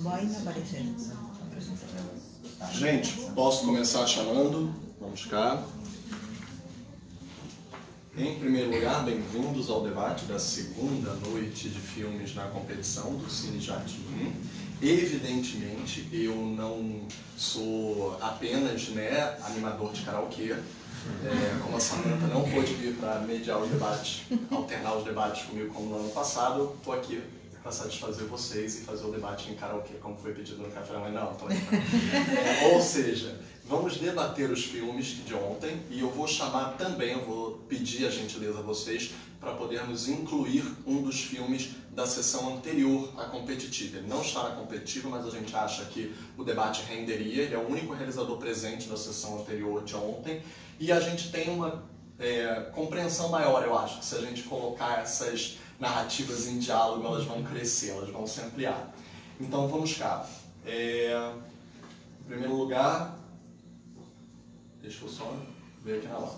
Vai aparecer. Gente, posso começar chamando? Vamos cá. Em primeiro lugar, bem-vindos ao debate da segunda noite de filmes na competição do Cine Jardim. Evidentemente, eu não sou apenas animador de karaokê. Como a Samantha não pôde vir para mediar os debates, alternar os debates comigo como no ano passado, eu estou aqui para satisfazer vocês e fazer o debate em karaokê, como foi pedido no café da manhã. Não, tô ou seja, vamos debater os filmes de ontem e eu vou chamar também, eu vou pedir a gentileza a vocês para podermos incluir um dos filmes da sessão anterior à competitiva. Ele não está na competitiva, mas a gente acha que o debate renderia. Ele é o único realizador presente da sessão anterior de ontem e a gente tem uma compreensão maior, eu acho, que se a gente colocar essas narrativas em diálogo, elas vão crescer, elas vão se ampliar. Então vamos cá. Em primeiro lugar, deixa eu só ver aqui na hora.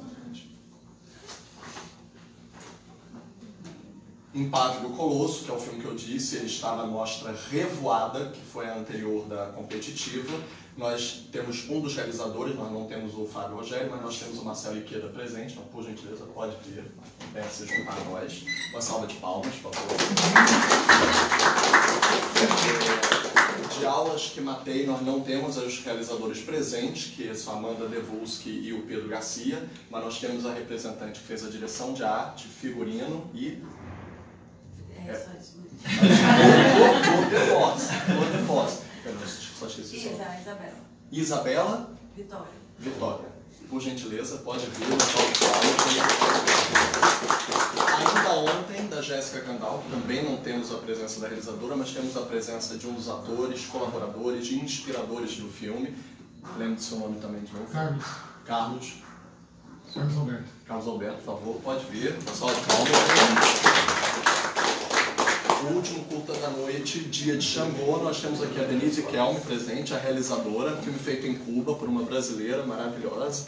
Impávido Colosso, que é o filme que eu disse, ele está na mostra Revoada, que foi a anterior da competitiva. Nós temos um dos realizadores, nós não temos o Fábio Rogério, mas nós temos o Marcelo Iqueda presente, então por gentileza pode vir, se juntar a nós. Uma salva de palmas, por favor. De aulas que matei, nós não temos os realizadores presentes, que são a Amanda Devulski e o Pedro Garcia, mas nós temos a representante que fez a direção de arte, figurino e... Só esqueci só. Isabela. Isabela? Vitória. Vitória. Por gentileza, pode vir. Ainda ontem, da Jéssica Candal, também não temos a presença da realizadora, mas temos a presença de um dos atores, colaboradores e inspiradores do filme. Lembro do seu nome também de novo. Carlos. Carlos. Carlos Alberto. Carlos Alberto, por favor, pode vir. Pessoal de palmas. O último curta da noite, Dia de Xangô, nós temos aqui a Denise Kelme presente, a realizadora, filme feito em Cuba por uma brasileira maravilhosa.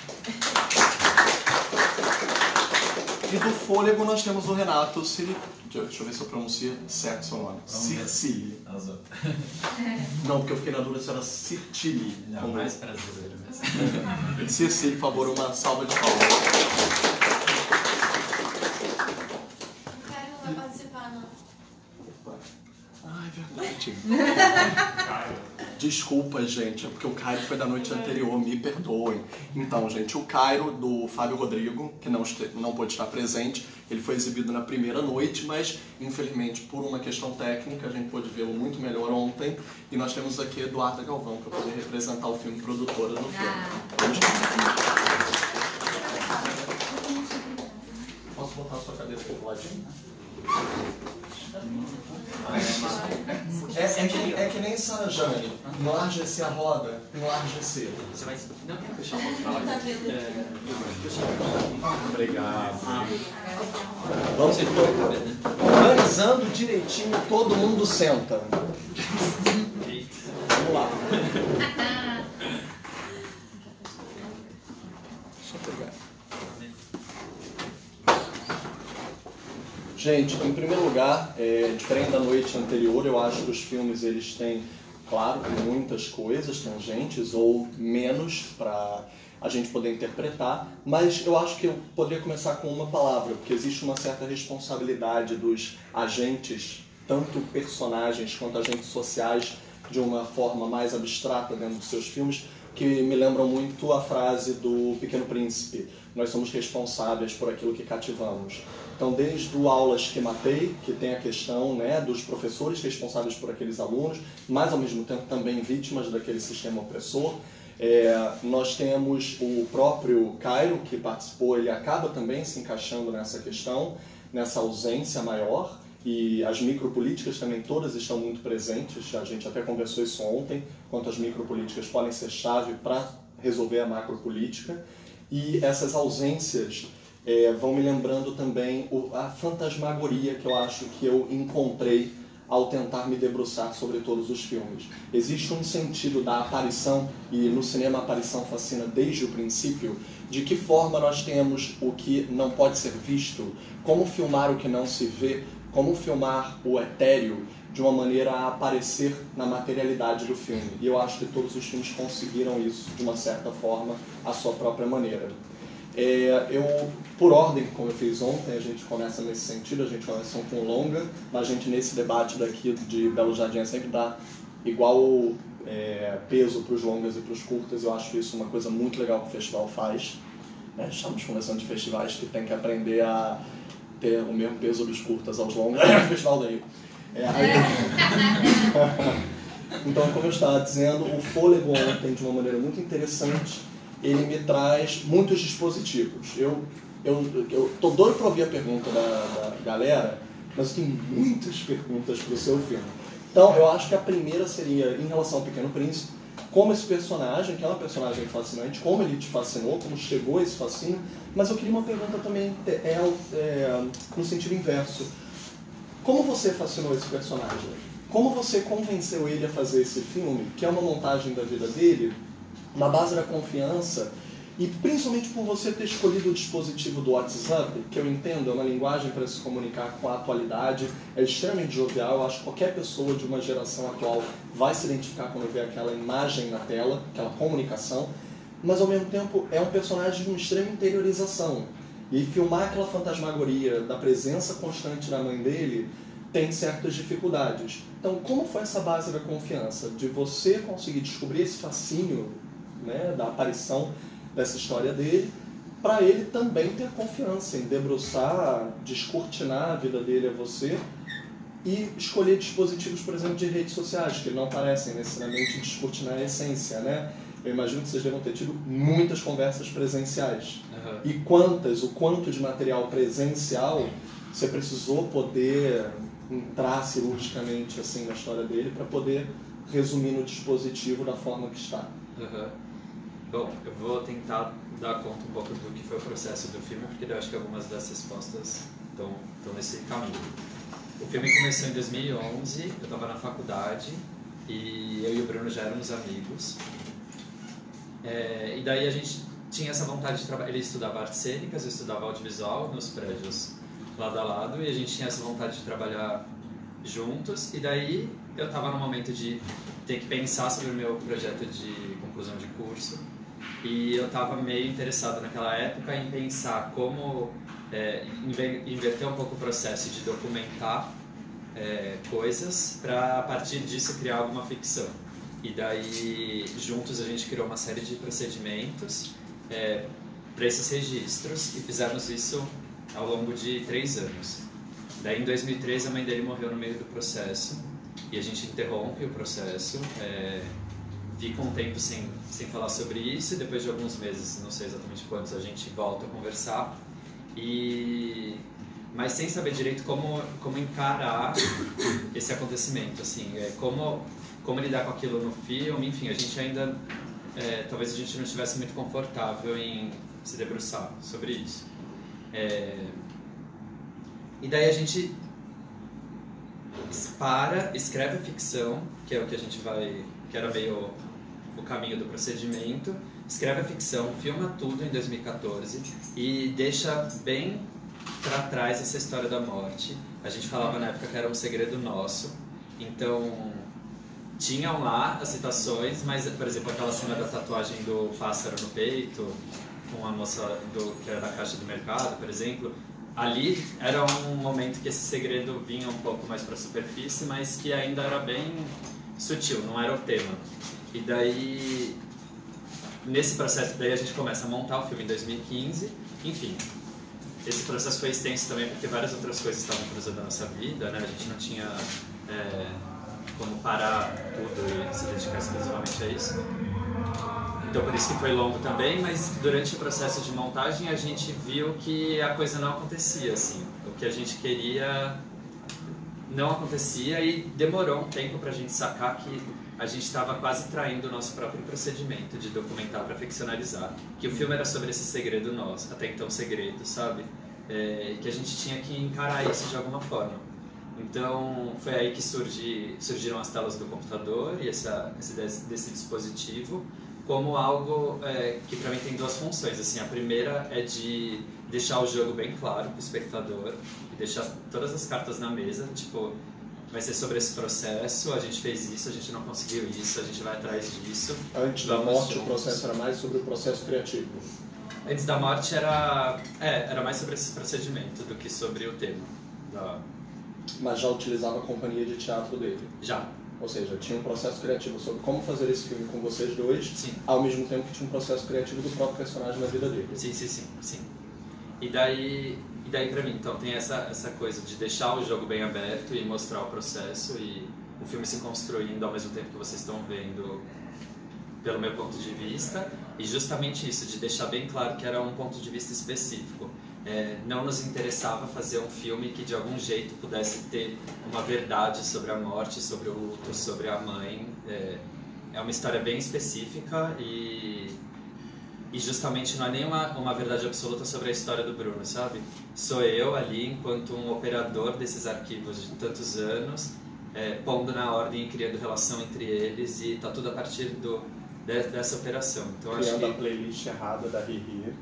E do Fôlego nós temos o Renato Ciri... Deixa eu ver se eu pronuncio certo o seu nome. Circili. Não, porque eu fiquei na dúvida se era Cirtili. Não, mais brasileiro mesmo. Circili, por favor, uma salva de palmas. O cara não vai participar, não. Ai, verdade. Desculpa, gente, é porque o Cairo foi da noite anterior, me perdoem. Então, gente, o Cairo do Fábio Rodrigo, que não pôde estar presente, ele foi exibido na primeira noite, mas infelizmente por uma questão técnica a gente pôde vê-lo muito melhor ontem. E nós temos aqui Eduarda Galvão para poder representar o filme, produtora do filme. Posso botar a sua cadeira aqui do ladinho? É que nem Sarajane, enlarge-se a roda, enlarge-se. Você vai... Não, quer fechar o outro pra lá? Obrigado. Vamos organizando direitinho, todo mundo senta. Vamos lá. Deixa eu pegar. Gente, em primeiro lugar, diferente da noite anterior, eu acho que os filmes eles têm, claro, muitas coisas tangentes ou menos para a gente poder interpretar, mas eu acho que eu poderia começar com uma palavra, porque existe uma certa responsabilidade dos agentes, tanto personagens quanto agentes sociais, de uma forma mais abstrata dentro dos seus filmes, que me lembram muito a frase do Pequeno Príncipe: nós somos responsáveis por aquilo que cativamos. Então, desde o Aulas que Matei, que tem a questão dos professores responsáveis por aqueles alunos, mas ao mesmo tempo também vítimas daquele sistema opressor, nós temos o próprio Cairo, que participou, ele acaba também se encaixando nessa questão, nessa ausência maior, e as micropolíticas também todas estão muito presentes, a gente até conversou isso ontem, quanto as micropolíticas podem ser chave para resolver a macropolítica, e essas ausências vão me lembrando também a fantasmagoria que eu acho que eu encontrei ao tentar me debruçar sobre todos os filmes. Existe um sentido da aparição, e no cinema a aparição fascina desde o princípio, de que forma nós temos o que não pode ser visto, como filmar o que não se vê, como filmar o etéreo de uma maneira a aparecer na materialidade do filme. E eu acho que todos os filmes conseguiram isso, de uma certa forma, à sua própria maneira. Eu, por ordem, como eu fiz ontem, a gente começa nesse sentido, a gente começa com longa, mas a gente nesse debate daqui de Belo Jardim sempre dá igual peso para os longas e para os curtas. Eu acho isso uma coisa muito legal que o festival faz. Estamos conversando de festivais que tem que aprender a ter o mesmo peso dos curtas aos longas. O festival daí. Então, como eu estava dizendo, o Fôlego ontem, de uma maneira muito interessante, ele me traz muitos dispositivos. Eu tô doido para ouvir a pergunta da galera, mas eu tenho muitas perguntas para o seu filme. Então, eu acho que a primeira seria, em relação ao Pequeno Príncipe, como esse personagem, que é uma personagem fascinante, como ele te fascinou, como chegou a esse fascínio, mas eu queria uma pergunta também no sentido inverso. Como você fascinou esse personagem? Como você convenceu ele a fazer esse filme, que é uma montagem da vida dele, na base da confiança, e principalmente por você ter escolhido o dispositivo do WhatsApp, que eu entendo, é uma linguagem para se comunicar com a atualidade, é extremamente jovial, eu acho que qualquer pessoa de uma geração atual vai se identificar quando vê aquela imagem na tela, aquela comunicação, mas ao mesmo tempo é um personagem de uma extrema interiorização. E filmar aquela fantasmagoria da presença constante da mãe dele tem certas dificuldades. Então, como foi essa base da confiança? De você conseguir descobrir esse fascínio, né, da aparição dessa história dele, para ele também ter confiança em debruçar, descortinar a vida dele a você e escolher dispositivos, por exemplo, de redes sociais, que não parecem necessariamente descortinar a essência, né? Eu imagino que vocês devam ter tido muitas conversas presenciais. Uhum. E o quanto de material presencial você precisou poder entrar cirurgicamente assim na história dele para poder resumir no dispositivo da forma que está. Uhum. Bom, eu vou tentar dar conta um pouco do que foi o processo do filme, porque eu acho que algumas das respostas estão nesse caminho. O filme começou em 2011, eu estava na faculdade e eu e o Bruno já éramos amigos. E daí a gente tinha essa vontade de trabalhar. Ele estudava artes cênicas, eu estudava audiovisual nos prédios lado a lado, e a gente tinha essa vontade de trabalhar juntos. E daí eu estava no momento de ter que pensar sobre o meu projeto de conclusão de curso, e eu estava meio interessado naquela época em pensar como inverter um pouco o processo de documentar coisas para a partir disso criar alguma ficção. E daí juntos a gente criou uma série de procedimentos para esses registros, e fizemos isso ao longo de 3 anos. Daí em 2013 a mãe dele morreu no meio do processo e a gente interrompe o processo, fica um tempo sem falar sobre isso, e depois de alguns meses, não sei exatamente quantos, a gente volta a conversar, mas sem saber direito como encarar esse acontecimento, assim, como lidar com aquilo no filme. Enfim, a gente ainda, talvez a gente não estivesse muito confortável em se debruçar sobre isso. E daí a gente escreve a ficção, que é o que a gente que era meio o caminho do procedimento, escreve a ficção, filma tudo em 2014 e deixa bem para trás essa história da morte. A gente falava na época que era um segredo nosso, então tinham lá as citações, mas, por exemplo, aquela cena da tatuagem do pássaro no peito, com a moça que era da caixa do mercado, por exemplo, ali era um momento que esse segredo vinha um pouco mais para a superfície, mas que ainda era bem sutil, não era o tema. E daí, nesse processo, daí a gente começa a montar o filme em 2015, enfim. Esse processo foi extenso também porque várias outras coisas estavam cruzando a nossa vida, né? A gente não tinha como parar tudo e se dedicar exclusivamente a isso. Então por isso que foi longo também, mas durante o processo de montagem a gente viu que a coisa não acontecia, assim. O que a gente queria não acontecia, e demorou um tempo pra gente sacar que a gente estava quase traindo o nosso próprio procedimento de documentar para ficcionalizar. Que o filme era sobre esse segredo nosso, até então segredo, sabe? Que a gente tinha que encarar isso de alguma forma. Então foi aí que surgiram as telas do computador e desse dispositivo. como algo que pra mim tem duas funções. Assim, a primeira é de deixar o jogo bem claro pro espectador e deixar todas as cartas na mesa, tipo, vai ser sobre esse processo, a gente fez isso, a gente não conseguiu isso, a gente vai atrás disso. Antes da morte, o processo era mais sobre o processo criativo. Antes da morte era mais sobre esse procedimento do que sobre o tema. Mas já utilizava a companhia de teatro dele. Já. Ou seja, tinha um processo criativo sobre como fazer esse filme com vocês dois, Sim. Ao mesmo tempo que tinha um processo criativo do próprio personagem na vida dele. Sim. E daí pra mim, então, tem essa coisa de deixar o jogo bem aberto e mostrar o processo e o filme se construindo ao mesmo tempo que vocês estão vendo pelo meu ponto de vista, e justamente isso, de deixar bem claro que era um ponto de vista específico. Não nos interessava fazer um filme que de algum jeito pudesse ter uma verdade sobre a morte, sobre o luto, sobre a mãe. É uma história bem específica e justamente não é nem uma verdade absoluta sobre a história do Bruno, sabe? Sou eu ali, enquanto um operador desses arquivos de tantos anos, pondo na ordem e criando relação entre eles, e tá tudo a partir dessa operação. Então, criando acho a playlist errada da Riri.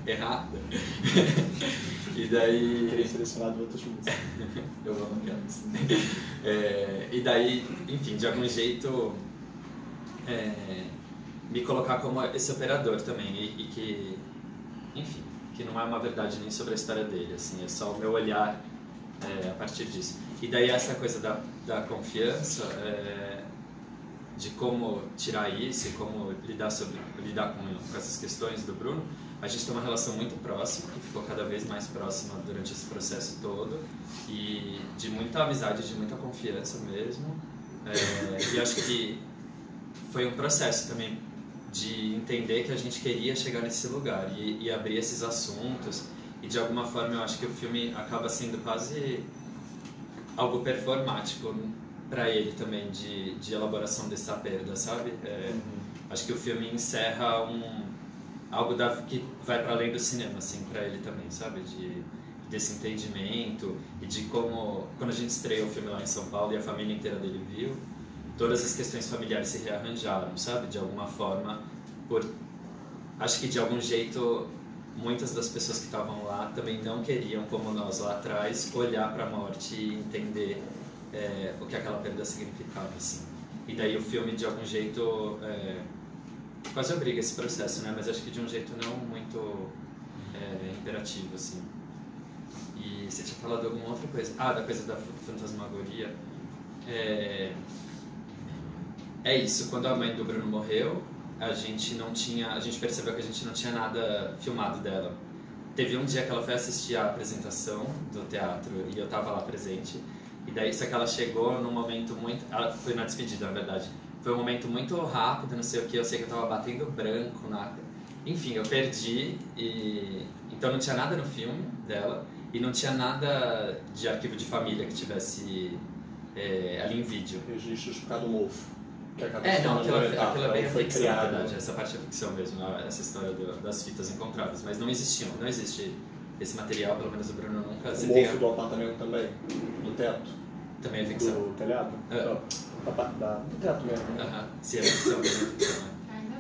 Errada. E daí... Queria selecionar outras músicas. Eu amo aquelas. E daí, enfim, de algum jeito, me colocar como esse operador também. E que, enfim, que não é uma verdade nem sobre a história dele, assim, é só o meu olhar a partir disso. E daí essa coisa da confiança, de como tirar isso e como lidar com essas questões do Bruno, a gente tem uma relação muito próxima, que ficou cada vez mais próxima durante esse processo todo, e de muita amizade, de muita confiança mesmo. E acho que foi um processo também de entender que a gente queria chegar nesse lugar e abrir esses assuntos, e de alguma forma eu acho que o filme acaba sendo quase algo performático para ele também, de elaboração dessa perda, sabe? Acho que o filme encerra algo que vai para além do cinema, assim, para ele também, sabe? Desse entendimento e de como, quando a gente estreou o filme lá em São Paulo e a família inteira dele viu, todas as questões familiares se rearranjaram, sabe? De alguma forma, acho que de algum jeito, muitas das pessoas que estavam lá também não queriam, como nós lá atrás, olhar para a morte e entender o que aquela perda significava, assim. E daí o filme, de algum jeito, quase obriga esse processo, né? Mas acho que de um jeito não muito imperativo, assim. E você tinha falado alguma outra coisa? Da coisa da fantasmagoria. É isso, quando a mãe do Bruno morreu, a gente percebeu que a gente não tinha nada filmado dela. Teve um dia que ela foi assistir a apresentação do teatro e eu estava lá presente. E daí, só que ela chegou num momento muito... Ela foi na despedida, na verdade. Foi um momento muito rápido, não sei o que. Eu sei que eu tava batendo branco. Enfim, eu perdi. Então não tinha nada no filme dela. E não tinha nada de arquivo de família que tivesse ali em vídeo. Registros por causa do mofo. Não, aquilo é bem a foi ficção, criado. na verdade. Essa parte é ficção mesmo, essa história das fitas encontradas. Mas não existe esse material, pelo menos o Bruno nunca... O mofo do apartamento também, do teto. Também é ficção. Do telhado? Do teto mesmo. Se é ficção, também é ficção, né? Ainda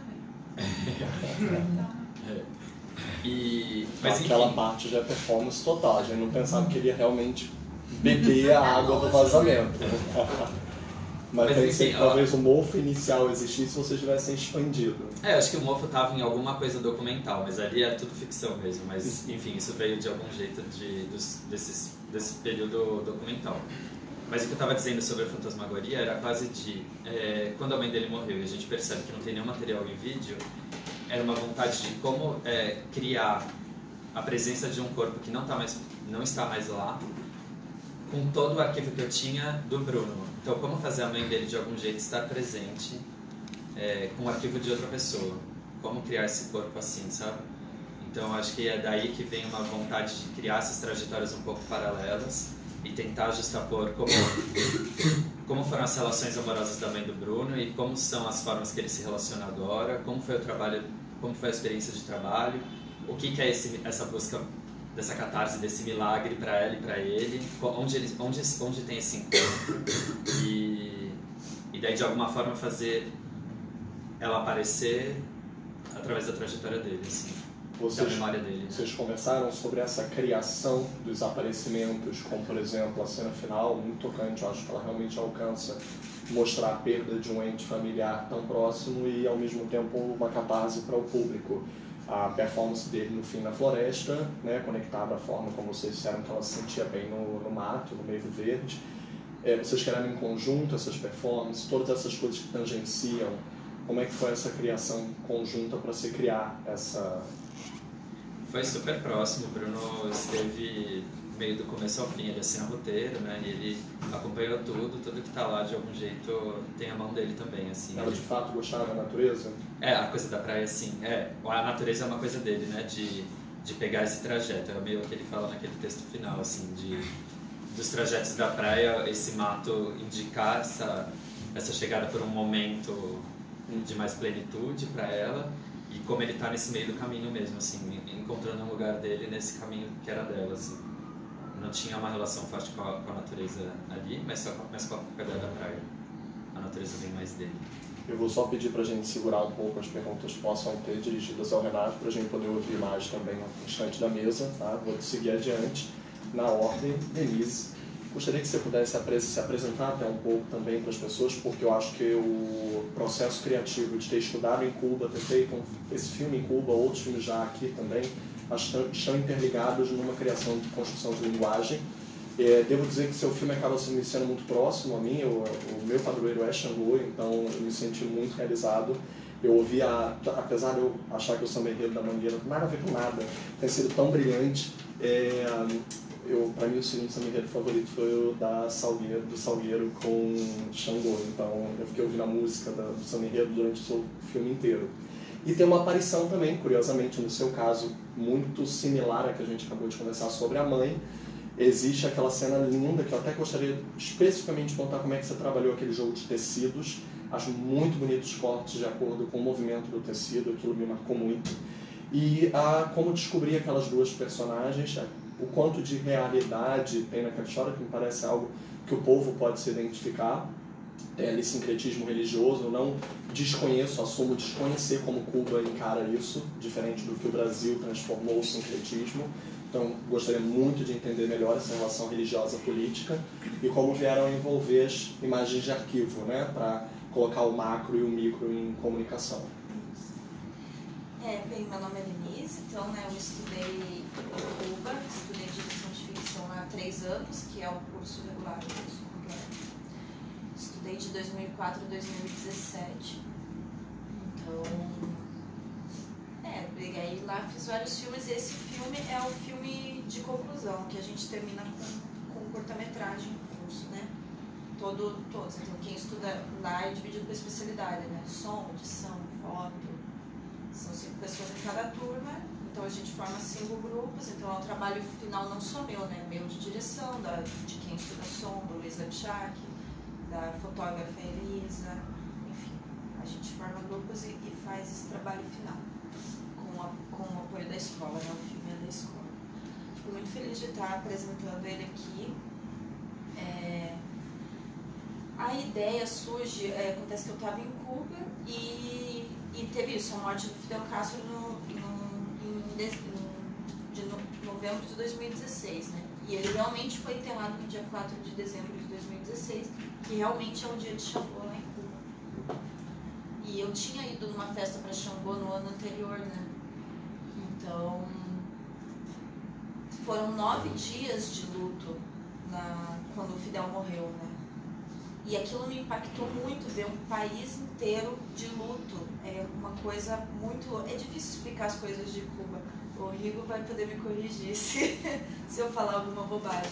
bem. Mas aquela enfim, parte já é performance total, a gente não pensava que ele ia realmente beber a água do vazamento. Mas pensei que talvez o mofo inicial existisse se vocês tivessem expandido. acho que o mofo estava em alguma coisa documental, mas ali é tudo ficção mesmo. Mas enfim, isso veio de algum jeito desse período documental. Mas o que eu estava dizendo sobre a fantasmagoria era quase quando a mãe dele morreu e a gente percebe que não tem nenhum material em vídeo, era uma vontade de como criar a presença de um corpo que não está mais lá, com todo o arquivo que eu tinha do Bruno. Então, como fazer a mãe dele de algum jeito estar presente com o arquivo de outra pessoa? Como criar esse corpo assim, sabe? Então, acho que é daí que vem uma vontade de criar essas trajetórias um pouco paralelas e tentar justapor como foram as relações amorosas da mãe do Bruno e como são as formas que ele se relaciona agora, como foi o trabalho, como foi a experiência de trabalho, o que é essa busca dessa catarse, desse milagre para ela e para ele, onde tem esse encontro e daí de alguma forma fazer ela aparecer através da trajetória dele, assim, da memória dele. Vocês conversaram sobre essa criação dos aparecimentos, como por exemplo a cena final, muito tocante, eu acho que ela realmente alcança mostrar a perda de um ente familiar tão próximo e ao mesmo tempo uma catarse para o público. A performance dele no fim na floresta, né, conectada à forma como vocês disseram que ela se sentia bem no mato, no meio do verde. Vocês criaram em conjunto essas performances, todas essas coisas que tangenciam. Como é que foi essa criação conjunta para se criar essa... Foi super próximo, o Bruno esteve meio do começo ao fim, ele assina o roteiro, né, e ele acompanhou tudo que tá lá de algum jeito tem a mão dele também, assim. Ela de fato gostava da natureza? A coisa da praia, sim, a natureza é uma coisa dele, né, de pegar esse trajeto, é meio que ele fala naquele texto final, assim, dos trajetos da praia, esse mato indicar essa chegada por um momento de mais plenitude para ela, e como ele tá nesse meio do caminho mesmo, assim, encontrando um lugar dele nesse caminho que era dela, assim. Não tinha uma relação forte com a natureza ali, mas com a qualidade da praia. A natureza vem mais dele. Eu vou só pedir para a gente segurar um pouco as perguntas que possam ter dirigidas ao Renato, para a gente poder ouvir mais também no instante da mesa, tá? Vou seguir adiante na ordem. Denise, gostaria que você pudesse se apresentar até um pouco também para as pessoas, porque eu acho que o processo criativo de ter estudado em Cuba, ter feito esse filme em Cuba, outros filmes já aqui também, estão interligados numa criação de construção de linguagem. Devo dizer que seu filme acaba sendo muito próximo a mim, o meu padroeiro é Xangô, então eu me senti muito realizado. Eu ouvi, apesar de eu achar que o samba enredo da Mangueira nada a ver com nada, tem sido tão brilhante, para mim o segundo samba enredo favorito foi o do Salgueiro com Xangô, então eu fiquei ouvindo a música do samba enredo durante o filme inteiro. E tem uma aparição também, curiosamente, no seu caso, muito similar à que a gente acabou de conversar sobre a mãe. Existe aquela cena linda, que eu até gostaria especificamente de contar como é que você trabalhou aquele jogo de tecidos. Acho muito bonitos os cortes de acordo com o movimento do tecido, aquilo me marcou muito. E como descobrir aquelas duas personagens, o quanto de realidade tem naquela história, que me parece algo que o povo pode se identificar. Ali sincretismo religioso, eu não desconheço, assumo desconhecer como Cuba encara isso, diferente do que o Brasil transformou o sincretismo. Então, gostaria muito de entender melhor essa relação religiosa política e como vieram envolver as imagens de arquivo, né, para colocar o macro e o micro em comunicação. Bem, meu nome é Denise, então, né, eu estudei em Cuba, estudei direção de ficção há 3 anos, que é o curso regular do curso completo. Estudei de 2004 a 2017, então, peguei lá, fiz vários filmes, e esse filme é o filme de conclusão, que a gente termina com curta-metragem no curso, né? Todos, então quem estuda lá é dividido por especialidade, né? Som, edição, foto, são 5 pessoas em cada turma, então a gente forma 5 grupos, então é um trabalho final não só meu, né? Meu de direção, de quem estuda som, do Luiz Lepchak, da fotógrafa Elisa, enfim, a gente forma grupos e faz esse trabalho final, com o apoio da escola, né? O filme é da escola. Fico muito feliz de estar apresentando ele aqui. A ideia surge, acontece que eu estava em Cuba e teve isso, a morte do Fidel Castro de novembro de 2016, né? E ele realmente foi enterrado no dia 4 de dezembro de 2016, que realmente é o dia de Xangô lá em Cuba. E eu tinha ido numa festa para Xangô no ano anterior, né? Então, foram 9 dias de luto quando o Fidel morreu, né? E aquilo me impactou muito, ver um país inteiro de luto. É uma coisa muito... É difícil explicar as coisas de Cuba. O Rigo vai poder me corrigir se eu falar alguma bobagem.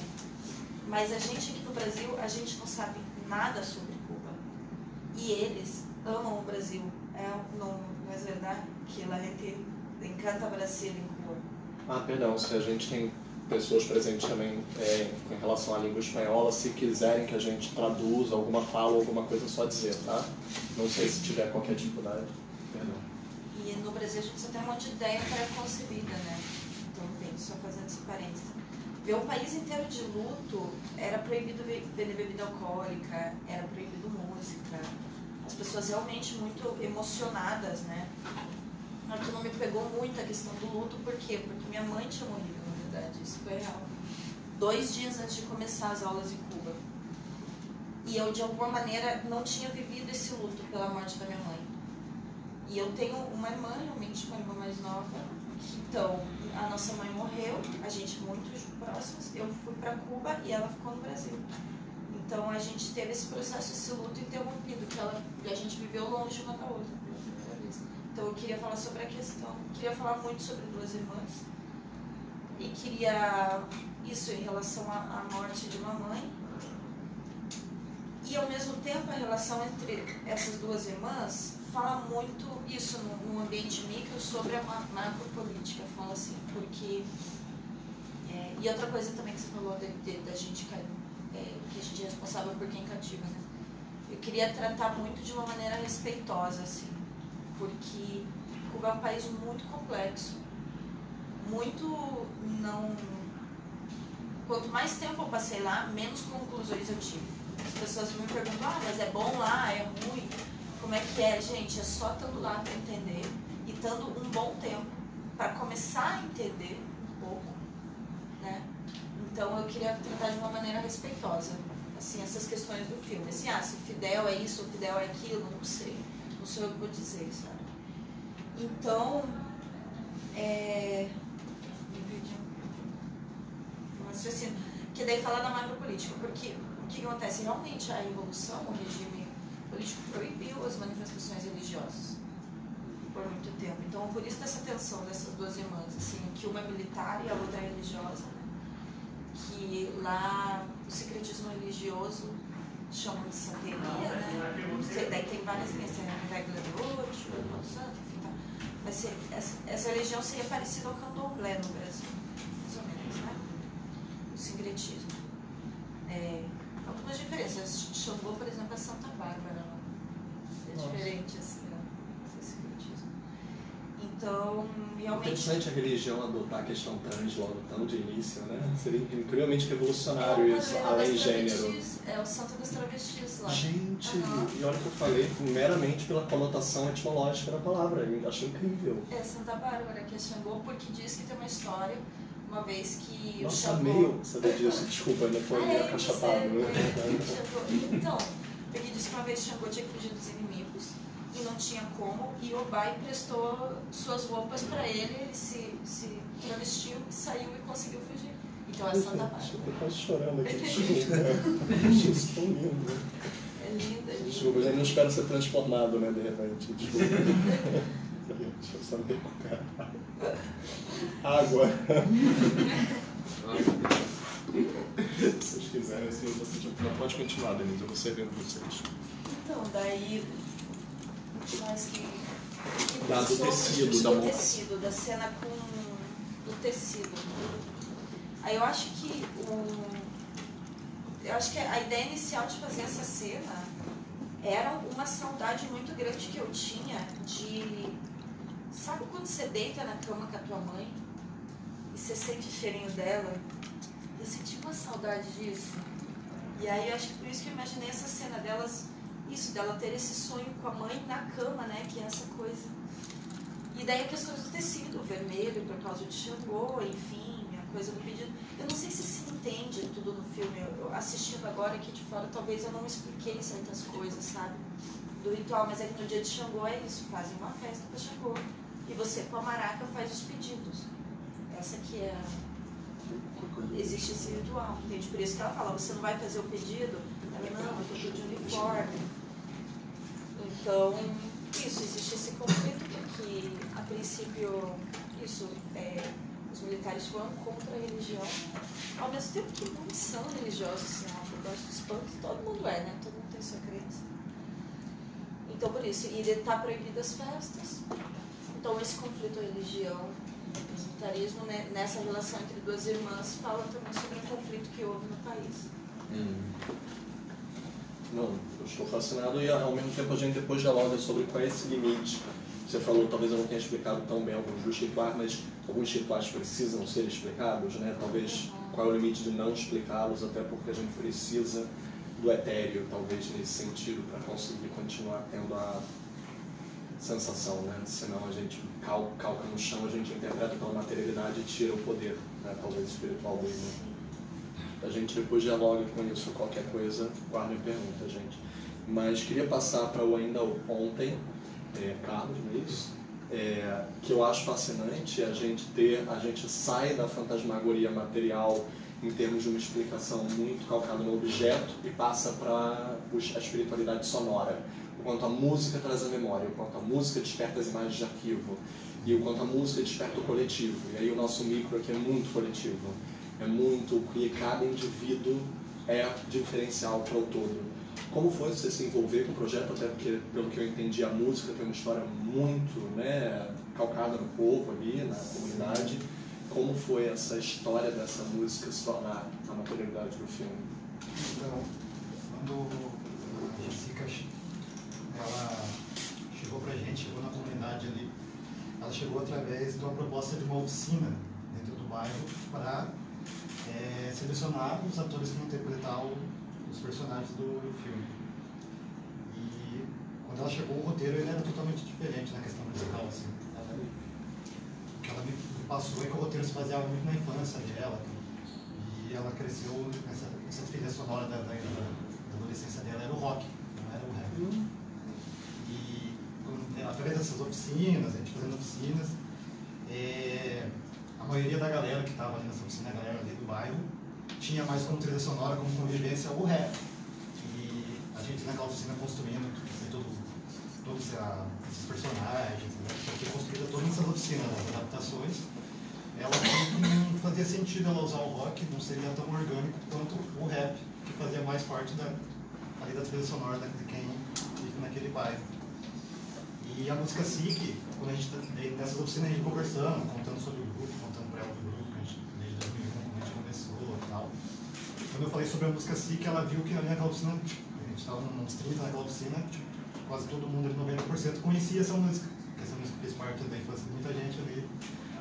Mas a gente aqui no Brasil, a gente não sabe nada sobre Cuba. E eles amam o Brasil. Não é verdade que a gente encanta Brasil em Cuba. Perdão, se a gente tem pessoas presentes também em relação à língua espanhola, se quiserem que a gente traduza alguma fala, alguma coisa, é só dizer, tá? Não sei se tiver qualquer dificuldade. Perdão. E no Brasil a gente só tem um monte de ideia pré-concebida, né? Então, só fazendo esse parênteses. Ver o país inteiro de luto, era proibido vender bebida alcoólica, era proibido música, as pessoas realmente muito emocionadas, né? Aquilo me pegou muito a questão do luto, por quê? Porque minha mãe tinha morrido, na verdade, isso foi real. 2 dias antes de começar as aulas em Cuba. E eu, de alguma maneira, não tinha vivido esse luto pela morte da minha mãe. E eu tenho uma irmã, realmente, uma irmã mais nova. Então, a nossa mãe morreu, a gente muito próximos, eu fui para Cuba e ela ficou no Brasil. Então, a gente teve esse processo, esse luto interrompido, que a gente viveu longe uma da outra pela primeira vez. Então, eu queria falar sobre a questão, queria falar muito sobre 2 irmãs. E queria, isso em relação à morte de uma mãe. E, ao mesmo tempo, a relação entre essas 2 irmãs fala muito isso no ambiente micro sobre a macropolítica, fala assim, porque... e outra coisa também que você falou da gente, que a gente é responsável por quem cativa, né? Eu queria tratar muito de uma maneira respeitosa, assim, porque Cuba é um país muito complexo, muito não... Quanto mais tempo eu passei lá, menos conclusões eu tive. As pessoas me perguntam, mas é bom lá, é ruim? Como é que é, gente? É só estando lá para entender e estando um bom tempo para começar a entender um pouco, né? Então eu queria tratar de uma maneira respeitosa, assim, essas questões do filme. Assim, se Fidel é isso ou Fidel é aquilo, não sei. Não sou eu que vou dizer, sabe? Então, que daí fala da macropolítica, porque o que acontece? Realmente a revolução, o regime político proibiu as manifestações religiosas por muito tempo. Então, por isso dessa tensão dessas 2 irmãs, assim, que uma é militar e a outra é religiosa, né? Que lá o secretismo religioso chamam de santeria, né? Daí tem várias linhas, tem a regra do Roxo, o Irmão Santo, enfim, tá. Mas essa religião seria parecida ao candomblé no Brasil, mais ou menos, né? O sincretismo. Algumas diferenças. Xangô, por exemplo, é Santa Bárbara. É diferente, assim, esse sincretismo. Então, realmente... Interessante a religião adotar a questão trans logo tão de início, né? Seria incrivelmente revolucionário isso, além de gênero. É o santo das travestis lá. Gente, e olha que eu falei meramente pela conotação etimológica da palavra, eu acho incrível. É Santa Bárbara, que é Xangô, porque diz que tem uma história, uma vez que Nossa, o Xangô... meio saber disso, desculpa, ainda foi meio acachapado. Então, porque diz que uma vez Xangô tinha que fugir dos inimigos e não tinha como, e Obai prestou suas roupas para ele, ele se travestiu, saiu e conseguiu fugir. Então é Santa Bárbara. Eu tô quase chorando aqui, desculpa. Isso é tão lindo. É linda, é linda. Desculpa, eu não espero ser transformado, né, de repente. Desculpa. Deixa eu saber com cara. Água. Se vocês quiserem, assim, você já pode continuar, Denise, eu vou servindo vocês. Então, daí... Mas que do tecido, da moça. tecido, da cena com o tecido. Aí eu acho que a ideia inicial de fazer essa cena era uma saudade muito grande que eu tinha de... Sabe quando você deita na cama com a tua mãe e você sente o cheirinho dela? Eu senti uma saudade disso. E aí eu acho que por isso que eu imaginei essa cena delas, isso, dela ter esse sonho com a mãe na cama, né? Que é essa coisa. E daí a questão do tecido, vermelho, por causa de Xangô, enfim, a coisa do pedido. Eu não sei se entende tudo no filme. Eu assistindo agora aqui de fora, talvez eu não expliquei certas coisas, sabe? Do ritual, mas é que no dia de Xangô é isso, fazem uma festa para Xangô. E você com a maraca faz os pedidos. Essa que é... Existe esse ritual, entende? Por isso que ela fala, você não vai fazer o pedido? Ela, não, eu estou de uniforme. Então, isso, existe esse conflito porque, a princípio, isso, os militares foram contra a religião, ao mesmo tempo que muitos são religiosos, assim, por baixo dos panos, todo mundo é, né? Todo mundo tem sua crença. Então, por isso, e está proibido as festas. Então, esse conflito religião, militarismo, né, nessa relação entre 2 irmãs, fala também sobre um conflito que houve no país. Não, eu estou fascinado e ao mesmo tempo a gente depois dialoga sobre qual é esse limite. Você falou, talvez eu não tenha explicado tão bem alguns dos rituais, mas alguns rituais precisam ser explicados, né? Talvez qual é o limite de não explicá-los, até porque a gente precisa do etéreo, talvez, nesse sentido, para conseguir continuar tendo a sensação, né? Senão a gente calca no chão, a gente interpreta pela materialidade e tira o poder, né? Talvez espiritual dele. A gente depois dialoga com isso, qualquer coisa, guarda e pergunta, gente. Mas queria passar para o ainda ontem, Carlos, não é isso? Que eu acho fascinante a gente sai da fantasmagoria material em termos de uma explicação muito calcada no objeto e passa para a espiritualidade sonora. O quanto a música traz a memória, o quanto a música desperta as imagens de arquivo e o quanto a música desperta o coletivo. E aí o nosso micro aqui é muito coletivo, é muito que cada indivíduo é diferencial para o todo. Como foi você se envolver com o projeto? Até porque, pelo que eu entendi, a música tem uma história muito, né, calcada no povo ali, na comunidade. Como foi essa história dessa música se tornar a materialidade do filme? Então, quando a Jessica ela chegou pra gente, chegou na comunidade ali, ela chegou através de uma proposta de uma oficina dentro do bairro para selecionar os atores que vão interpretar os personagens do filme. E quando ela chegou, o roteiro ele era totalmente diferente na questão musical, assim. O que ela me passou é que o roteiro se baseava muito na infância dela, e ela cresceu essa trilha sonora da adolescência dela era o rock, não era o rap. E através dessas oficinas, a gente fazendo oficinas, a maioria da galera que estava ali nessa oficina, a galera ali do bairro, tinha mais como trilha sonora, como convivência, o rap. E a gente naquela oficina construindo todos esses personagens, né, que foi construída todas essas oficinas, as adaptações, ela não fazia sentido ela usar o rock, não seria tão orgânico quanto o rap, que fazia mais parte da trilha sonora de quem vive naquele bairro. E a música SIC, quando a gente, nessas oficinas, a gente conversando, contando sobre o grupo, contando para ela do grupo, desde 2001, quando a gente começou e tal. Quando eu falei sobre a música SIC, ela viu que ali naquela oficina, a gente estava nos 30 naquela oficina, quase todo mundo, 90%, conhecia essa música, porque essa música fez parte da infância de muita gente ali,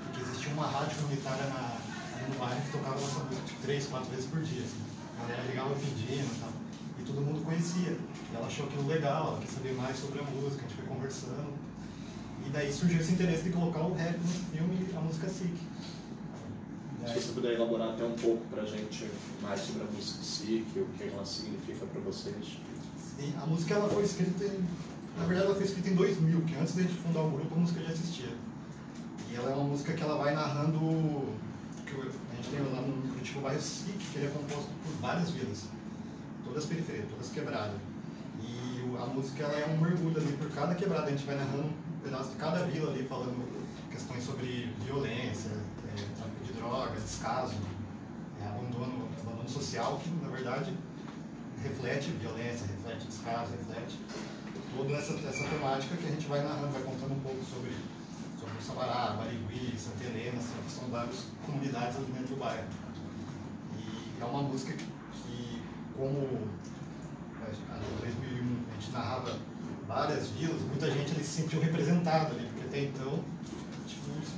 porque existia uma rádio comunitária ali no bairro que tocava essa música 3, 4 vezes por dia. Assim. A galera ligava pedindo e tal, e todo mundo conhecia. E ela achou aquilo legal, ela quis saber mais sobre a música, a gente foi conversando. E daí surgiu esse interesse de colocar o rap no filme e a música SIC. Se você puder elaborar até um pouco pra gente mais sobre a música SIC, o que ela significa para vocês. Sim, a música ela foi escrita na verdade ela foi escrita em 2000, que antes de a gente fundar o grupo a música já existia. E ela é uma música que ela vai narrando, que a gente tem lá no Curitiba o bairro SIC, que ele é composto por várias vilas, todas periféricas, todas quebradas. E a música ela é um mergulho ali por cada quebrada, a gente vai narrando um pedaço de cada vila ali, falando questões sobre violência, tráfico de drogas, descaso, abandono social, que na verdade reflete violência, reflete descaso, reflete toda essa temática que a gente vai narrando, vai contando um pouco sobre o Sabará, Barigui, Santa Helena, que são várias comunidades ali dentro do bairro. E é uma música que como em 2001 a gente narrava várias vilas, muita gente ali se sentiu representada ali, porque até então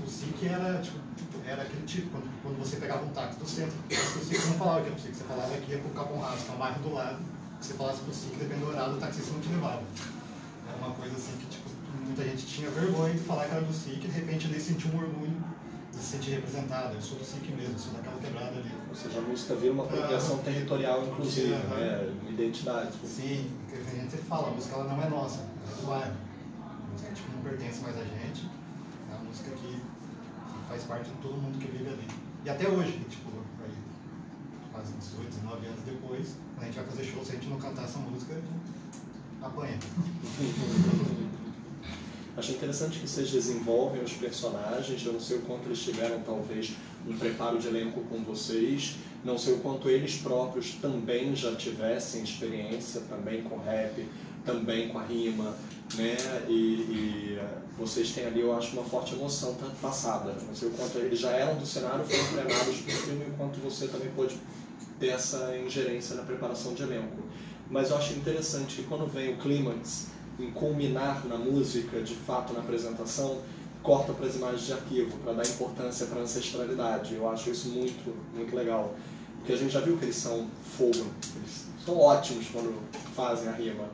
o SIC era aquele tipo, quando você pegava um táxi do centro, o SIC não falava que era o SIC, você falava que ia pro Capão Raso, que é um bairro do lado, que você falasse pro SIC, dependendo do horário, o taxista não te levava. Era uma coisa assim que muita gente tinha vergonha de falar que era do SIC, e de repente ele sentiu um orgulho de se sentir representado. Eu sou do SIC mesmo, eu sou daquela quebrada ali. Ou seja, a música vira uma apropriação territorial, inclusive, né? Uma identidade. Sim, porque a gente sempre fala, a música ela não é nossa, ela é do bairro. A música não pertence mais a gente, é uma música que faz parte de todo mundo que vive ali. E até hoje, aí, quase 18, 19 anos depois, quando a gente vai fazer show, se a gente não cantar essa música, apanha. Acho interessante que vocês desenvolvem os personagens, eu não sei o quanto eles tiveram, talvez, um preparo de elenco com vocês, não sei o quanto eles próprios também já tivessem experiência, também com rap, também com a rima, né? E vocês têm ali, eu acho, uma forte emoção passada. Não sei o quanto eles já eram do cenário, foram treinados para o filme, e o quanto você também pôde ter essa ingerência na preparação de elenco. Mas eu acho interessante que quando vem o clímax, em culminar na música, de fato na apresentação, corta para as imagens de arquivo, para dar importância para a ancestralidade. Eu acho isso muito, muito legal. Porque a gente já viu que eles são fogo, eles são ótimos quando fazem a rima.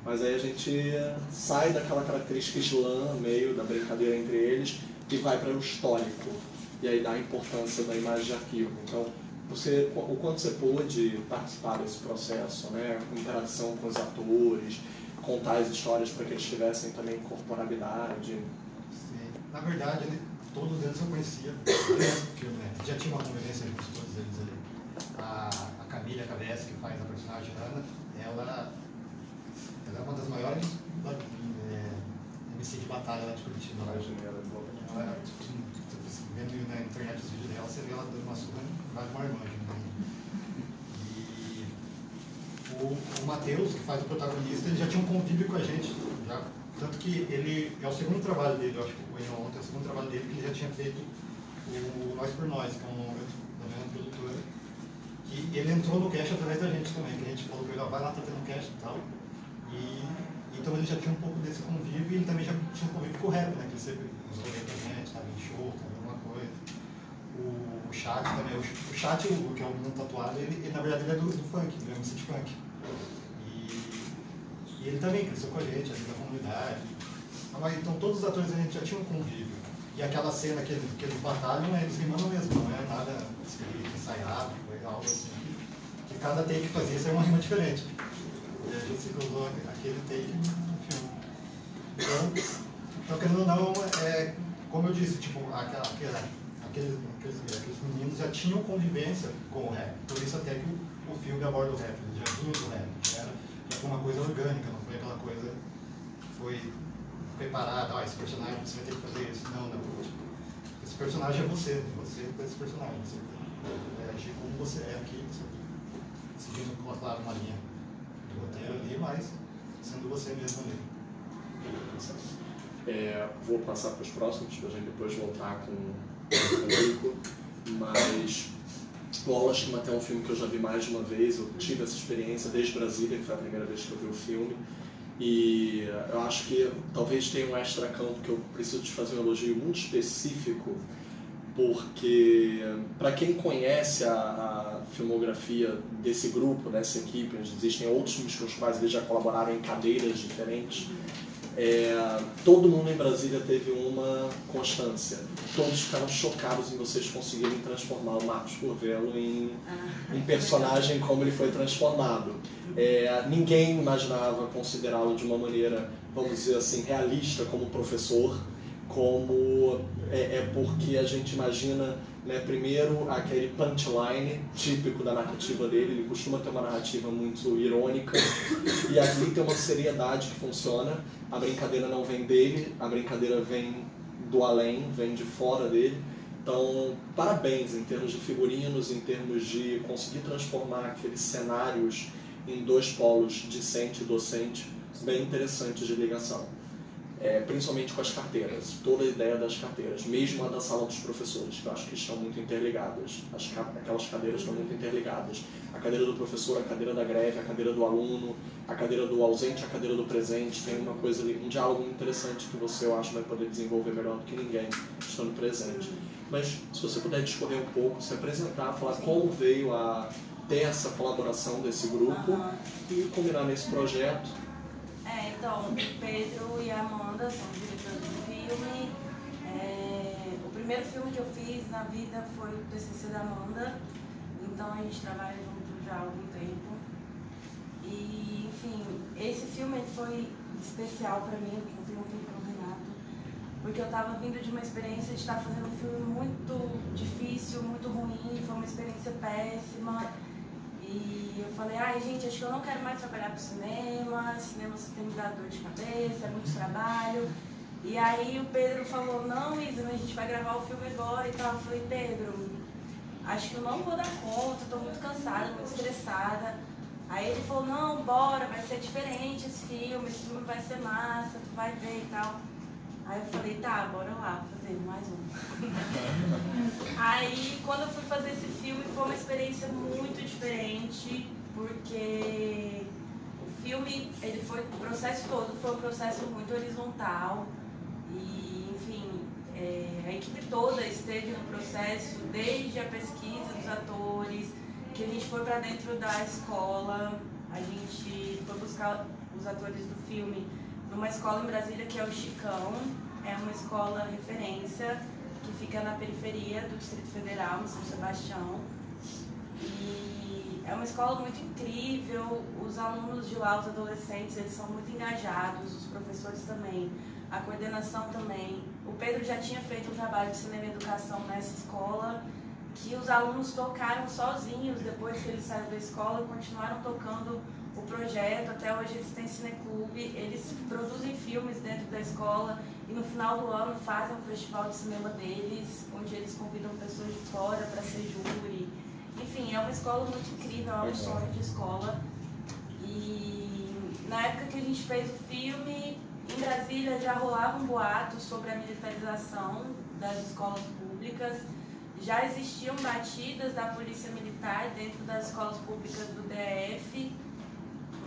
Mas aí a gente sai daquela característica slam, meio da brincadeira entre eles, e vai para o histórico. E aí dá a importância da imagem de arquivo. Então, o quanto você pôde participar desse processo, né? Com interação com os atores, contar as histórias para que eles tivessem também incorporabilidade. Sim. Na verdade, todos eles eu conhecia antes do filme, né? Já tinha uma convivência com todos eles ali. A Camila Cabessi, que faz a personagem Ana, ela é uma das maiores MC de batalha lá de Curitiba. Ela, vendo na internet os vídeos dela, você vê ela dando uma surra em vários marmanjos. Né? E o Matheus, que faz o protagonista, ele já tinha um convívio com a gente. Já, tanto que ele é o segundo trabalho dele, eu acho que o Enio ontem é o segundo trabalho dele, que ele já tinha feito o Nós por Nós, que é um longa da mesma produtora. E ele entrou no cast através da gente também, que a gente falou que ele vai lá, tá tendo cast e tal. Então ele já tinha um pouco desse convívio e ele também já tinha um convívio com o rap, né? Que ele sempre usou bem pra gente, estava em show, estava em alguma coisa. O Chat também, o Chat, que é o menino tatuado, ele na verdade ele é do funk, do MC de funk. E ele também cresceu com a gente, ali da comunidade. Então todos os atores a gente já tinha um convívio. E aquela cena que eles batalham, eles rimando mesmo, não é nada escrito, ensaiado, foi algo assim. Que cada take que fazia isso é uma rima diferente. E a gente se usou aquele take no filme. Então querendo ou não, como eu disse, tipo, aqueles meninos já tinham convivência com o rap. Por isso até que o filme aborda o rap, eles já vinham do rap. Já foi uma coisa orgânica, não foi aquela coisa que foi preparada, esse personagem você vai ter que fazer isso. Não. Tipo, esse personagem é você com esse personagem. Você agir como você é aqui, você seguindo, claro, uma linha do roteiro ali, mas sendo você mesmo ali. Vou passar para os próximos, para a gente depois voltar com o Nico, mas o Aulas que Maté é um filme que eu já vi mais de uma vez, eu tive essa experiência desde Brasília, que foi a primeira vez que eu vi o filme, e eu acho que talvez tenha um extra campo que eu preciso te fazer um elogio muito específico, porque para quem conhece a filmografia desse grupo, dessa equipe, existem outros filmes com os quais eles já colaboraram em cadeiras diferentes, todo mundo em Brasília teve uma constância. Todos ficaram chocados em vocês conseguirem transformar o Marcos Curvelo em um personagem como ele foi transformado. Ninguém imaginava considerá-lo de uma maneira, vamos dizer assim, realista como professor, porque a gente imagina, né, primeiro aquele punchline típico da narrativa dele, ele costuma ter uma narrativa muito irônica, e ali tem uma seriedade que funciona, a brincadeira não vem dele, a brincadeira vem do além, vem de fora dele. Então, parabéns em termos de figurinos, em termos de conseguir transformar aqueles cenários em dois polos, discente e docente, bem interessantes de ligação. Principalmente com as carteiras, toda a ideia das carteiras, mesmo a da sala dos professores, que eu acho que estão muito interligadas. Aquelas cadeiras estão muito interligadas. A cadeira do professor, a cadeira da greve, a cadeira do aluno, a cadeira do ausente, a cadeira do presente, tem uma coisa ali, um diálogo muito interessante que você, eu acho, vai poder desenvolver melhor do que ninguém, estando presente. Mas, se você puder discorrer um pouco, se apresentar, falar como veio a ter essa colaboração desse grupo e combinar nesse projeto. Então, o Pedro e a Amanda são diretores do filme. O primeiro filme que eu fiz na vida foi o TCC da Amanda, então a gente trabalha junto já há algum tempo. E, enfim, esse filme foi especial para mim, eu contei um pouco com o Renato, porque eu estava vindo de uma experiência de estar fazendo um filme muito difícil, muito ruim, foi uma experiência péssima. E eu falei, gente, acho que eu não quero mais trabalhar com cinema tem me dado dor de cabeça, é muito trabalho. E aí o Pedro falou, não, Isa, a gente vai gravar o filme agora e tal. Eu falei, Pedro, acho que eu não vou dar conta, estou muito cansada, muito estressada. Aí ele falou, não, bora, vai ser diferente esse filme vai ser massa, tu vai ver e tal. Aí eu falei, tá, bora lá, fazer mais um. Aí, quando eu fui fazer esse filme, foi uma experiência muito diferente, porque o filme, o processo todo foi um processo muito horizontal. E, enfim, a equipe toda esteve no processo, desde a pesquisa dos atores, que a gente foi pra dentro da escola, a gente foi buscar os atores do filme numa escola em Brasília que é o Chicão, é uma escola referência que fica na periferia do Distrito Federal, em São Sebastião. E é uma escola muito incrível, os alunos de lá, os adolescentes, eles são muito engajados, os professores também, a coordenação também. O Pedro já tinha feito um trabalho de cinema e educação nessa escola, que os alunos tocaram sozinhos depois que eles saíram da escola, continuaram tocando o projeto, até hoje eles têm cineclube, eles produzem filmes dentro da escola e no final do ano fazem um festival de cinema deles, onde eles convidam pessoas de fora para ser júri. Enfim, é uma escola muito incrível, é um sonho de escola. E na época que a gente fez o filme, em Brasília já rolava um boato sobre a militarização das escolas públicas. Já existiam batidas da polícia militar dentro das escolas públicas do DF,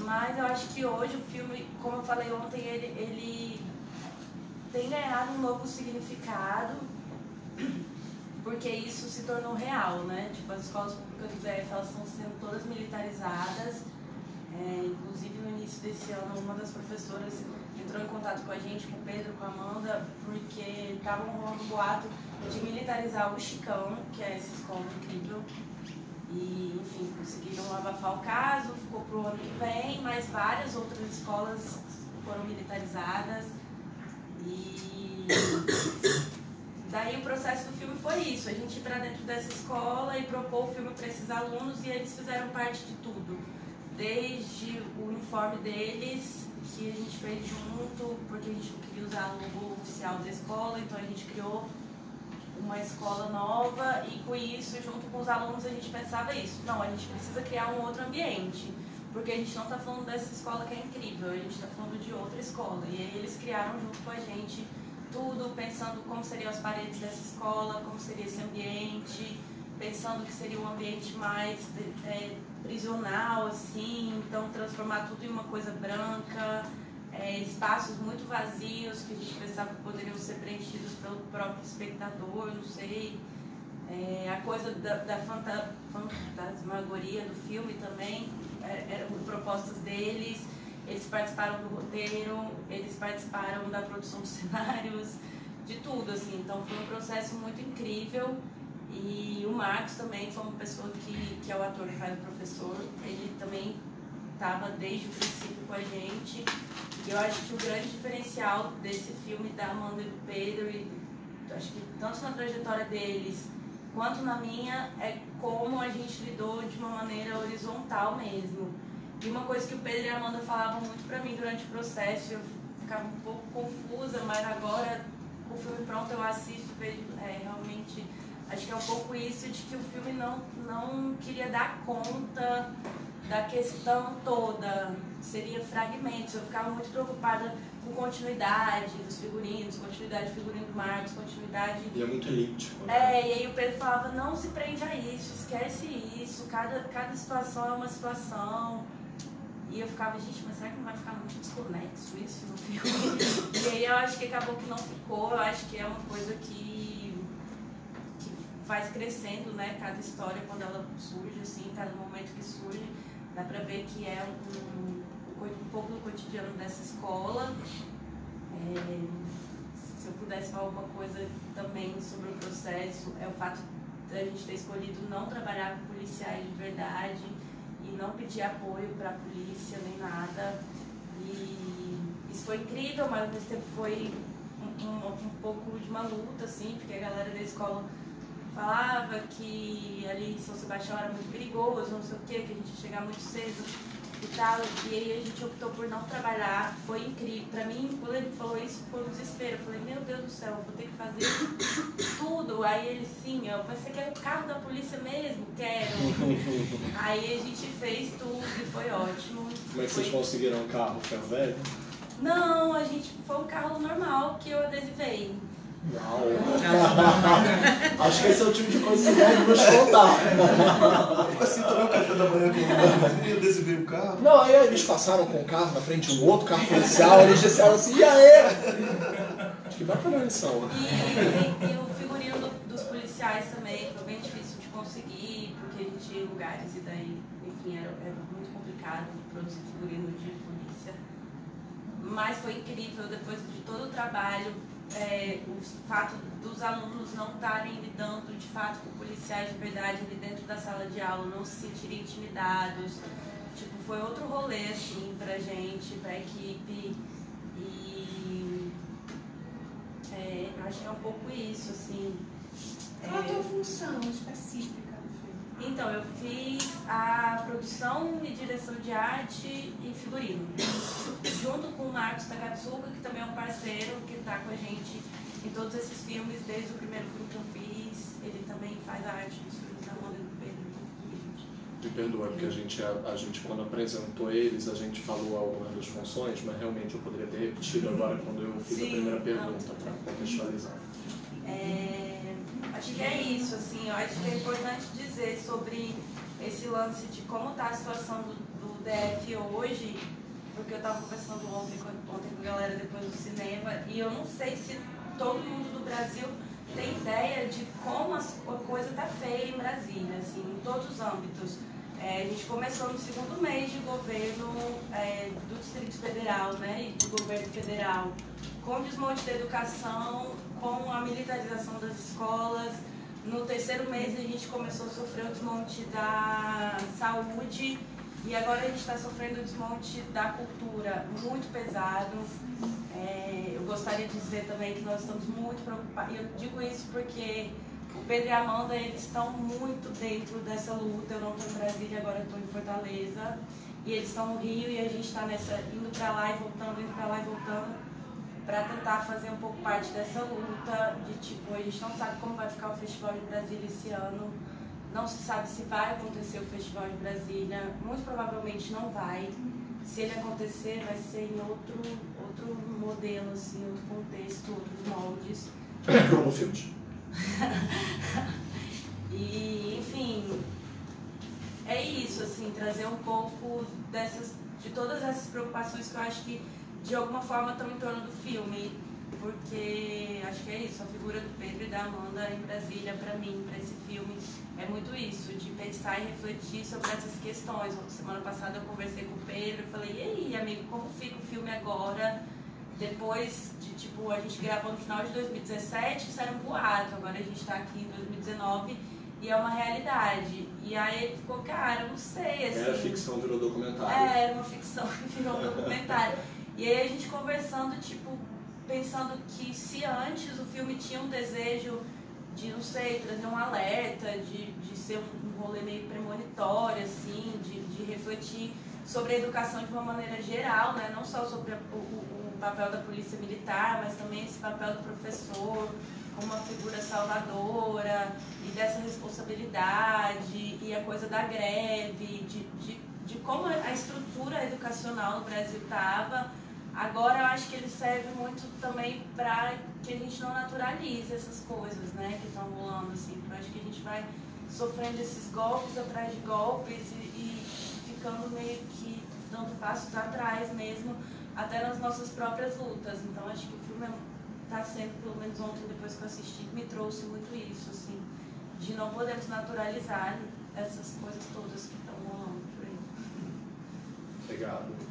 mas eu acho que hoje o filme, como eu falei ontem, ele tem ganhado um novo significado, porque isso se tornou real, né? Tipo, as escolas públicas do DF, elas estão sendo todas militarizadas. Inclusive, no início desse ano, uma das professoras entrou em contato com a gente, com o Pedro, com a Amanda, porque estavam rolando um boato de militarizar o Chicão, que é essa escola incrível. E, enfim, conseguiram abafar o caso, ficou pro ano que vem, mas várias outras escolas foram militarizadas. E daí o processo do filme foi isso, a gente ir para dentro dessa escola e propor o filme para esses alunos e eles fizeram parte de tudo. Desde o uniforme deles, que a gente fez junto, porque a gente não queria usar o logo oficial da escola, então a gente criou uma escola nova e com isso, junto com os alunos, a gente pensava isso. Não, a gente precisa criar um outro ambiente, porque a gente não está falando dessa escola que é incrível, a gente está falando de outra escola. E aí eles criaram junto com a gente tudo, pensando como seriam as paredes dessa escola, como seria esse ambiente, pensando que seria um ambiente mais prisional, assim, então transformar tudo em uma coisa branca, espaços muito vazios que a gente pensava que poderiam ser preenchidos pelo próprio espectador, não sei. A coisa da fantasmagoria do filme também, eram propostas deles, eles participaram do roteiro, eles participaram da produção dos cenários, de tudo, assim, então foi um processo muito incrível. E o Marcos também foi uma pessoa que é o ator que faz o professor, ele também estava desde o princípio com a gente. E eu acho que o grande diferencial desse filme da Amanda e do Pedro, e acho que tanto na trajetória deles quanto na minha, é como a gente lidou de uma maneira horizontal mesmo. E uma coisa que o Pedro e a Amanda falavam muito pra mim durante o processo, eu ficava um pouco confusa, mas agora, com o filme pronto, eu assisto e vejo, realmente, acho que é um pouco isso de que o filme não queria dar conta da questão toda, seria fragmentos. Eu ficava muito preocupada com continuidade dos figurinos, continuidade do figurino do Marcos, continuidade... E é muito elíptico. E aí o Pedro falava, não se prende a isso, esquece isso, cada situação é uma situação. E eu ficava, gente, mas será que não vai ficar muito desconexo isso no filme? E aí eu acho que acabou que não ficou, eu acho que é uma coisa que faz crescendo, né, cada história quando ela surge, assim, cada momento que surge, dá pra ver que é um pouco do cotidiano dessa escola. Se eu pudesse falar alguma coisa também sobre o processo, é o fato de a gente ter escolhido não trabalhar com policiais de verdade e não pedir apoio para a polícia nem nada. E isso foi incrível, mas ao mesmo tempo foi um pouco de uma luta, assim, porque a galera da escola falava que ali em São Sebastião era muito perigoso, não sei o quê, que a gente ia chegar muito cedo e tal. E aí a gente optou por não trabalhar, foi incrível. Pra mim, quando ele falou isso, foi um desespero. Eu falei, meu Deus do céu, vou ter que fazer tudo. Aí ele, sim, mas você quer o carro da polícia mesmo? Quero. Aí a gente fez tudo e foi ótimo. Como é que vocês conseguiram um carro ferro velho? Não, foi um carro normal que eu adesivei. Uau! Acho que esse é o tipo de coisa que você deve nos contar. Assim, tomei o café da manhã com eu adesivei o carro. Não, aí eles passaram com o carro na frente de um outro carro policial, eles disseram assim, e aí? Acho que vai pra lição. E o figurino dos policiais também foi bem difícil de conseguir, porque a gente ia em lugares e daí, enfim, era muito complicado produzir figurino de polícia. Mas foi incrível, depois de todo o trabalho, o fato dos alunos não estarem lidando de fato com policiais de verdade ali dentro da sala de aula, não se sentirem intimidados. Tipo, foi outro rolê, assim, pra gente, pra equipe. E acho que é um pouco isso, assim. Qual a tua função específica no filme? Então, eu fiz a produção e direção de arte e figurino, junto com o Marcos Takatsuka, que também é um parceiro que está com a gente em todos esses filmes, desde o primeiro filme que eu fiz. Ele também faz a arte dos filmes da Amanda e do Pedro. Me perdoa, porque a gente quando apresentou eles, a gente falou algumas das funções, mas realmente eu poderia ter repetido agora quando eu fiz a primeira pergunta, para contextualizar. Acho que é isso, assim, eu acho que é importante dizer sobre esse lance de como está a situação do DF hoje, porque eu estava conversando ontem com a galera depois do cinema, e eu não sei se todo mundo do Brasil tem ideia de como a coisa está feia em Brasília, assim, em todos os âmbitos. A gente começou no segundo mês de governo do Distrito Federal, né, e do governo federal, com o desmonte da educação, com a militarização das escolas. No terceiro mês a gente começou a sofrer o desmonte da saúde e agora a gente está sofrendo o desmonte da cultura, muito pesado. Eu gostaria de dizer também que nós estamos muito preocupados, e eu digo isso porque o Pedro e a Amanda, eles estão muito dentro dessa luta. Eu não estou em Brasília, agora estou em Fortaleza, e eles estão no Rio e a gente está indo para lá e voltando, indo para lá e voltando, para tentar fazer um pouco parte dessa luta de tipo, a gente não sabe como vai ficar o Festival de Brasília esse ano, não se sabe se vai acontecer o Festival de Brasília, muito provavelmente não vai. Se ele acontecer, vai ser em outro modelo, assim, outro contexto, outros moldes. Como filmes. E, enfim, é isso, assim, trazer um pouco de todas essas preocupações que eu acho que de alguma forma estão em torno do filme, porque acho que é isso, a figura do Pedro e da Amanda em Brasília, para mim, para esse filme, é muito isso, de pensar e refletir sobre essas questões. Semana passada eu conversei com o Pedro e falei, e aí, amigo, como fica o filme agora, depois de, tipo, a gente gravou no final de 2017, isso era um boato, agora a gente está aqui em 2019 e é uma realidade. E aí ele ficou, cara, eu não sei, assim... Era ficção, virou documentário. Era uma ficção que virou documentário. E aí a gente conversando, tipo, pensando que se antes o filme tinha um desejo de, não sei, trazer um alerta, de ser um rolê meio premonitório, assim, de refletir sobre a educação de uma maneira geral, né? Não só sobre o papel da polícia militar, mas também esse papel do professor como uma figura salvadora e dessa responsabilidade e a coisa da greve, de como a estrutura educacional no Brasil estava. Agora eu acho que ele serve muito também para que a gente não naturalize essas coisas, né, que estão rolando, assim. Eu acho que a gente vai sofrendo esses golpes atrás de golpes e ficando meio que dando passos atrás mesmo, até nas nossas próprias lutas. Então acho que o filme está sendo, pelo menos ontem, depois que eu assisti, me trouxe muito isso, assim, de não podermos naturalizar essas coisas todas que estão rolando por aí. Obrigado.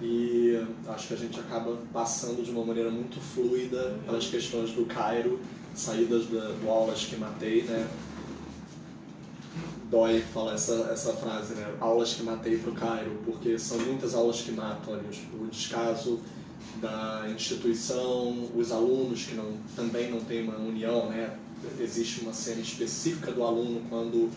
E acho que a gente acaba passando de uma maneira muito fluida pelas questões do Cairo, saídas do Aulas que Matei, né? Dói falar essa frase, né? Aulas que matei para o Cairo, porque são muitas aulas que matam ali, o descaso da instituição, os alunos que também não têm uma união, né? Existe uma cena específica do aluno quando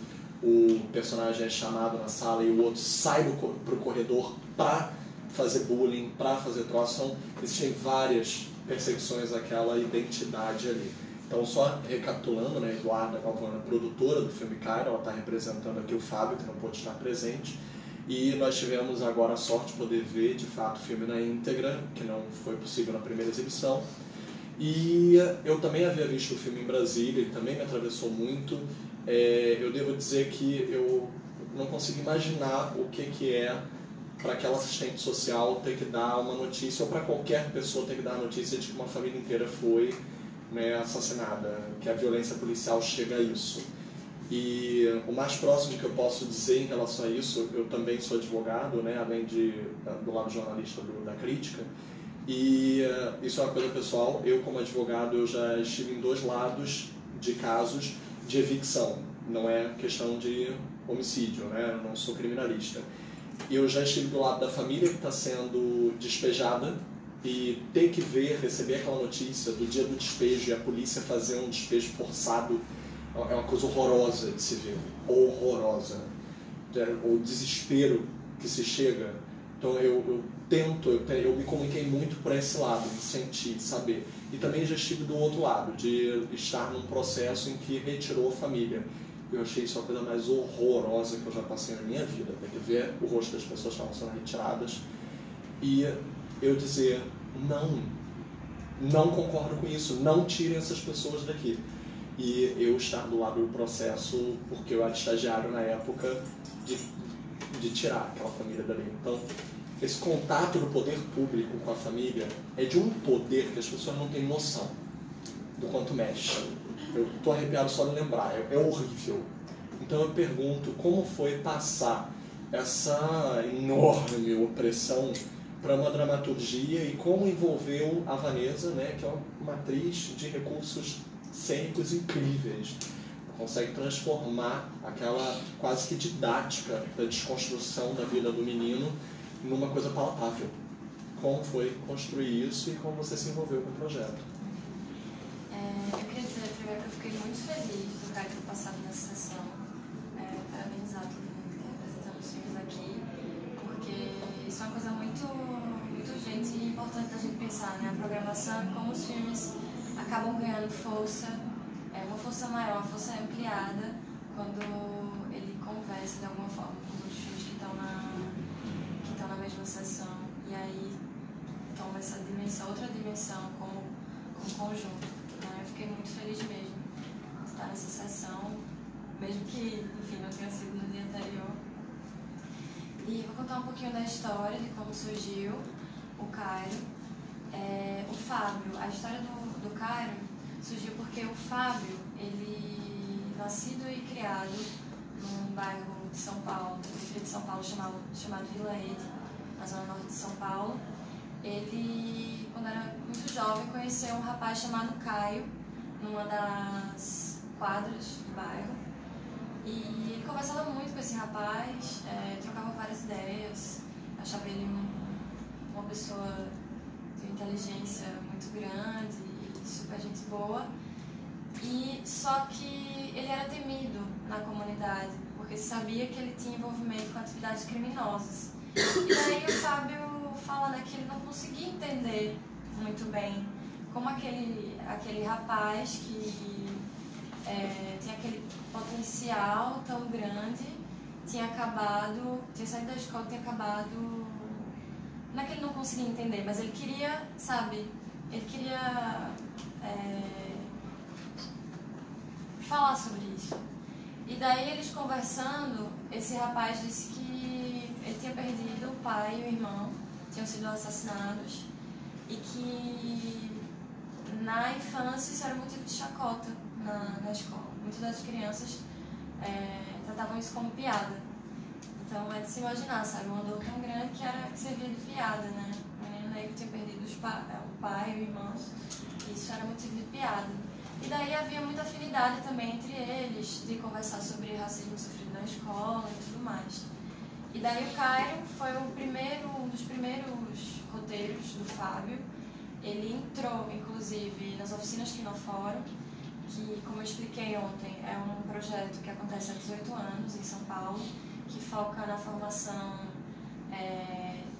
o personagem é chamado na sala e o outro sai para o corredor para fazer bullying, para fazer troço. Então, existem várias perseguições àquela identidade ali. Então, só recapitulando, né, Eduarda Galvão, produtora do filme Cairo, ela está representando aqui o Fábio, que não pôde estar presente. E nós tivemos agora a sorte de poder ver, de fato, o filme na íntegra, que não foi possível na primeira exibição. E eu também havia visto o filme em Brasília, ele também me atravessou muito. Eu devo dizer que eu não consigo imaginar o que é para aquela assistente social ter que dar uma notícia, ou para qualquer pessoa ter que dar a notícia de que uma família inteira foi, né, assassinada, que a violência policial chega a isso. E o mais próximo que eu posso dizer em relação a isso, eu também sou advogado, né, além do lado jornalista da crítica, e isso é uma coisa pessoal. Eu, como advogado, eu já estive em 2 lados de casos de evicção, não é questão de homicídio, né, eu não sou criminalista. Eu já estive do lado da família que está sendo despejada e ter que receber aquela notícia do dia do despejo e a polícia fazer um despejo forçado é uma coisa horrorosa de se ver, horrorosa. O desespero que se chega. Então eu me comuniquei muito por esse lado, de sentir, de saber. E também já estive do outro lado, de estar num processo em que retirou a família. Eu achei isso a coisa mais horrorosa que eu já passei na minha vida. Ter que ver o rosto das pessoas que estavam sendo retiradas e eu dizer, não concordo com isso, não tirem essas pessoas daqui. E eu estar do lado do processo, porque eu era estagiário na época, de tirar aquela família dali. Então, esse contato do poder público com a família é de um poder que as pessoas não têm noção do quanto mexe. Eu estou arrepiado só de lembrar, é horrível. Então eu pergunto, como foi passar essa enorme opressão para uma dramaturgia e como envolveu a Vanessa, né, que é uma atriz de recursos cênicos incríveis. Consegue transformar aquela quase que didática da desconstrução da vida do menino numa coisa palatável. Como foi construir isso e como você se envolveu com o projeto? Eu queria dizer primeiro que eu fiquei muito feliz do Caio ter passado nessa sessão. Parabenizar todo mundo que está apresentando os filmes aqui, porque isso é uma coisa muito urgente e importante da gente pensar, né? A programação, como os filmes acabam ganhando força, uma força maior, uma força ampliada, quando ele conversa de alguma forma com os outros filmes que estão na mesma sessão, e aí toma essa dimensão, outra dimensão como conjunto. Né? Eu fiquei muito feliz mesmo de estar nessa sessão, mesmo que, enfim, não tenha sido no dia anterior. E vou contar um pouquinho da história, de como surgiu o Cairo. O Fábio, a história do Cairo surgiu porque o Fábio, ele nascido e criado num bairro de São Paulo, no distrito de São Paulo chamado Vila Ede, na zona norte de São Paulo. Ele, quando era muito jovem, conheceu um rapaz chamado Caio numa das quadras do bairro. E ele conversava muito com esse rapaz, trocava várias ideias, achava ele uma pessoa de inteligência muito grande e super gente boa. E só que ele era temido na comunidade, porque sabia que ele tinha envolvimento com atividades criminosas. E daí o Fábio fala, né, que ele não conseguia entender muito bem como aquele rapaz que tinha aquele potencial tão grande, tinha saído da escola, tinha acabado... Não é que ele não conseguia entender, mas ele queria, sabe, falar sobre isso. E daí eles conversando, esse rapaz disse que ele tinha perdido o pai e o irmão, tinham sido assassinados, e que na infância isso era motivo de chacota na escola. Muitas das crianças tratavam isso como piada. Então é de se imaginar, sabe, uma dor tão grande que servia de piada, né? O menino negro tinha perdido o pai e o irmão, e isso era motivo de piada. E daí havia muita afinidade também entre eles, de conversar sobre racismo sofrido na escola e tudo mais. E daí o Cairo foi um dos primeiros roteiros do Fábio. Ele entrou, inclusive, nas oficinas Quinofórum, que, como eu expliquei ontem, é um projeto que acontece há 18 anos em São Paulo, que foca na formação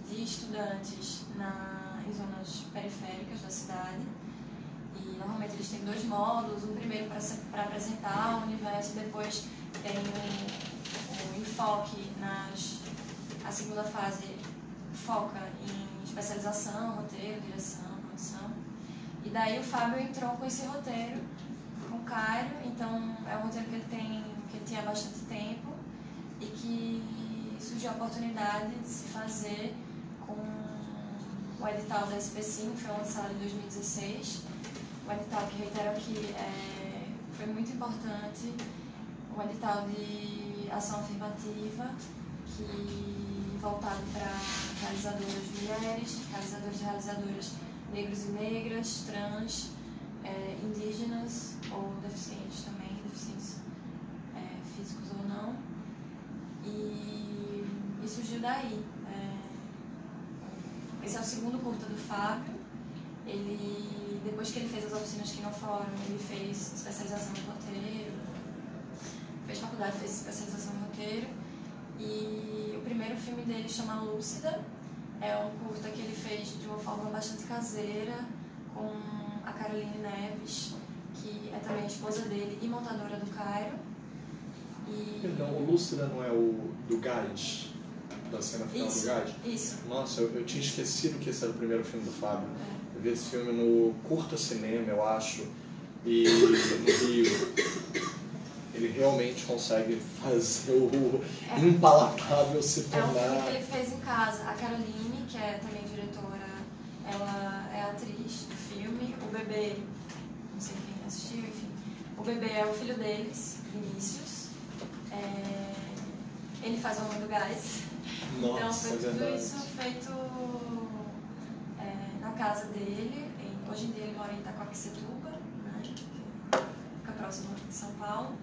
de estudantes em zonas periféricas da cidade. E normalmente eles têm 2 módulos, um primeiro para apresentar o universo, depois tem um enfoque a segunda fase foca em especialização, roteiro, direção, produção. E daí o Fábio entrou com esse roteiro, com o Cairo, então é um roteiro que ele tinha há bastante tempo e que surgiu a oportunidade de se fazer com o edital da SP5, que foi lançado em 2016. O edital, que reitero aqui, foi muito importante um edital de ação afirmativa voltado para realizadoras mulheres, realizadores e realizadoras negros e negras, trans, indígenas ou deficientes também, deficientes físicos ou não. E surgiu daí. Esse é o segundo curta do Fábio. Depois que ele fez as oficinas Quinofórum, ele fez especialização em roteiro, fez faculdade, fez especialização em roteiro. E o primeiro filme dele chama Lúcida. É um curta que ele fez de uma forma bastante caseira, com a Caroline Neves, que é também a esposa dele e montadora do Cairo. Perdão, o Lúcida não é o do Gás? Da cena final do Gás? Isso. Nossa, eu tinha esquecido que esse era o primeiro filme do Fábio. Eu vi esse filme no Curta Cinema, eu acho, e no Rio. Ele realmente consegue fazer o impalatável se tornar... É um filme que ele fez em casa. A Caroline, que é também diretora, ela é atriz do filme. O bebê, não sei quem assistiu, enfim. O bebê é o filho deles, Vinícius. Ele faz o Amor do Gás. Nossa, então foi tudo verdade. isso feito na casa dele. Hoje em dia ele mora em Itacoaquecetuba, né, que fica próximo de São Paulo.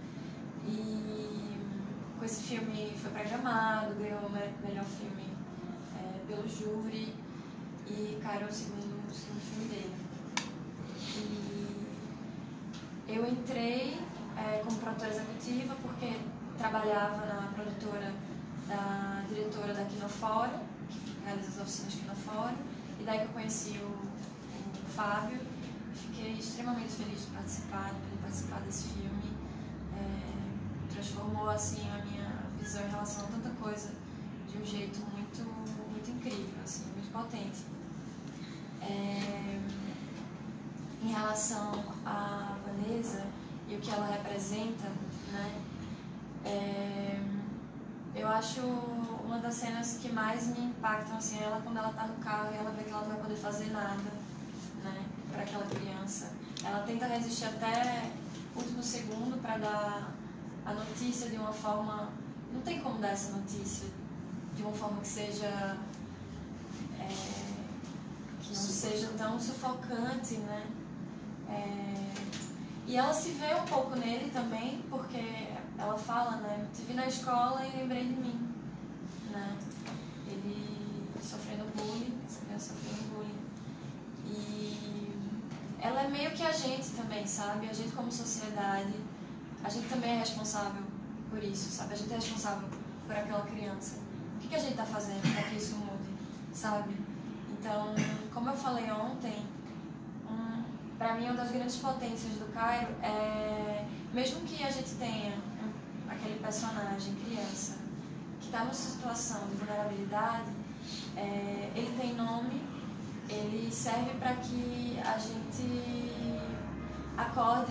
E com esse filme foi programado, ganhou o melhor filme pelo júri, e Cairo é o segundo filme dele. E eu entrei como produtora executiva porque trabalhava na produtora da diretora da Quinofórum, que realiza as oficinas Quinofórum, e daí que eu conheci o Fábio. Fiquei extremamente feliz de participar desse filme. Transformou assim a minha visão em relação a tanta coisa de um jeito muito, muito incrível, assim, muito potente. Em relação à Vanessa e o que ela representa, né? Eu acho uma das cenas que mais me impactam, assim, ela quando ela tá no carro e ela vê que ela não vai poder fazer nada, né, para aquela criança. Ela tenta resistir até o último segundo para dar a notícia de uma forma... Não tem como dar essa notícia de uma forma que seja... que não seja tão sufocante, né? E ela se vê um pouco nele também, porque ela fala, né? Te vi na escola e lembrei de mim, né? Ele sofrendo bullying, essa criança sofrendo bullying. E ela é meio que a gente também, sabe? A gente como sociedade, a gente também é responsável por isso, sabe? A gente é responsável por aquela criança. O que a gente tá fazendo para que isso mude, sabe? Então, como eu falei ontem, para mim, uma das grandes potências do Cairo é, mesmo que a gente tenha aquele personagem, criança, que está numa situação de vulnerabilidade, ele tem nome, ele serve para que a gente acorde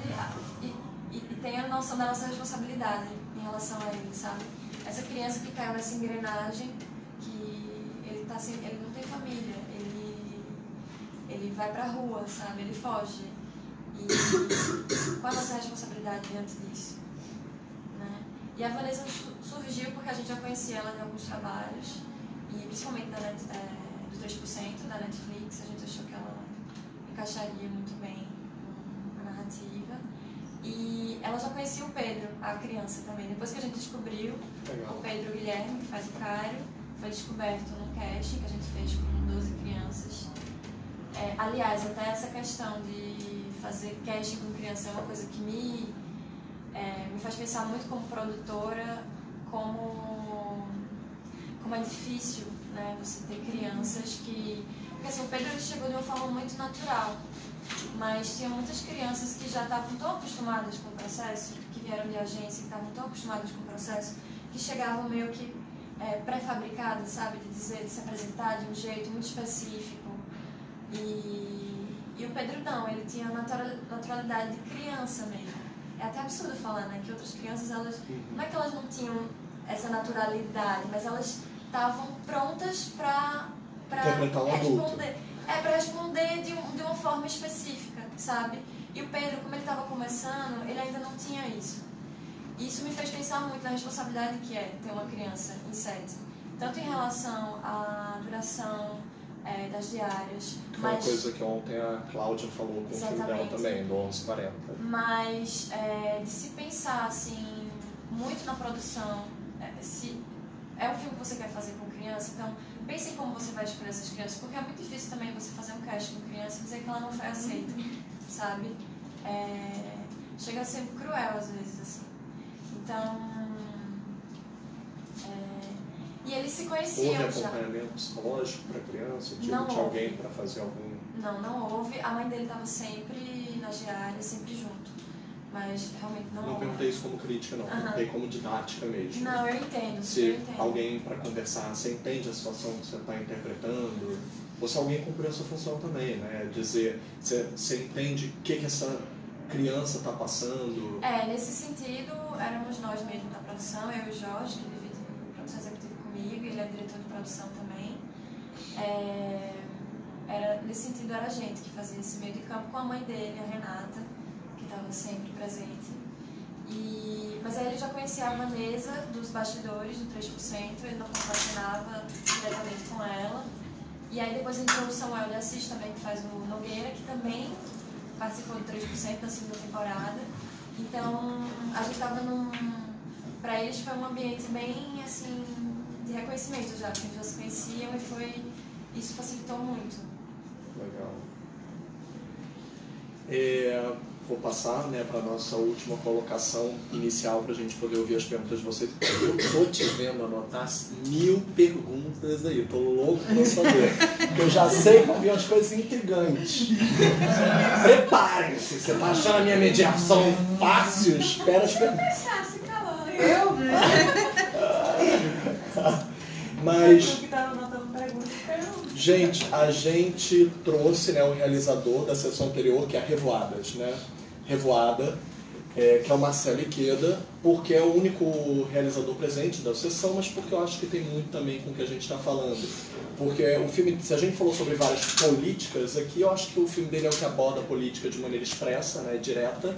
e tenha a noção da nossa responsabilidade em relação a ele, sabe? Essa criança que caiu nessa engrenagem, que ele não tem família, ele vai pra rua, sabe? Ele foge. E qual a nossa responsabilidade diante disso? Né? E a Vanessa surgiu porque a gente já conhecia ela em alguns trabalhos, e principalmente do 3%, da Netflix. A gente achou que ela encaixaria muito bem na narrativa. E ela já conhecia o Pedro, a criança também. Depois que a gente descobriu, o Pedro Guilherme, que faz o Cairo, foi descoberto num casting que a gente fez com 12 crianças. Aliás, até essa questão de fazer casting com criança é uma coisa que me faz pensar muito como produtora, como é difícil, né, você ter crianças que... Porque assim, o Pedro ele chegou de uma forma muito natural, mas tinha muitas crianças que já estavam tão acostumadas com o processo, que vieram de agência, que estavam tão acostumadas com o processo, que chegavam meio que pré-fabricadas, sabe, de se apresentar de um jeito muito específico. E o Pedro não, ele tinha a naturalidade de criança mesmo. É até absurdo falar, né, que outras crianças, elas, não é que elas não tinham essa naturalidade, mas elas estavam prontas para responder. Para responder de uma forma específica, sabe? E o Pedro, como ele estava começando, ele ainda não tinha isso. Isso me fez pensar muito na responsabilidade que é ter uma criança em set, tanto em relação à duração das diárias. Foi uma coisa que ontem a Cláudia falou com o filho dela também, do 11:40. Mas de se pensar assim, muito na produção, se é um filme que você quer fazer com criança, então pense em como você vai escolher essas crianças, porque é muito difícil também você fazer um cast com criança e dizer que ela não foi aceita, sabe? Chega a ser cruel às vezes, assim. Então, e eles se conheciam já. Houve acompanhamento psicológico para criança? Tipo, Não tinha houve. alguém para fazer algum... Não houve. A mãe dele estava sempre nas diárias, sempre junto. Mas realmente não houve. Não perguntei isso como crítica, não. Perguntei como didática mesmo. Não, eu entendo. Se alguém para conversar, você entende a situação que você está interpretando? Ou se alguém cumpriu essa função também, né? Dizer, você entende o que essa criança está passando? Nesse sentido, éramos nós mesmos da produção, eu e o Jorge, que divide produção executiva comigo, ele é diretor de produção também. Nesse sentido, era a gente que fazia esse meio de campo com a mãe dele, a Renata, que estava sempre presente. Mas aí ele já conhecia a Vanessa dos bastidores do 3%, ele não relacionava diretamente com ela. E aí depois entrou o Samuel de Assis também, que faz o Nogueira, que também participou do 3% da segunda temporada. Então, a gente estava para eles foi um ambiente bem, assim, de reconhecimento já, porque eles já se conheciam e isso facilitou muito. Legal. Vou passar, né, para a nossa última colocação inicial para a gente poder ouvir as perguntas de vocês. Eu estou te vendo anotar 1000 perguntas aí, estou louco para saber. Eu já sei que vão vir umas coisas intrigantes. Preparem-se, você está achando a minha mediação fácil? Espera as perguntas. Mas, gente, a gente trouxe, né, o realizador da sessão anterior, que é a Revoadas, né? Revoada, que é o Marcelo Iqueda, porque é o único realizador presente da sessão, mas porque eu acho que tem muito também com o que a gente está falando. Porque o filme, se a gente falou sobre várias políticas aqui, eu acho que o filme dele é o que aborda a política de maneira expressa, né, direta,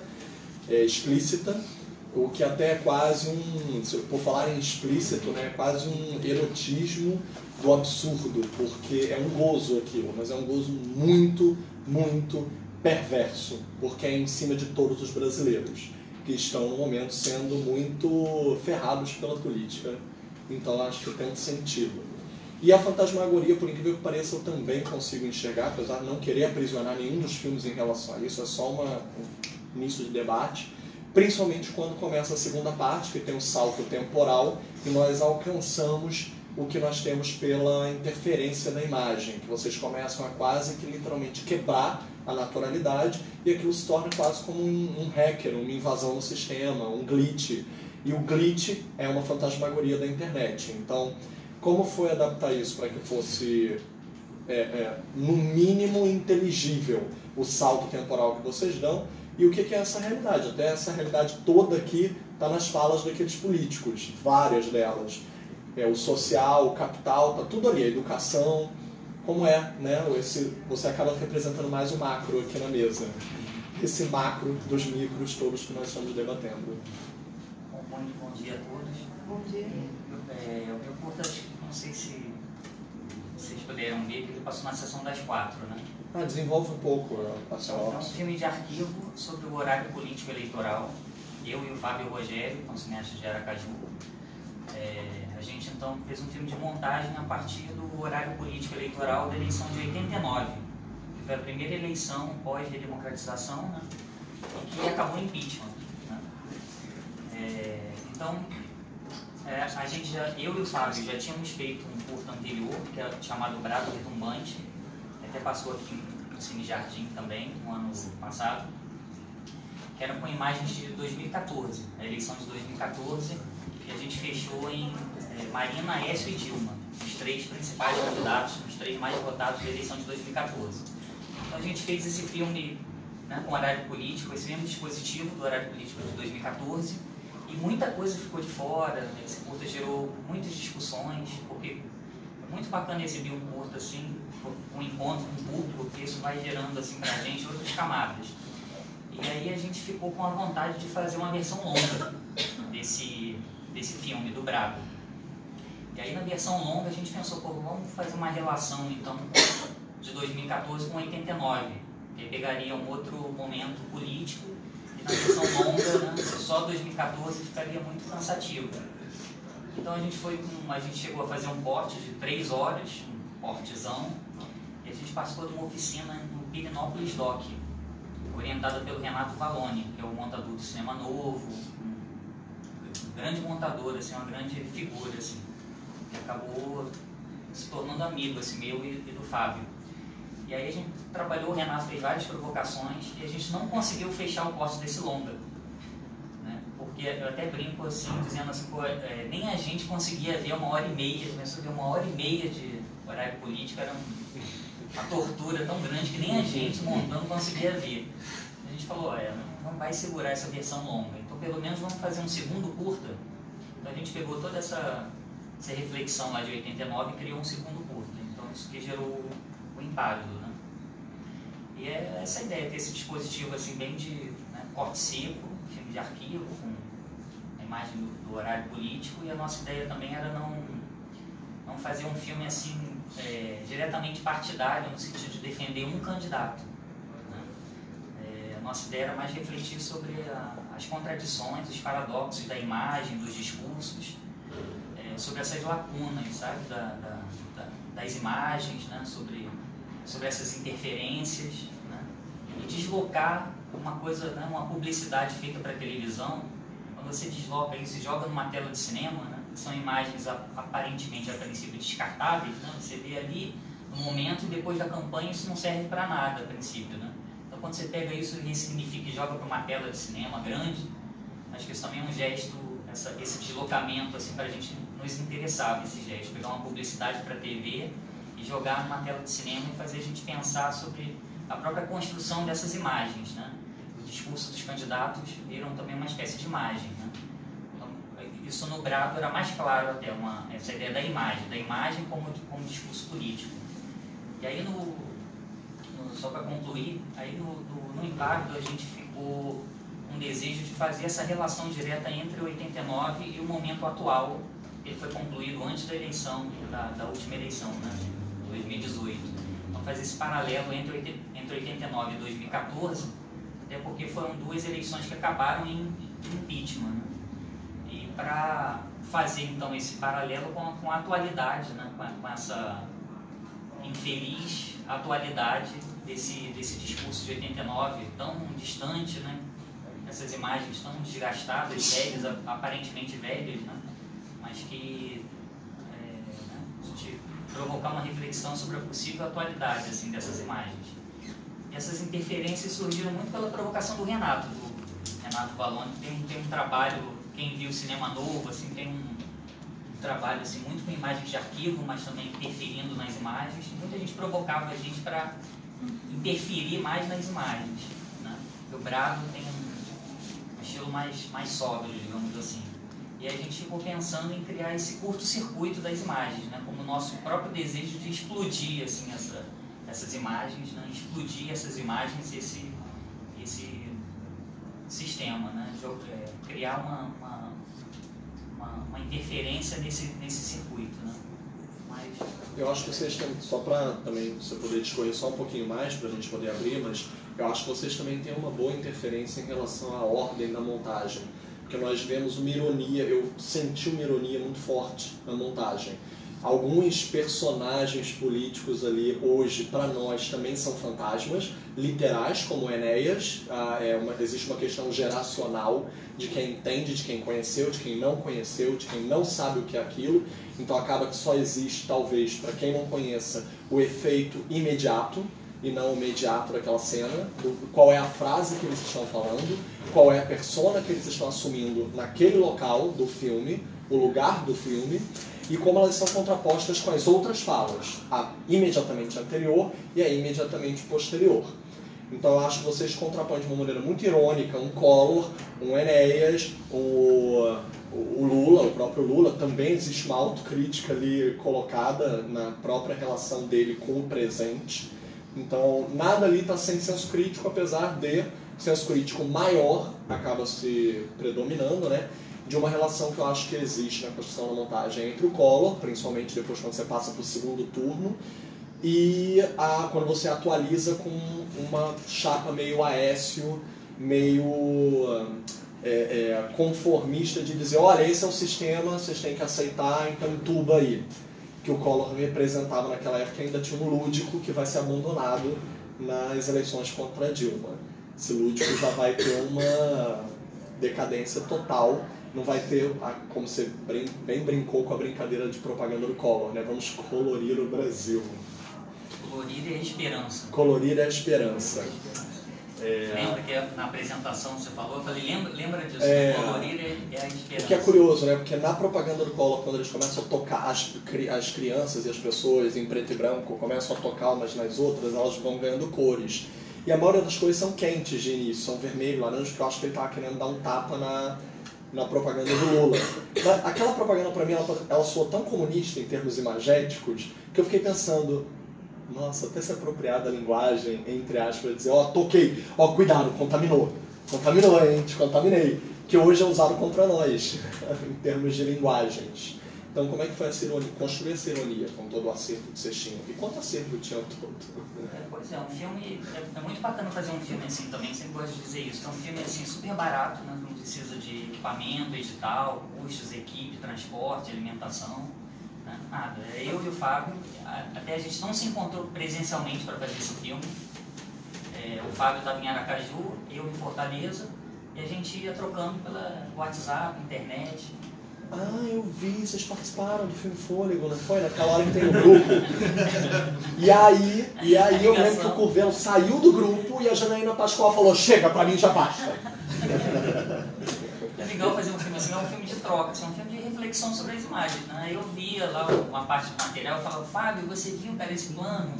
explícita, o que até é quase por falar em explícito, né, quase um erotismo do absurdo, porque é um gozo aquilo, mas é um gozo muito, muito perverso, porque é em cima de todos os brasileiros, que estão no momento sendo muito ferrados pela política. Então acho que tem um sentido. E a fantasmagoria, por incrível que pareça, eu também consigo enxergar, apesar de não querer aprisionar nenhum dos filmes em relação a isso, é só um início de debate, principalmente quando começa a segunda parte, que tem um salto temporal, e nós alcançamos o que nós temos pela interferência da imagem, que vocês começam a quase que literalmente quebrar a naturalidade, e aquilo se torna quase como um hacker, uma invasão no sistema, um glitch. E o glitch é uma fantasmagoria da internet. Então, como foi adaptar isso para que fosse, no mínimo, inteligível o salto temporal que vocês dão, e o que é essa realidade? Até essa realidade toda aqui está nas falas daqueles políticos, várias delas. O social, o capital, está tudo ali, a educação, como né? Você acaba representando mais o macro aqui na mesa. Esse macro dos micros todos que nós estamos debatendo. Bom dia a todos. Bom dia. Eu curto, não sei se vocês puderam ver, que ele passou na sessão das 4, né? Desenvolve um pouco a É um filme de arquivo sobre o horário político eleitoral. Eu e o Fábio Rogério, que são cineastas de Aracaju. A gente então fez um filme de montagem a partir do horário político eleitoral da eleição de 89, que foi a primeira eleição pós-redemocratização, né? E que acabou em impeachment, né? Então, eu e o Fábio já tínhamos feito um curto anterior, que era chamado Brado Retumbante, até passou aqui no Cine Jardim também, no ano passado, que era com imagens de 2014, a eleição de 2014, que a gente fechou em Marina, Aécio e Dilma, os três principais candidatos, os três mais votados da eleição de 2014. Então a gente fez esse filme, né, com horário político, esse mesmo dispositivo do horário político de 2014, e muita coisa ficou de fora. Esse curta gerou muitas discussões, porque é muito bacana exibir um curta assim, um encontro com o público, porque isso vai gerando assim pra gente outras camadas. E aí a gente ficou com a vontade de fazer uma versão longa desse filme, do Brado. E aí na versão longa a gente pensou, pô, vamos fazer uma relação então de 2014 com 89, que pegaria um outro momento político, e na versão longa, né, só 2014 ficaria muito cansativo. Então a gente chegou a fazer um corte de 3 horas, um cortezão, e a gente participou de uma oficina no Pirinópolis Doc, orientada pelo Renato Valoni, que é um montador de cinema novo, um grande montador, assim, uma grande figura, assim, que acabou se tornando amigo, assim, meu e do Fábio. E aí a gente trabalhou, o Renato fez várias provocações e a gente não conseguiu fechar o corte desse longa, né? Porque eu até brinco assim, dizendo assim, pô, nem a gente conseguia ver 1h30, começou a ver 1h30 de horário político, era uma tortura tão grande que nem a gente montando conseguia ver. A gente falou, não vai segurar essa versão longa, então pelo menos vamos fazer um segundo curta. Então a gente pegou toda essa reflexão lá de 89 e criou um segundo curta, então isso que gerou o Impávido, né? E é essa ideia, ter esse dispositivo assim bem de, né, corte seco, filme de arquivo, com a imagem do horário político, e a nossa ideia também era não fazer um filme assim diretamente partidário, no sentido de defender um candidato, né? A nossa ideia era mais refletir sobre as contradições, os paradoxos da imagem, dos discursos, sobre essas lacunas, sabe, das imagens, né, sobre essas interferências, né, e deslocar uma coisa, né, uma publicidade feita para televisão, quando você desloca isso e joga numa tela de cinema, né, são imagens aparentemente, a princípio, descartáveis, né, você vê ali no momento e depois da campanha isso não serve para nada, a princípio, né. Então quando você pega isso e ressignifica e joga para uma tela de cinema grande, acho que isso também é um gesto, esse deslocamento assim, para a gente nos interessava, esse gesto, pegar uma publicidade para a TV e jogar numa tela de cinema e fazer a gente pensar sobre a própria construção dessas imagens, né? O discurso dos candidatos viram também uma espécie de imagem, né? Então, isso no Brado era mais claro até, essa ideia da imagem como discurso político. E aí, só para concluir, aí no Impávido a gente ficou um desejo de fazer essa relação direta entre o 89 e o momento atual, que foi concluído antes da eleição, da última eleição, né? 2018. Então fazer esse paralelo entre 89 e 2014, até porque foram 2 eleições que acabaram em impeachment, né? E para fazer então esse paralelo com a atualidade, né? com essa infeliz atualidade desse discurso de 89 tão distante, né? Essas imagens tão desgastadas, velhas, aparentemente velhas, né? Mas que a gente provocar uma reflexão sobre a possível atualidade assim, dessas imagens. E essas interferências surgiram muito pela provocação do Renato Valoni, que tem um trabalho, quem viu cinema novo, assim, tem um trabalho assim, muito com imagens de arquivo, mas também interferindo nas imagens. Muita gente provocava a gente para interferir mais nas imagens, né? O Brado tem um estilo mais sóbrio, digamos assim. E a gente ficou pensando em criar esse curto-circuito das imagens, né? Como o nosso próprio desejo de explodir assim, essas imagens, né? Explodir essas imagens, esse sistema, né? Criar uma interferência nesse circuito, né? Mas... Eu acho que vocês têm, só para também você poder discorrer só um pouquinho mais, para a gente poder abrir, mas eu acho que vocês também têm uma boa interferência em relação à ordem da montagem. Porque nós vemos uma ironia, eu senti uma ironia muito forte na montagem. Alguns personagens políticos ali hoje, para nós, também são fantasmas, literais, como Enéas. Existe uma questão geracional de quem entende, de quem conheceu, de quem não conheceu, de quem não sabe o que é aquilo. Então acaba que só existe, talvez, para quem não conheça, o efeito imediato, e não o imediato daquela cena, qual é a frase que eles estão falando, qual é a persona que eles estão assumindo naquele local do filme, o lugar do filme, e como elas são contrapostas com as outras falas, a imediatamente anterior e a imediatamente posterior. Então eu acho que vocês contrapõem de uma maneira muito irônica um Collor, um Enéas, o Lula, o próprio Lula. Também existe uma autocrítica ali colocada na própria relação dele com o presente. Então nada ali está sem senso crítico, apesar de o senso crítico maior acaba se predominando, né? de uma relação que eu acho que existe na construção da montagem entre o Collor, principalmente depois quando você passa para o segundo turno, e quando você atualiza com uma chapa meio Aécio, meio conformista de dizer, olha, esse é o sistema, vocês têm que aceitar, então entuba aí. Que o Collor representava naquela época, ainda tinha um lúdico que vai ser abandonado nas eleições contra Dilma. Esse lúdico já vai ter uma decadência total, não vai ter, como você bem brincou com a brincadeira de propaganda do Collor, né? Vamos colorir o Brasil. Colorir é a esperança. Colorir é a esperança. Lembra que na apresentação você falou? Eu falei, lembra disso? Colorir é a esperança. O que é curioso, né? Porque na propaganda do Collor, quando eles começam a tocar, as crianças e as pessoas em preto e branco começam a tocar umas nas outras, elas vão ganhando cores. E a maioria das cores são quentes de início, são vermelho, laranja, porque eu acho que ele estava querendo dar um tapa na propaganda do Lula. Aquela propaganda, para mim, ela soou tão comunista em termos imagéticos, que eu fiquei pensando, nossa, até se apropriar da linguagem, entre aspas, dizer, toquei, cuidado, contaminou, hein, te contaminei, que hoje é usado contra nós, em termos de linguagens. Então, como é que foi essa ironia, construir essa ironia com todo o acervo que vocês tinham? E quanto acervo tinham todo? Pois é, um filme, é muito bacana fazer um filme assim também, sempre gosto de dizer isso, é um filme assim super barato, né? Não precisa de equipamento, edital, custos, equipe, transporte, alimentação, né? Nada. Eu e o Fábio, até a gente não se encontrou presencialmente para fazer esse filme. O Fábio estava em Aracaju, eu em Fortaleza, e a gente ia trocando pela WhatsApp, internet. Eu vi, vocês participaram do filme Fôlego, não foi? Naquela hora que tem o grupo. E aí eu lembro que o Curvelo saiu do grupo e a Janaína Pascoal falou, chega, pra mim já basta. É legal fazer um filme assim, é um filme de troca, é um filme de reflexão sobre as imagens, né? Eu via lá uma parte do material, eu falava, Fábio, você viu, cara, esse plano?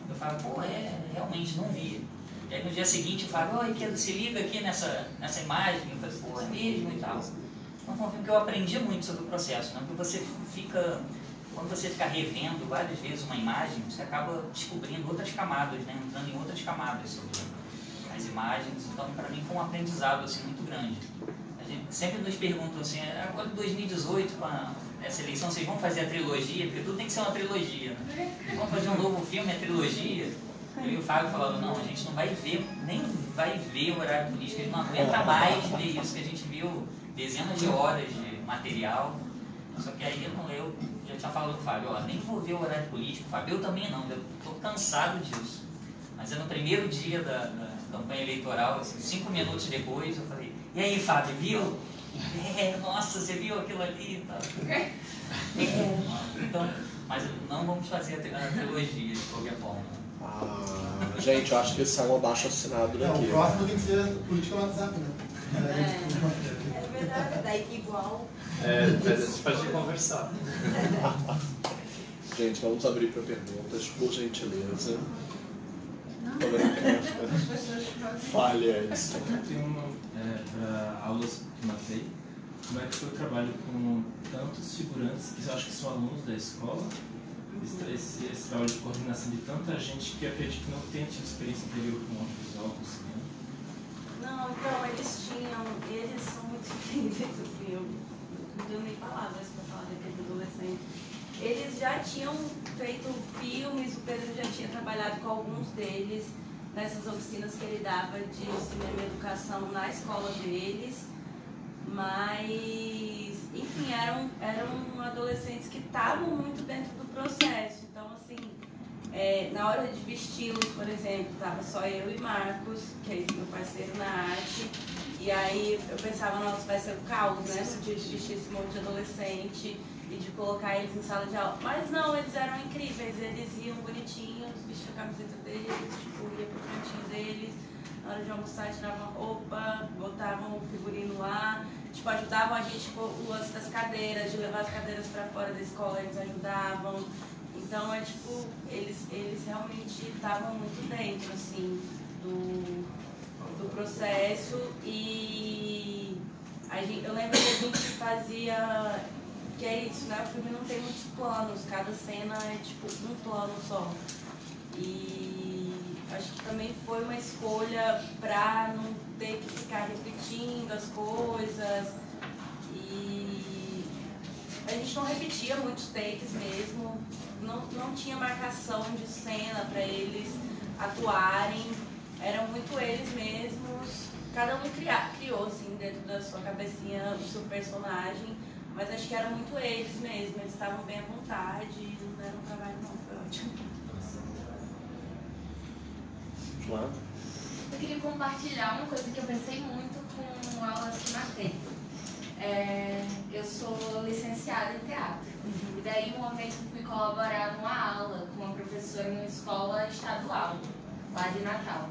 Eu falava, realmente não vi. E aí no dia seguinte eu falava, se liga aqui nessa imagem, eu falei, é mesmo e tal. Então foi um filme que eu aprendi muito sobre o processo, né? Porque quando você fica revendo várias vezes uma imagem, você acaba descobrindo outras camadas, né? Entrando em outras camadas sobre as imagens. Então, para mim, foi um aprendizado assim, muito grande. A gente sempre nos perguntam assim, agora em 2018, com essa eleição, vocês vão fazer a trilogia? Porque tudo tem que ser uma trilogia, né? Vamos fazer um novo filme, a trilogia? Eu e o Fábio falaram, não, a gente não vai ver, nem vai ver o horário político, a gente não aguenta mais ver isso que a gente viu dezenas de horas de material. Só que aí eu já tinha falado com o Fábio, nem vou ver o horário político, Fábio, eu também não, eu estou cansado disso. Mas no primeiro dia da campanha eleitoral, assim, 5 minutos depois, eu falei, e aí, Fábio, viu? Nossa, você viu aquilo ali e tal. Então, mas não vamos fazer a trilogia de qualquer forma. Gente, eu acho que esse é um abaixo assinado daqui. O próximo tem que ser política no WhatsApp, né? É verdade, daí que igual. Mas a gente pode conversar. Gente, vamos abrir para perguntas, por gentileza. Tô brincando. Fale, Edson. Tem uma para aulas que matei. Como é que foi o trabalho com tantos figurantes, que eu acho que são alunos da escola? Esse trabalho de coordenação de tanta gente que eu acredito que não tenha tido experiência anterior com audiovisual, com cinema. Não, então, eles são muito incríveis, assim, eu não tenho nem palavras para falar daquele adolescente. Eles já tinham feito filmes, o Pedro já tinha trabalhado com alguns deles nessas oficinas que ele dava de cinema e educação na escola deles, mas, enfim, eram adolescentes que estavam muito dentro do processo. Então, assim, na hora de vesti-los, por exemplo, estava só eu e Marcos, que é esse meu parceiro na arte, e aí eu pensava, nossa, vai ser o caos, né, no dia de vestir esse monte de adolescente e de colocar eles em sala de aula. Mas não, eles eram incríveis, eles iam bonitinhos, vestiam a camiseta deles, tipo, ia pro cantinho deles, na hora de almoçar tiravam roupa, botavam o figurino lá, tipo, ajudavam a gente com o lance das cadeiras, de levar as cadeiras para fora da escola, eles ajudavam. Então, tipo, eles realmente estavam muito dentro, assim, do processo. E eu lembro que a gente fazia, que é isso, né? O filme não tem muitos planos, cada cena é tipo um plano só. E acho que também foi uma escolha para não ter que ficar repetindo as coisas. E a gente não repetia muitos takes mesmo, não tinha marcação de cena para eles atuarem, eram muito eles mesmos, cada um criou assim, dentro da sua cabecinha o seu personagem, mas acho que eram muito eles mesmo, eles estavam bem à vontade, não deram trabalho não, foi ótimo. Claro. Eu queria compartilhar uma coisa que eu pensei muito com aulas que matei. Eu sou licenciada em teatro. E daí uma vez eu fui colaborar numa aula com uma professora numa escola estadual, lá de Natal.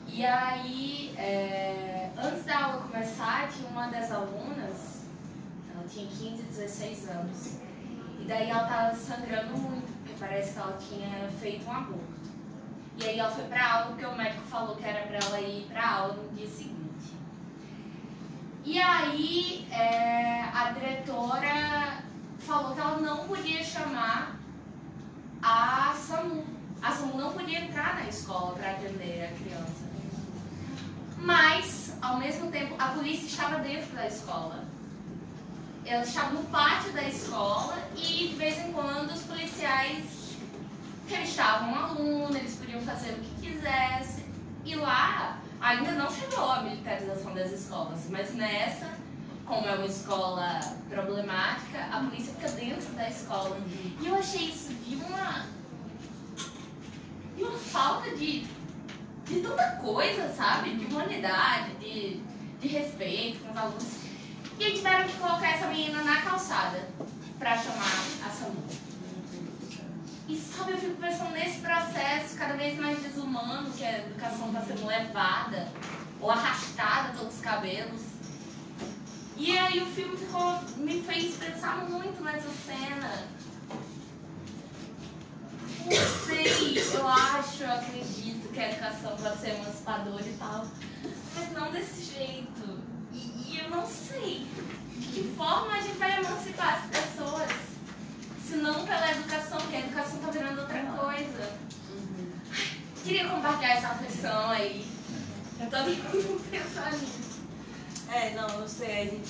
E aí, antes da aula começar, tinha uma das alunas, ela tinha 15, 16 anos. E daí ela estava sangrando muito, porque parece que ela tinha feito um aborto. E aí ela foi pra aula porque o médico falou que era pra ela ir pra aula no dia seguinte. E aí a diretora falou que ela não podia chamar a SAMU. A SAMU não podia entrar na escola para atender a criança. Mas, ao mesmo tempo, a polícia estava dentro da escola. Ela estava no pátio da escola e, de vez em quando, os policiais revistavam um aluno, eles podiam fazer o que quisessem. E lá ainda não chegou a militarização das escolas, mas nessa, como é uma escola problemática, a polícia fica dentro da escola. E eu achei isso de uma falta de tanta coisa, sabe? De humanidade, de respeito com os alunos. E aí tiveram que colocar essa menina na calçada pra chamar a SAMU. E sabe, eu fico pensando nesse processo cada vez mais desumano que a educação está sendo levada ou arrastada pelos cabelos. E aí o filme me fez pensar muito nessa cena. Não sei, eu acredito que a educação pode ser emancipadora e tal, mas não desse jeito. E eu não sei de que forma a gente vai emancipar as pessoas. Se não pela educação, porque a educação está virando outra coisa. Queria compartilhar essa reflexão aí, pra todo mundo pensar nisso. Não sei,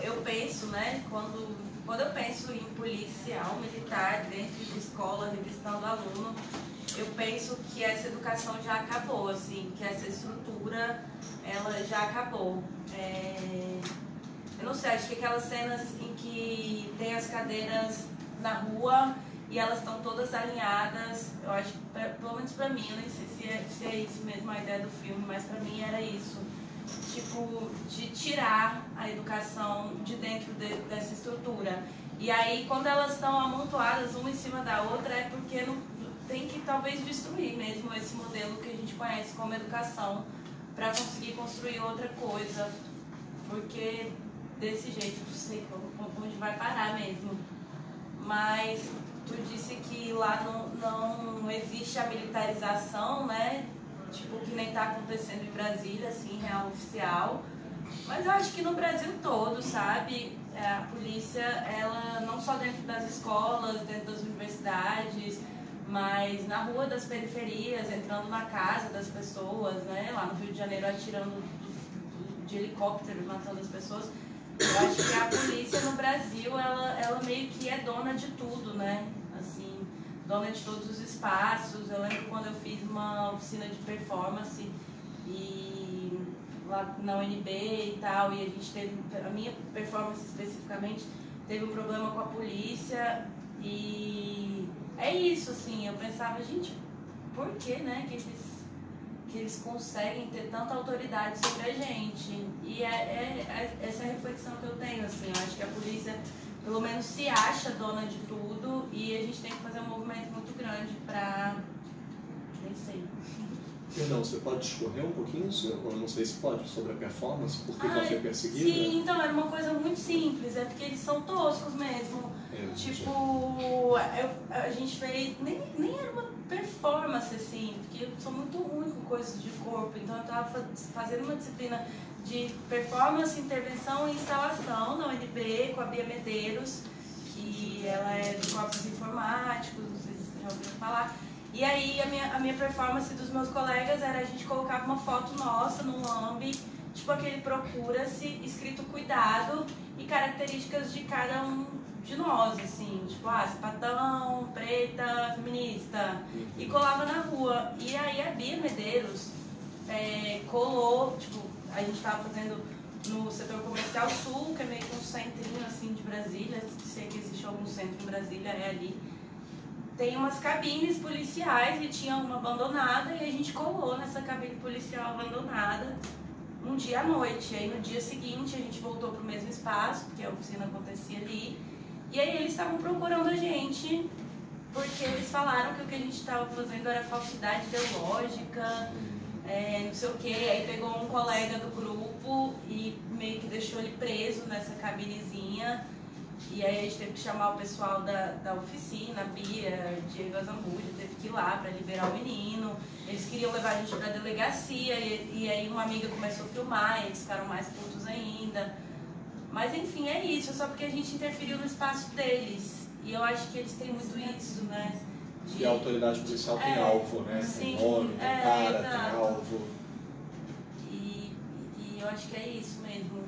eu penso, né, quando eu penso em policial militar dentro de escola, revistando aluno, eu penso que essa educação já acabou, assim, que essa estrutura, ela já acabou. Eu não sei, acho que aquelas cenas em que tem as cadeiras na rua e elas estão todas alinhadas, eu acho que, pelo menos pra mim, eu nem sei se é isso mesmo a ideia do filme, mas pra mim era isso, tipo, de tirar a educação de dentro dessa estrutura. E aí, quando elas estão amontoadas uma em cima da outra, é porque não, tem que talvez destruir mesmo esse modelo que a gente conhece como educação para conseguir construir outra coisa, porque desse jeito, não sei onde vai parar mesmo. Mas tu disse que lá não existe a militarização, né? Tipo, que nem tá acontecendo em Brasília, assim, real oficial. Mas eu acho que no Brasil todo, sabe? A polícia, ela não só dentro das escolas, dentro das universidades, mas na rua das periferias, entrando na casa das pessoas, né? Lá no Rio de Janeiro atirando de helicóptero, matando as pessoas. Eu acho que a polícia no Brasil, ela meio que é dona de tudo, né? Assim, dona de todos os espaços. Eu lembro quando eu fiz uma oficina de performance e lá na UNB e tal, e a gente teve, a minha performance especificamente, teve um problema com a polícia e é isso, assim, eu pensava, gente, por que, né, que eles conseguem ter tanta autoridade sobre a gente? E essa reflexão que eu tenho, assim, eu acho que a polícia, pelo menos, se acha dona de tudo e a gente tem que fazer um movimento muito grande pra... nem sei. Perdão, você pode discorrer um pouquinho, eu não sei se pode, sobre a performance, por que ela foi perseguida? Sim, então, era uma coisa muito simples, é porque eles são toscos mesmo. Tipo, a gente fez, nem era uma performance, assim, porque eu sou muito ruim com coisas de corpo, então eu tava fazendo uma disciplina de performance, intervenção e instalação na UNB, com a Bia Medeiros, que ela é de corpos informáticos, não sei se vocês já ouviram falar. E aí a minha performance dos meus colegas era a gente colocava uma foto nossa num lambe tipo aquele procura-se, escrito cuidado e características de cada um de nós, assim, tipo, sapatão, preta, feminista, e colava na rua. E aí a Bia Medeiros colou, tipo, a gente tava fazendo no setor comercial sul, que é meio que um centrinho, assim, de Brasília, sei que existe algum centro em Brasília, é ali. Tem umas cabines policiais e tinha uma abandonada e a gente colou nessa cabine policial abandonada um dia à noite. E aí no dia seguinte a gente voltou pro mesmo espaço, porque a oficina acontecia ali. E aí eles estavam procurando a gente porque eles falaram que o que a gente estava fazendo era falsidade ideológica, não sei o que. Aí pegou um colega do grupo e meio que deixou ele preso nessa cabinezinha. E aí a gente teve que chamar o pessoal da oficina, a Bia, Diego Azambuja, teve que ir lá para liberar o menino. Eles queriam levar a gente para a delegacia e aí uma amiga começou a filmar e eles ficaram mais putos ainda. Mas enfim, é isso, só porque a gente interferiu no espaço deles. E eu acho que eles têm muito isso, né? E a autoridade policial tem alvo, né? Sim, tem nome, tem cara, exato. tem alvo. E eu acho que é isso mesmo.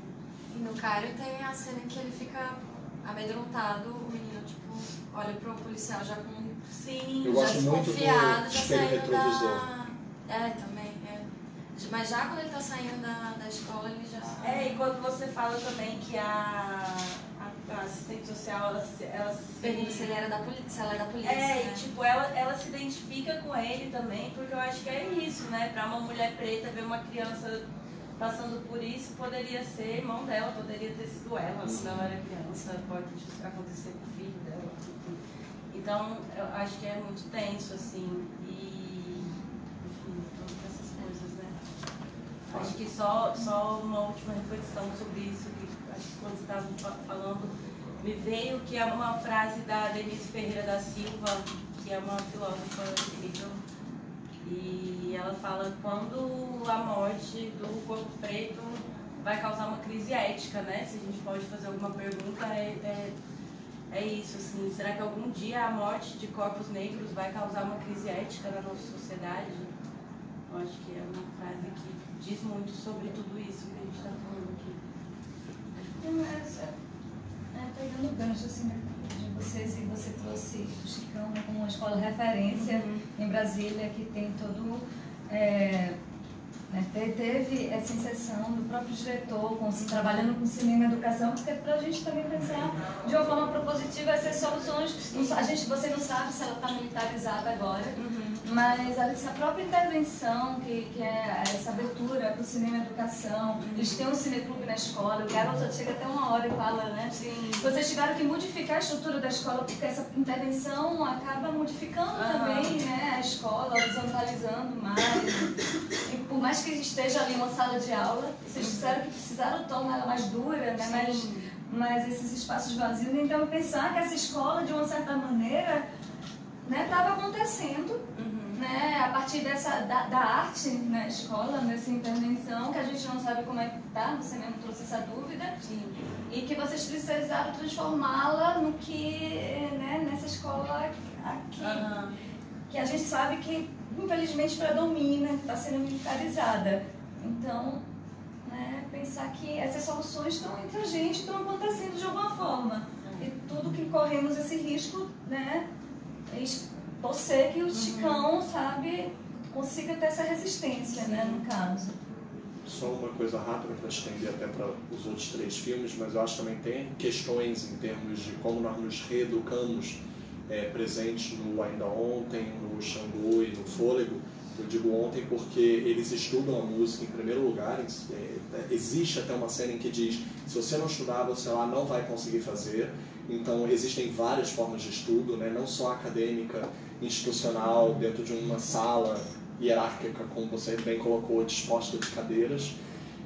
E no Cário tem a cena em que ele fica amedrontado, o menino, tipo, olha pro policial já com... Sim, eu gosto muito do já espelho saindo retrovisor. Também, Mas já quando ele tá saindo da escola, ele já... E quando você fala também que a assistente social, ela pergunta se ele era da polícia, se ela é da polícia. E tipo, ela se identifica com ele também, porque eu acho que é isso, né? Pra uma mulher preta ver uma criança passando por isso, poderia ser irmão dela, poderia ter sido ela, quando ela era criança, pode acontecer com o filho dela. Então, eu acho que é muito tenso, assim, e enfim, todas essas coisas, né? Acho que só uma última reflexão sobre isso, que acho que quando você estava falando, me veio que é uma frase da Denise Ferreira da Silva, que é uma filósofa incrível, e ela fala quando a morte do corpo preto vai causar uma crise ética, né? Se a gente pode fazer alguma pergunta, é isso, assim, será que algum dia a morte de corpos negros vai causar uma crise ética na nossa sociedade? Eu acho que é uma frase que diz muito sobre tudo isso que a gente está falando aqui. Pegando o gancho assim, de vocês, e você trouxe o Chicão como uma escola referência em Brasília, que tem todo... teve essa inserção do próprio diretor, trabalhando com cinema e educação, porque é para a gente também pensar de uma forma propositiva essas soluções. Você não sabe se ela está militarizada agora, mas essa própria intervenção, que é essa abertura para o cinema e educação, eles têm um cineclube na escola, o garoto chega até uma hora e fala, né? Sim. Vocês tiveram que modificar a estrutura da escola, porque essa intervenção acaba modificando também, né, a escola, horizontalizando mais. E por mais que esteja ali uma sala de aula, vocês disseram que precisaram tornar ela mais dura, né? Mas esses espaços vazios. Então, pensar que essa escola, de uma certa maneira, estava acontecendo, né? A partir da arte na escola, nessa intervenção, que a gente não sabe como é que está, você mesmo trouxe essa dúvida, e que vocês precisaram transformá-la no que, né, nessa escola aqui, que a gente sabe que infelizmente predomina, está sendo militarizada. Então, né, pensar que essas soluções estão entre a gente, estão acontecendo de alguma forma. E tudo que corremos esse risco, né, é torcer que o Chicão, sabe, consiga ter essa resistência, né, no caso. Só uma coisa rápida para estender até para os outros 3 filmes, mas eu acho que também tem questões em termos de como nós nos reeducamos presentes no Ainda Ontem, no Xangô e no Fôlego. Eu digo ontem porque eles estudam a música em primeiro lugar. Existe até uma cena em que diz, se você não estudar, você lá não vai conseguir fazer. Então existem várias formas de estudo, né? Não só acadêmica, institucional, dentro de uma sala hierárquica, como você bem colocou, disposta de cadeiras.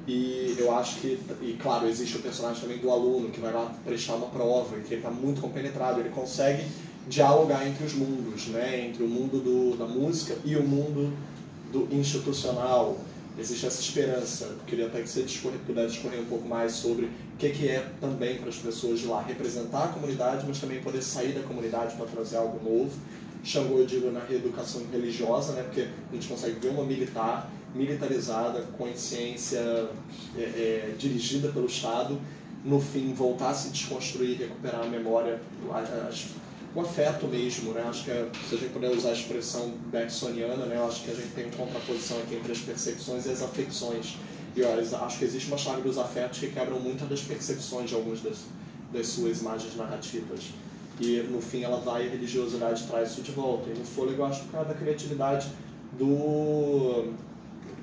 E eu acho que, e claro, existe o personagem também do aluno que vai lá prestar uma prova e que ele está muito compenetrado, ele consegue dialogar entre os mundos, né? Entre o mundo da música e o mundo do institucional. Existe essa esperança. Eu queria até que você pudesse discorrer um pouco mais sobre o que é também para as pessoas de lá representar a comunidade, mas também poder sair da comunidade para trazer algo novo. Xangô, eu digo, na reeducação religiosa, né? Porque a gente consegue ver uma militar militarizada, com ciência dirigida pelo Estado, no fim voltar a se desconstruir, recuperar a memória, o afeto mesmo, né? Acho que se a gente puder usar a expressão bergsoniana, né? Eu acho que a gente tem uma contraposição aqui entre as percepções e as afecções. E eu acho que existe uma chave dos afetos que quebram muitas das percepções de algumas das suas imagens narrativas. E no fim ela vai e a religiosidade traz isso de volta. E no Fôlego eu acho por causa da criatividade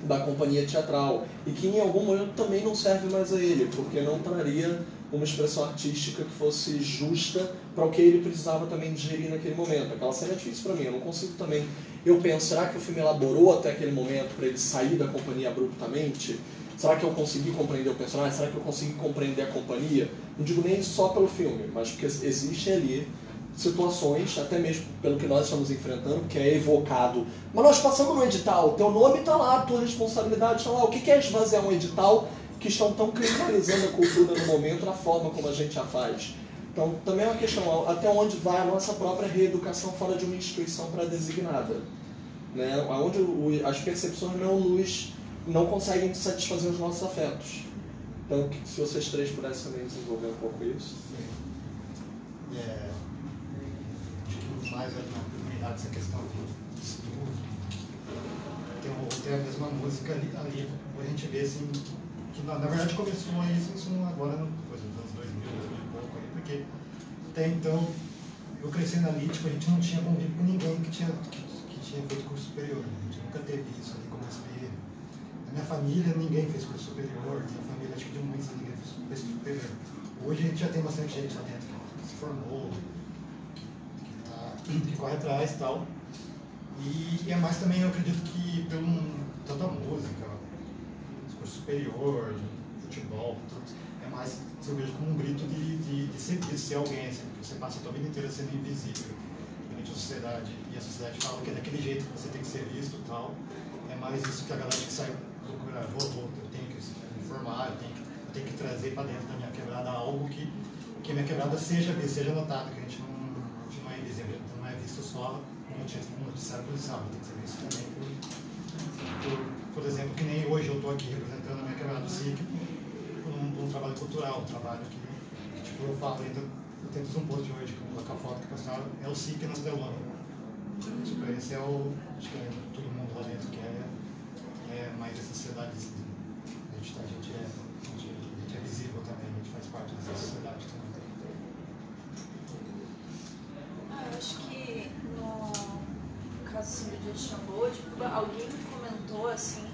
da companhia teatral. E que em algum momento também não serve mais a ele, porque não traria uma expressão artística que fosse justa para o que ele precisava também digerir naquele momento. Aquela cena é difícil para mim, eu não consigo também... Eu penso, será que o filme elaborou até aquele momento para ele sair da companhia abruptamente? Será que eu consegui compreender o personagem? Será que eu consegui compreender a companhia? Não digo nem só pelo filme, mas porque existem ali situações, até mesmo pelo que nós estamos enfrentando, que é evocado. Mas nós passamos no edital, teu nome está lá, tua responsabilidade está lá. O que é esvaziar um edital que estão tão criminalizando a cultura no momento, na forma como a gente a faz? Então, também é uma questão, até onde vai a nossa própria reeducação fora de uma instituição pré-designada, né? Onde as percepções não conseguem satisfazer os nossos afetos. Então, se vocês três pudessem também desenvolver um pouco isso. Acho que mais na comunidade essa questão do estudo. Tem a mesma música ali a gente vê assim, que na verdade começou isso agora nos anos 2000 e pouco, porque até então eu crescendo ali, a gente não tinha convívio com ninguém que tinha feito curso superior, né? A gente nunca teve isso ali como espelho. Na minha família ninguém fez curso superior, na minha família acho que de muitos ninguém fez curso superior. Hoje a gente já tem bastante gente lá dentro que se formou, que corre atrás e tal. E é mais também, eu acredito que tanto a música, curso superior, futebol, tudo, é mais, eu vejo como um grito de ser alguém, assim, porque você passa a sua vida inteira sendo invisível perante a sociedade, e a sociedade fala que é daquele jeito que você tem que ser visto e tal. É mais isso que a galera que sai procurar, eu tenho que me informar, eu tenho que trazer para dentro da minha quebrada algo que a minha quebrada seja notada, que a gente não é invisível, não é visto só no noticiário policial, tem que ser visto também por exemplo, que nem hoje eu estou aqui representando a minha quebrada do SIC por um trabalho cultural, um trabalho que tipo, eu falo ainda, eu tento fazer um post hoje com a foto que passaram, é o SIC na Telona. Tipo, esse é acho que é todo mundo lá dentro que é mais essa sociedade. A gente é visível também, a gente faz parte dessa sociedade também. Eu acho que no caso assim, do dia de Xangô, tipo, alguém comentou assim,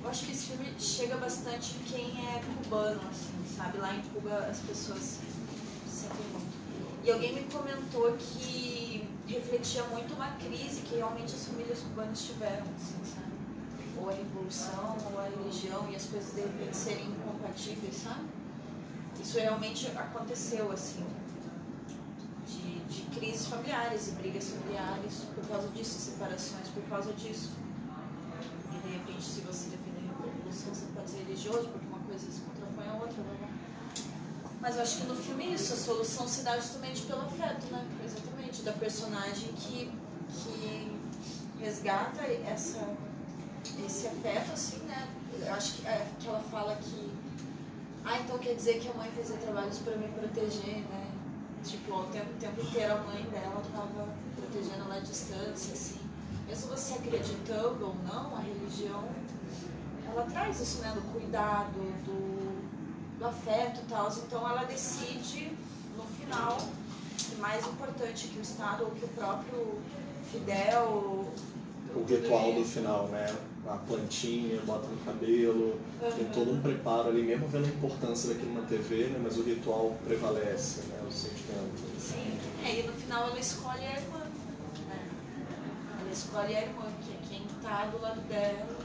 eu acho que esse filme chega bastante em quem é cubano, assim, sabe? Lá em Cuba as pessoas sentem muito. E alguém me comentou que refletia muito uma crise que realmente as famílias cubanas tiveram, assim, sabe? Ou a revolução, ou a religião, e as coisas de repente serem incompatíveis, sabe? Isso realmente aconteceu, assim, de crises familiares e brigas familiares por causa disso, separações por causa disso. E de repente, se você defende a revolução, você pode ser religioso, porque uma coisa se contrapõe a outra, blá. Mas eu acho que no filme isso, a solução se dá justamente pelo afeto, né? Exatamente, da personagem que resgata esse afeto, assim, né? Eu acho que ela fala que então quer dizer que a mãe fazia trabalhos para me proteger, né? Tipo, o tempo inteiro a mãe dela estava protegendo ela à distância, assim. Mesmo você acreditando ou não, a religião, ela traz isso, né? Do cuidado, do afeto e tal. Então ela decide, no final, que mais importante que o Estado ou que o próprio Fidel... O ritual do final, né? A plantinha, bota no cabelo, tem todo um preparo ali, mesmo vendo a importância daquilo na TV, né? Mas o ritual prevalece, né? O sentimento. Sim, e no final ela escolhe a irmã, né? Ela escolhe a irmã, que é quem está do lado dela,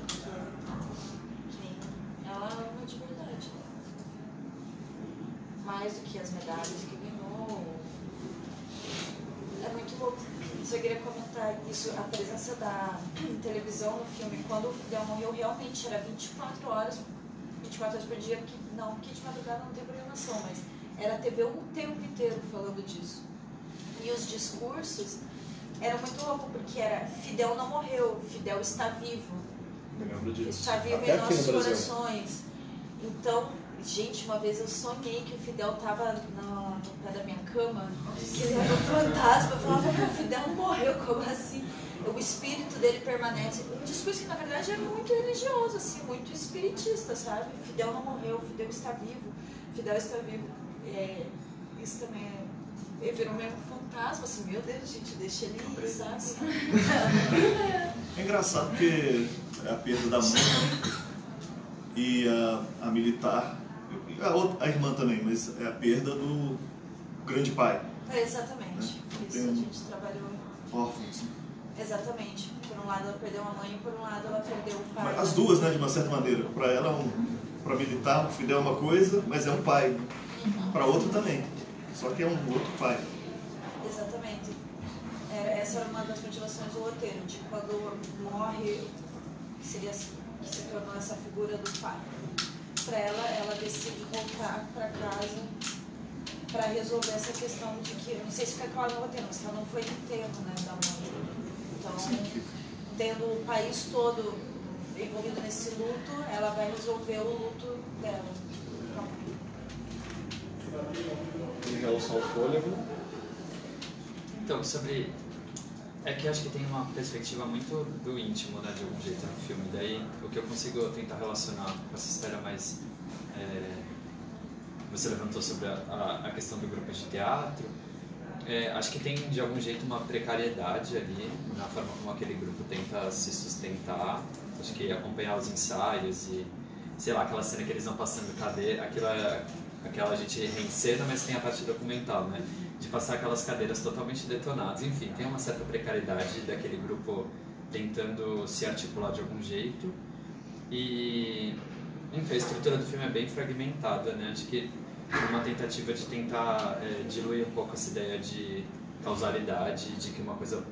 quem ela ama de verdade, né? Mais do que as medalhas que ganhou. É muito louco. Eu queria comentar isso, a presença da televisão no filme. Quando o Fidel morreu, realmente era 24 horas por dia, porque de madrugada não tem programação, mas era a TV o tempo inteiro falando disso. E os discursos, era muito louco, porque era Fidel não morreu, Fidel está vivo. Me lembro disso. Está vivo Até em aqui nossos no Brasil. corações. Então, gente, uma vez eu sonhei que o Fidel estava no pé da minha cama, que ele era um fantasma. Eu falava, meu, o Fidel não morreu, como assim? O espírito dele permanece. Um discurso que, na verdade, é muito religioso, assim, muito espiritista, sabe? Fidel não morreu, Fidel está vivo, Fidel está vivo. Isso também virou meio um fantasma, assim, meu Deus, gente, deixa ele ir, sabe? É engraçado porque é a perda da mãe e a militar, a irmã também, mas é a perda do grande pai. Exatamente. Isso a gente trabalhou. Órfãos. Exatamente. Por um lado ela perdeu a mãe e por um lado ela perdeu o pai. As duas, né, de uma certa maneira. Para ela, para militar, o Fidel é uma coisa, mas é um pai. Para outro também. Só que é um outro pai. Exatamente. Essa era uma das motivações do roteiro, de quando morre, que se tornou essa figura do pai. Para ela decide voltar para casa para resolver essa questão de que, não sei se fica claro no roteiro, mas ela não foi enterro, né, da mãe. Então, tendo o país todo envolvido nesse luto, ela vai resolver o luto dela. Em relação ao fôlego? Então, sobre... É que acho que tem uma perspectiva muito do íntimo, né, de algum jeito no filme. Daí, o que eu consigo tentar relacionar com essa história mais... Você levantou sobre a questão do grupo de teatro. Acho que tem, de algum jeito, uma precariedade ali na forma como aquele grupo tenta se sustentar. Acho que acompanhar os ensaios e, sei lá, aquela cena que eles vão passando cadeira, aquela gente reencena, mas tem a parte documental, né? De passar aquelas cadeiras totalmente detonadas. Enfim, tem uma certa precariedade daquele grupo tentando se articular de algum jeito. E, enfim, a estrutura do filme é bem fragmentada, né? Acho que uma tentativa de tentar diluir um pouco essa ideia de causalidade, de que uma coisa...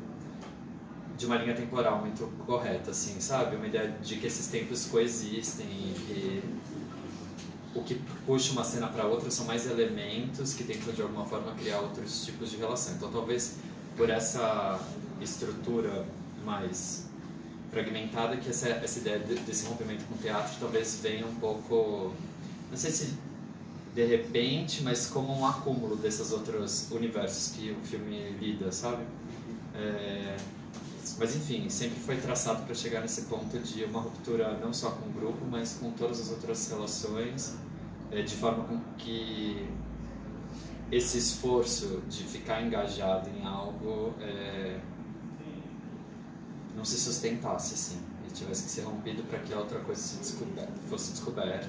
de uma linha temporal muito correta, assim, sabe? Uma ideia de que esses tempos coexistem e que o que puxa uma cena para outra são mais elementos que tentam de alguma forma criar outros tipos de relação. Então talvez por essa estrutura mais fragmentada que essa ideia desse rompimento com o teatro talvez venha um pouco, não sei se de repente, mas como um acúmulo desses outros universos que o filme lida, sabe? Mas enfim, sempre foi traçado para chegar nesse ponto de uma ruptura não só com o grupo, mas com todas as outras relações, de forma com que esse esforço de ficar engajado em algo não se sustentasse assim, e tivesse que ser rompido para que a outra coisa fosse descoberta.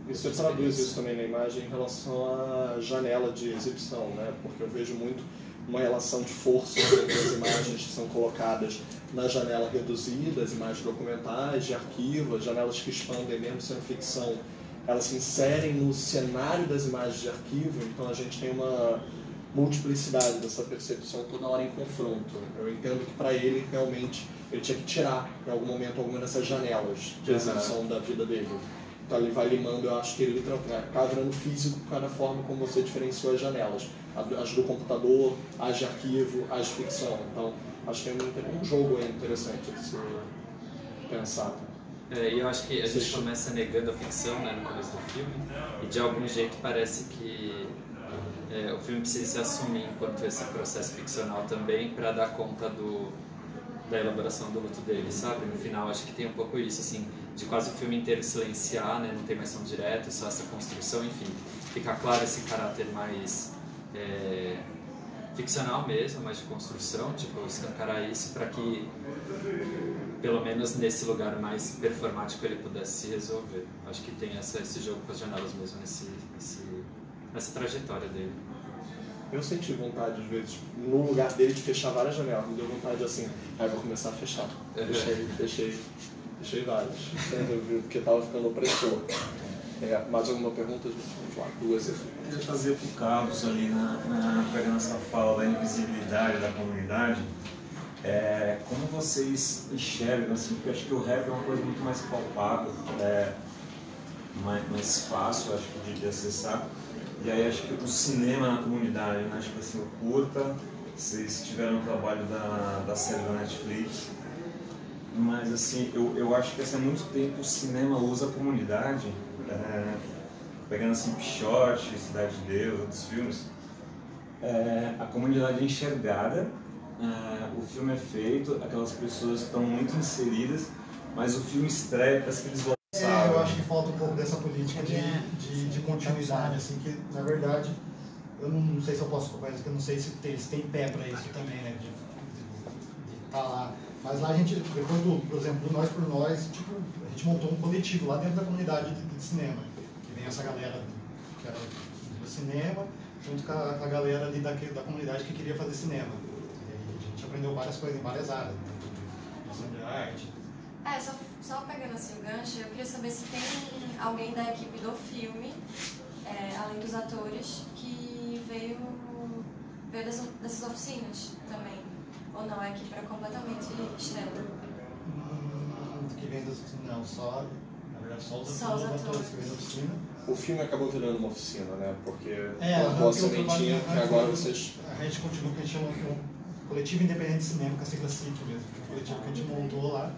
E você traduz isso também na imagem em relação à janela de exibição, né? Porque eu vejo muito uma relação de força entre as imagens que são colocadas na janela reduzida, as imagens documentais, de arquivo, as janelas que expandem mesmo sendo ficção, elas se inserem no cenário das imagens de arquivo, então a gente tem uma multiplicidade dessa percepção toda hora em confronto. Eu entendo que para ele, realmente, ele tinha que tirar, em algum momento, alguma dessas janelas de exibição da vida dele. Então ele vai limando, eu acho que ele acaba virando físico por causa da forma como você diferenciou as janelas. As do computador, as de arquivo, as de ficção. Então, acho que é um jogo aí interessante de se pensar. E eu acho que a gente começa negando a ficção, né, no começo do filme, e de algum jeito parece que o filme precisa se assumir enquanto esse processo ficcional também para dar conta da elaboração do luto dele, sabe? No final, acho que tem um pouco isso, assim, de quase o filme inteiro silenciar, né, não tem mais som direto, só essa construção, enfim, fica claro esse caráter mais ficcional mesmo, mais de construção, tipo, escancarar isso para que, pelo menos nesse lugar mais performático, ele pudesse se resolver. Acho que tem esse jogo com as janelas mesmo, nessa trajetória dele. Eu senti vontade, às vezes, no lugar dele, de fechar várias janelas. Me deu vontade, assim, aí vou começar a fechar. Deixei várias, porque tava ficando opressor. Mais alguma pergunta? Vamos lá, duas. Eu queria fazer para o Carlos ali, pegando essa fala da invisibilidade da comunidade, como vocês enxergam, assim, porque eu acho que o rap é uma coisa muito mais palpável, mais fácil, acho que, de acessar. E aí acho que o cinema na comunidade, né? Acho que assim, o curta, vocês tiveram o trabalho da série da Netflix, mas assim, eu acho que há muito tempo o cinema usa a comunidade, pegando assim Pichote, Cidade de Deus, outros filmes, a comunidade é enxergada, o filme é feito, aquelas pessoas estão muito inseridas, mas o filme estreia, parece que eles vão. Eu acho que falta um pouco dessa política de continuidade, assim, que na verdade, eu não sei se eu posso, mas eu não sei se eles têm pé para isso também, né, de estar lá. Mas lá a gente, depois por exemplo, do Nós por Nós, tipo, a gente montou um coletivo lá dentro da comunidade de cinema, que vem essa galera que era do cinema, junto com a galera da comunidade que queria fazer cinema. E aí a gente aprendeu várias coisas em várias áreas, né, de arte. Só pegando assim o gancho, eu queria saber se tem alguém da equipe do filme, além dos atores, que veio dessas oficinas também. Ou não, a equipe era completamente externa? Que vem das oficinas, não, na verdade só os atores que vêm da oficina. O filme acabou virando uma oficina, né? Porque plantou a sementinha que agora vocês... A gente continua, que a gente chama de um coletivo independente de cinema, com a sigla CIC mesmo, que é um coletivo que a gente montou lá.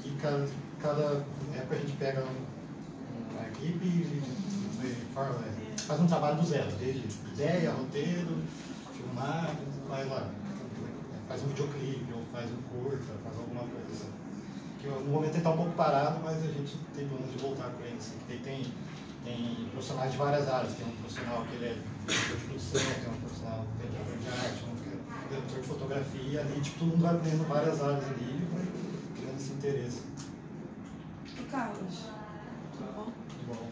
E cada época a gente pega uma equipe e faz um trabalho do zero, desde ideia, roteiro, filmar, faz um videoclipe, ou faz um curta, faz alguma coisa. Que no momento está um pouco parado, mas a gente tem planos de voltar com ele. Tem profissionais de várias áreas, tem um profissional que ele é diretor de produção, tem um profissional que é diretor de arte, um diretor de fotografia, ali tipo, todo mundo vai aprendendo várias áreas ali. Esse interesse. E Carlos, tudo bom? Tudo bom.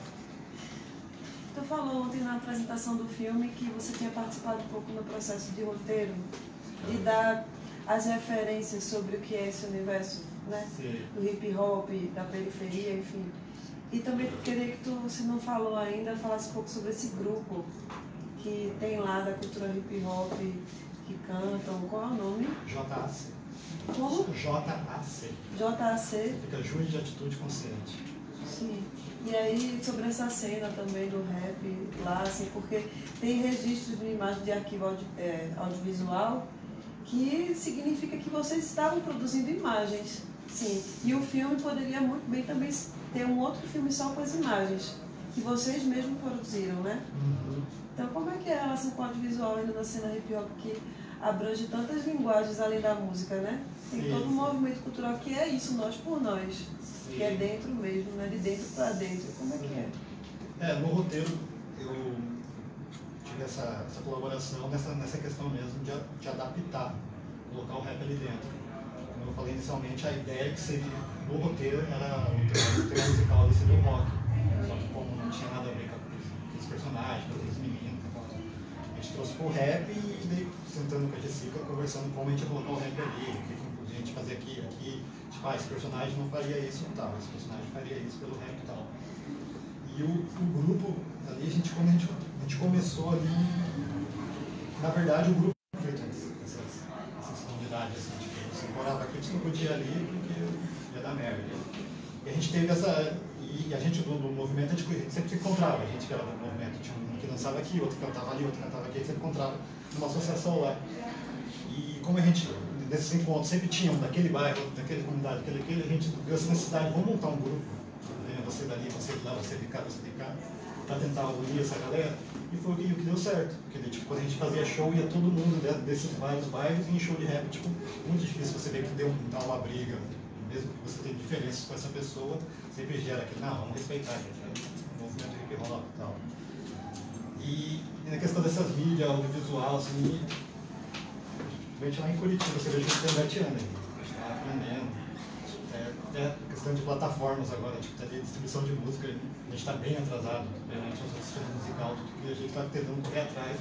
Tu falou ontem na apresentação do filme que você tinha participado um pouco no processo de roteiro, de dar as referências sobre o que é esse universo, né? Sim. Do hip hop, da periferia, enfim. E também queria que tu, se não falou ainda, falasse um pouco sobre esse grupo que tem lá da cultura hip hop, que cantam, qual é o nome? JAC. Como? JAC. JAC. Fica Júri de Atitude Consciente. Sim. E aí, sobre essa cena também do rap lá, assim, porque tem registros de imagem de arquivo audiovisual que significa que vocês estavam produzindo imagens, sim. E o filme poderia muito bem também ter um outro filme só com as imagens, que vocês mesmos produziram, né? Uhum. Então, como é que é a relação com o audiovisual ainda na cena hip hop que abrange tantas linguagens além da música, né? Tem todo um movimento cultural que é isso, nós por nós, que é dentro mesmo, né? De dentro para dentro. Como é que é? No roteiro eu tive essa colaboração nessa questão mesmo de adaptar, colocar o rap ali dentro. Como eu falei inicialmente, a ideia que seria, no roteiro, era o tema musical ali seria o rock. Só que como não tinha nada a ver com aqueles personagens, com aqueles meninos, a gente trouxe pro rap e daí sentando com a Jessica, conversando como a gente ia colocar o rap ali, o que a gente fazer aqui, tipo, esse personagem não faria isso e tal, esse personagem faria isso pelo rap e tal. E o grupo, ali, quando a gente começou ali, na verdade o grupo feito essas comunidades, assim, tipo, você morava aqui, você não podia ir ali porque ia dar merda. E a gente teve e a gente do movimento, a gente sempre se encontrava, a gente que era do movimento, tinha um que dançava aqui, outro que cantava ali, outro que cantava aqui, a gente sempre encontrava numa associação lá. E como a gente, nesses encontros, sempre tinha um daquele bairro, daquela comunidade, aquele, a gente viu essa necessidade, vamos montar um grupo, você dali, você de lá, você de cá, para tentar unir essa galera. E foi o que deu certo, porque tipo, quando a gente fazia show, ia todo mundo desses vários bairros e em show de rap, tipo, muito difícil você ver que dá uma briga, mesmo que você tenha diferenças com essa pessoa, sempre gera aquele, não, vamos respeitar, gente, é um movimento hip hop e tal. E na questão dessas mídias, audiovisual, assim, principalmente lá em Curitiba, você vê que tem 7 anos, a gente está aprendendo. Até a questão de plataformas agora, tipo, de distribuição de música, a gente está bem atrasado perante o sistema musical, tudo que a gente está tentando correr atrás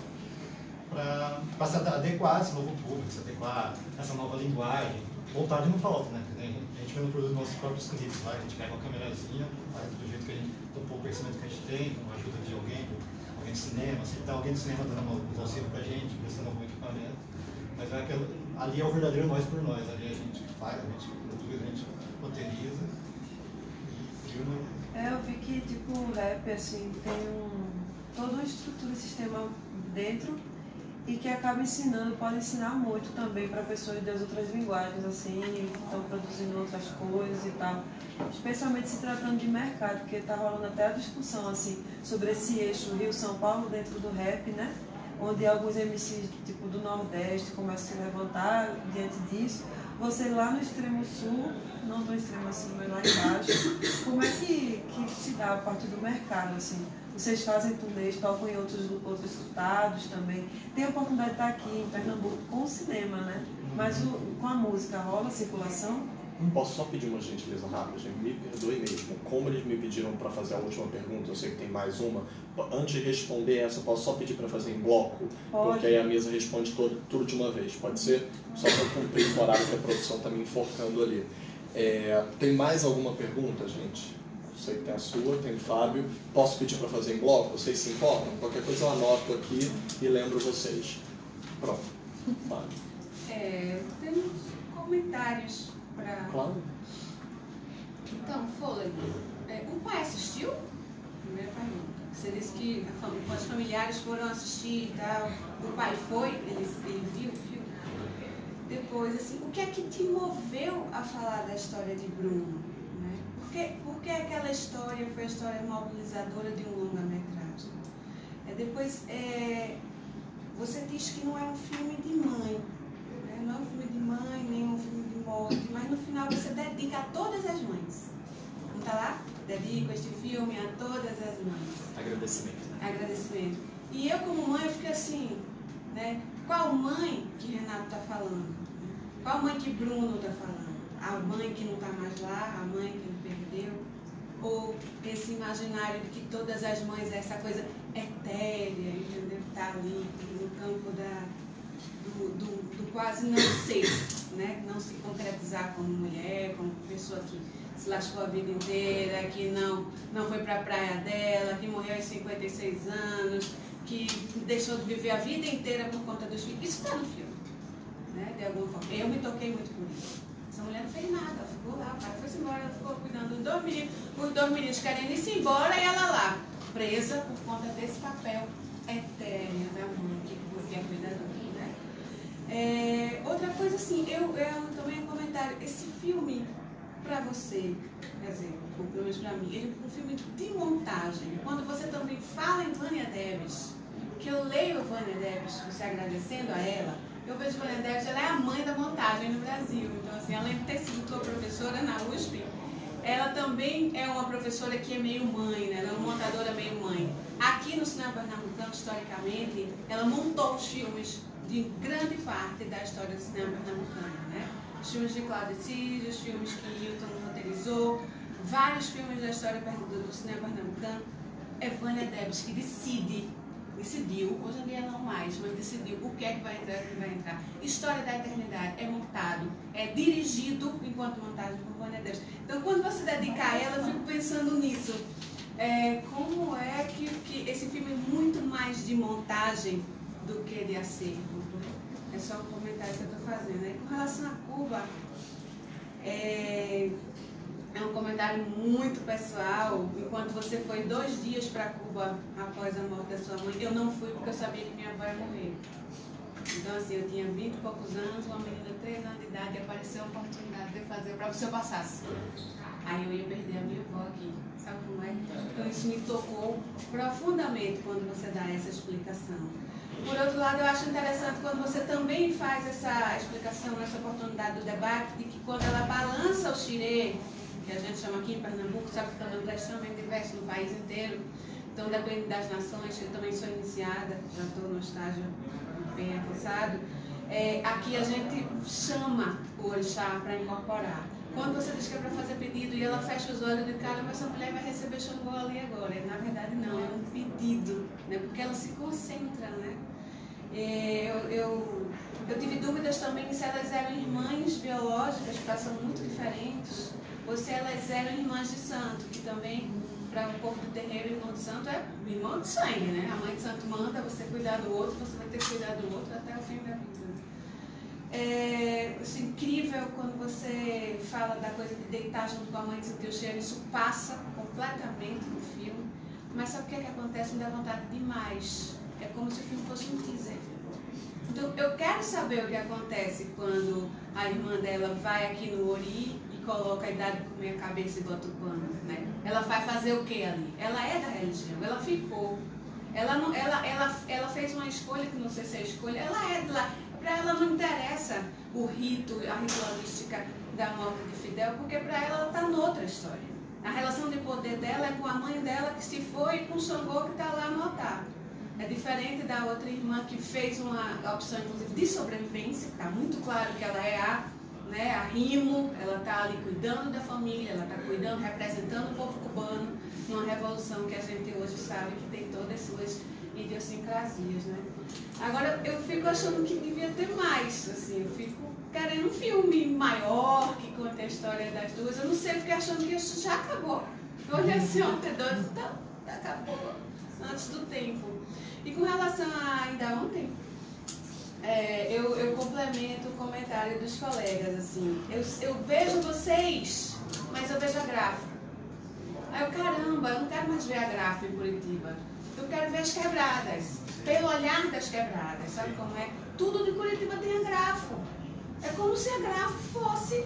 para se adequar a esse novo público, se adequar a essa nova linguagem. Vontade não falta, né? A gente mesmo produz nossos próprios clipes lá, a gente pega uma câmerazinha, faz do jeito que a gente, do pouco conhecimento que a gente tem, com a ajuda de alguém de cinema, se tá alguém do cinema dando um auxílio pra gente, prestando algum equipamento. Mas ali é o verdadeiro nós por nós, ali a gente faz, a gente produz, a gente roteiriza e filma. Eu vi que tipo o rap assim tem toda uma estrutura, sistema dentro, e que acaba ensinando, pode ensinar muito também para pessoas das outras linguagens, assim, que estão produzindo outras coisas e tal. Especialmente se tratando de mercado, porque está rolando até a discussão, assim, sobre esse eixo Rio-São Paulo dentro do rap, né? Onde alguns MCs, tipo, do Nordeste começam a se levantar diante disso. Você lá no extremo sul, não no extremo assim, mas lá embaixo, como é que se dá a parte do mercado, assim? Vocês fazem turnês, tocam em outros estados também. Tem a oportunidade de estar aqui em Pernambuco com o cinema, né? Mas com a música rola circulação? Posso só pedir uma gentileza rápida, gente? Me perdoe mesmo. Como eles me pediram para fazer a última pergunta, eu sei que tem mais uma. Antes de responder essa, posso só pedir para fazer em bloco? Pode. Porque aí a mesa responde tudo de uma vez. Pode ser? Só para cumprir o horário que a produção está me enforcando ali. Tem mais alguma pergunta, gente? Eu sei que tem a sua, tem o Fábio. Posso pedir para fazer em bloco? Vocês se importam? Qualquer coisa eu anoto aqui e lembro vocês. Pronto. Fábio. Temos comentários para... Claro. Então, Fôlego, o pai assistiu? Primeira pergunta. Você disse que os familiares foram assistir e tal. O pai foi? Ele viu o filme? Depois, assim, o que é que te moveu a falar da história de Bruno? Né? Por que aquela história foi a história mobilizadora de um longa-metragem? Depois, você diz que não é um filme de mãe. Né? Não é um filme de mãe, nem um filme de morte, mas no final você dedica a todas as mães. Não está lá? Dedico este filme a todas as mães. Agradecimento, né? Agradecimento. E eu, como mãe, eu fiquei assim, né? Qual mãe que Renato está falando? Qual mãe que Bruno está falando? A mãe que não está mais lá, a mãe que não perdeu? Ou esse imaginário de que todas as mães é essa coisa etérea, entendeu? Está ali no campo do quase não ser, né? Não se concretizar como mulher, como pessoa que se lascou a vida inteira, que não foi para a praia dela, que morreu aos 56 anos, que deixou de viver a vida inteira por conta dos filhos. Isso está no filme, né? De alguma forma. Eu me toquei muito por isso. Essa mulher não fez nada, ela ficou lá, o pai foi embora, ela ficou cuidando dos dois meninos, os dois meninos querendo ir-se embora e ela lá, presa por conta desse papel etéreo da mãe que é cuidadora, né? Outra coisa assim, eu também um comentário, esse filme para você, quer dizer, ou pelo menos para mim, ele é um filme de montagem. Quando você também fala em Vânia Debs, que eu leio Vânia Debs, você agradecendo a ela, eu vejo Vânia Debs, ela é a mãe da montagem no Brasil. Então, assim, além de ter sido tua professora na USP, ela também é uma professora que é meio mãe, né? Ela é uma montadora meio mãe. Aqui no cinema pernambucano, historicamente, ela montou os filmes de grande parte da história do cinema pernambucano, né? Os filmes de Cláudio Cid, os filmes que Hilton roteirizou, vários filmes da história do cinema pernambucano. É Vânia Debs que decidiu, hoje em dia não mais, mas decidiu o que é que vai entrar e o que vai entrar. História da Eternidade é montado, é dirigido enquanto montagem por Vânia Debs. Então, quando você dedica a ela, eu fico pensando nisso. Como é que esse filme é muito mais de montagem do que de acervo? É só um comentário que eu estou fazendo, né? Com relação a Cuba, é um comentário muito pessoal. Enquanto você foi 2 dias para Cuba após a morte da sua mãe, eu não fui porque eu sabia que minha avó ia morrer. Então, assim, eu tinha 20 e poucos anos, uma menina de 3 anos de idade, e apareceu a oportunidade de eu fazer para que o senhor passasse. Aí eu ia perder a minha avó aqui, sabe como é? Então, isso me tocou profundamente quando você dá essa explicação. Por outro lado, eu acho interessante quando você também faz essa explicação, essa oportunidade do debate, de que quando ela balança o xirê, que a gente chama aqui em Pernambuco, sabe que o candomblé é extremamente diverso no país inteiro, então depende das nações. Eu também sou iniciada, já estou no estágio bem avançado. Aqui a gente chama o orixá para incorporar. Quando você diz que é para fazer pedido e ela fecha os olhos de cara, mas essa mulher vai receber Xangô ali agora. Na verdade não, é um pedido, né? Porque ela se concentra, né? Eu tive dúvidas também se elas eram irmãs biológicas, porque elas são muito diferentes, ou se elas eram irmãs de santo, que também, para o povo do terreiro, irmão de santo é irmão de sangue, né? A mãe de santo manda você cuidar do outro, você vai ter que cuidar do outro até o fim da vida. É incrível quando você fala da coisa de deitar junto com a mãe, de sentir o cheiro, isso passa completamente no filme, mas sabe o que é que acontece? Me dá vontade demais. É como se o filme fosse um teaser. Então, eu quero saber o que acontece quando a irmã dela vai aqui no Ori e coloca a idade de comer a cabeça e bota o pano, né? Ela vai fazer o que ali? Ela é da religião, ela ficou. Ela fez uma escolha, que não sei se é escolha, ela é de lá. Para ela não interessa o rito, a ritualística da morte de Fidel, porque para ela está noutra história. A relação de poder dela é com a mãe dela que se foi e com o Xangô que está lá anotado. É diferente da outra irmã que fez uma opção, inclusive, de sobrevivência. Está muito claro que ela é a Rimo, ela está ali cuidando da família, ela está cuidando, representando o povo cubano numa revolução que a gente hoje sabe que tem todas as suas idiosincrasias, né? Agora, eu fico achando que devia ter mais, assim, eu fico querendo um filme maior que conte a história das duas. Eu não sei, eu fiquei achando que isso já acabou. Eu olhei assim ontem, acabou antes do tempo. E com relação a ainda ontem, eu complemento o comentário dos colegas, assim, eu vejo vocês, mas eu vejo a Grafo. Aí eu, caramba, eu não quero mais ver a Grafo em Curitiba. Eu quero ver as quebradas, pelo olhar das quebradas, sabe como é? Tudo de Curitiba tem a Grafo. É como se a Grafo fosse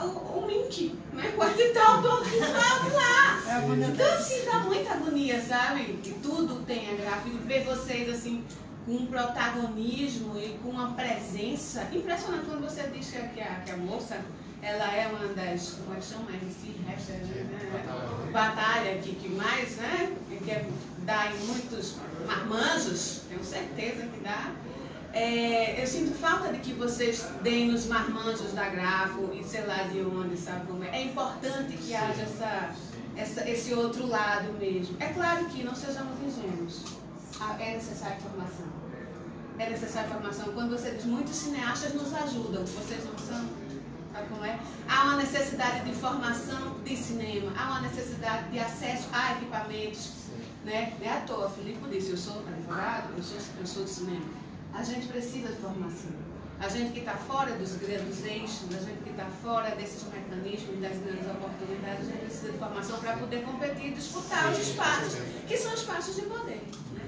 o Mink, né? O edital do outro lado lá. Então, assim, dá muita agonia, sabe? Que tudo tem a Grafo. E ver vocês, assim, com um protagonismo e com uma presença impressionante. Quando você diz que a moça, ela é uma das, como é que chama? Batalha que mais, né? Que dá em muitos marmanjos, tenho certeza que dá. Eu sinto falta de que vocês deem nos marmanjos da Grafo e sei lá de onde, sabe como é. É importante que haja esse outro lado mesmo. É claro que não sejamos ingênuos. É necessária formação. É necessária formação. Quando você diz, muitos cineastas nos ajudam, vocês não são? Sabe como é? Há uma necessidade de formação de cinema, há uma necessidade de acesso a equipamentos. Né? Não é à toa, Filipe disse, eu sou advogado, eu sou de cinema. A gente precisa de formação. A gente que está fora dos grandes eixos, a gente que está fora desses mecanismos e das grandes oportunidades, a gente precisa de formação para poder competir e disputar os espaços, que são espaços de poder. Né?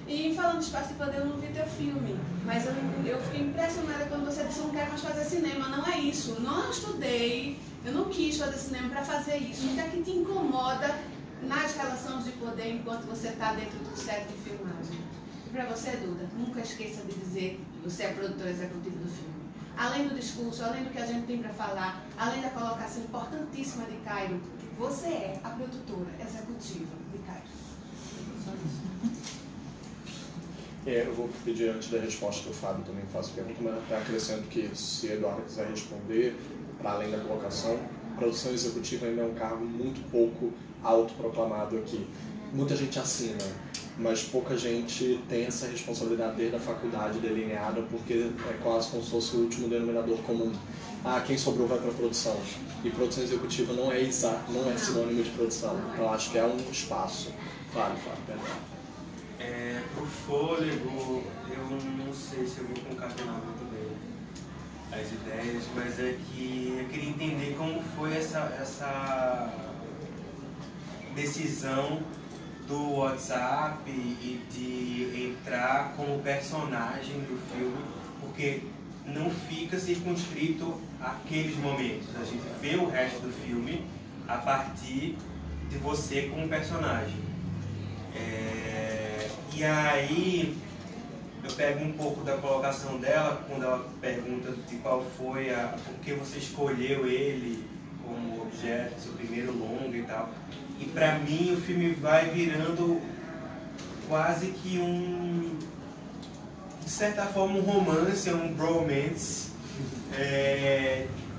E falando de espaço de poder, eu não vi teu filme, mas eu fiquei impressionada quando você disse, eu não quero mais fazer cinema. Não é isso, eu não estudei, eu não quis fazer cinema para fazer isso. O que é que te incomoda nas relações de poder enquanto você está dentro do set de filmagem? E para você, Duda, nunca esqueça de dizer que você é produtora executiva do filme. Além do discurso, além do que a gente tem para falar, além da colocação importantíssima de Cairo, você é a produtora executiva de Cairo. Só isso. Eu vou pedir, antes da resposta que o Fábio também faça pergunta, mas até acrescento que, se a Eduardo quiser responder, para além da colocação, produção executiva ainda é um cargo muito pouco autoproclamado aqui. Muita gente assina, mas pouca gente tem essa responsabilidade desde a faculdade delineada, porque é quase como se fosse o último denominador comum. Quem sobrou vai para a produção. E produção executiva não é sinônimo de produção. Então acho que é um espaço. Fábio, perdão. Pro fôlego, eu não sei se eu vou concatenar muito bem as ideias, mas é que eu queria entender como foi essa decisão do WhatsApp e de entrar como personagem do filme, porque não fica circunscrito àqueles momentos. A gente vê o resto do filme a partir de você como personagem. E aí eu pego um pouco da colocação dela, quando ela pergunta de qual foi por que você escolheu ele como objeto, seu primeiro longa e tal. E pra mim o filme vai virando quase que de certa forma um romance, um bromance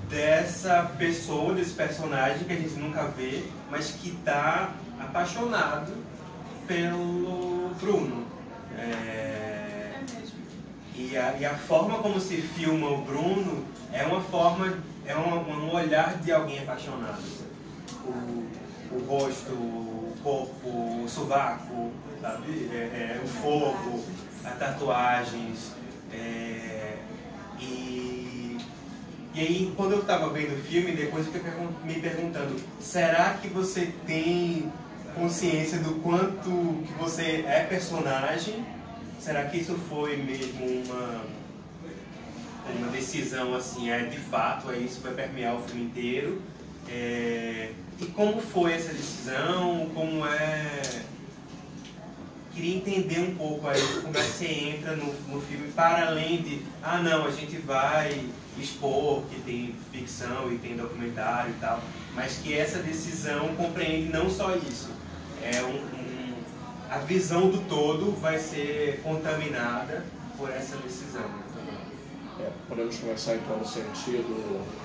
dessa pessoa, desse personagem que a gente nunca vê, mas que está apaixonado pelo Bruno. E a forma como se filma o Bruno é um olhar de alguém apaixonado. O rosto, o corpo, o sovaco, sabe? O fogo, as tatuagens. E aí, quando eu estava vendo o filme, depois eu fiquei me perguntando, será que você tem consciência do quanto que você é personagem será que isso foi mesmo uma decisão assim, de fato, isso vai permear o filme inteiro? E como foi essa decisão? Queria entender um pouco aí como é que você entra no filme, para além de, não, a gente vai expor que tem ficção e tem documentário e tal, mas que essa decisão compreende não só isso, a visão do todo vai ser contaminada por essa decisão. Podemos começar então no sentido...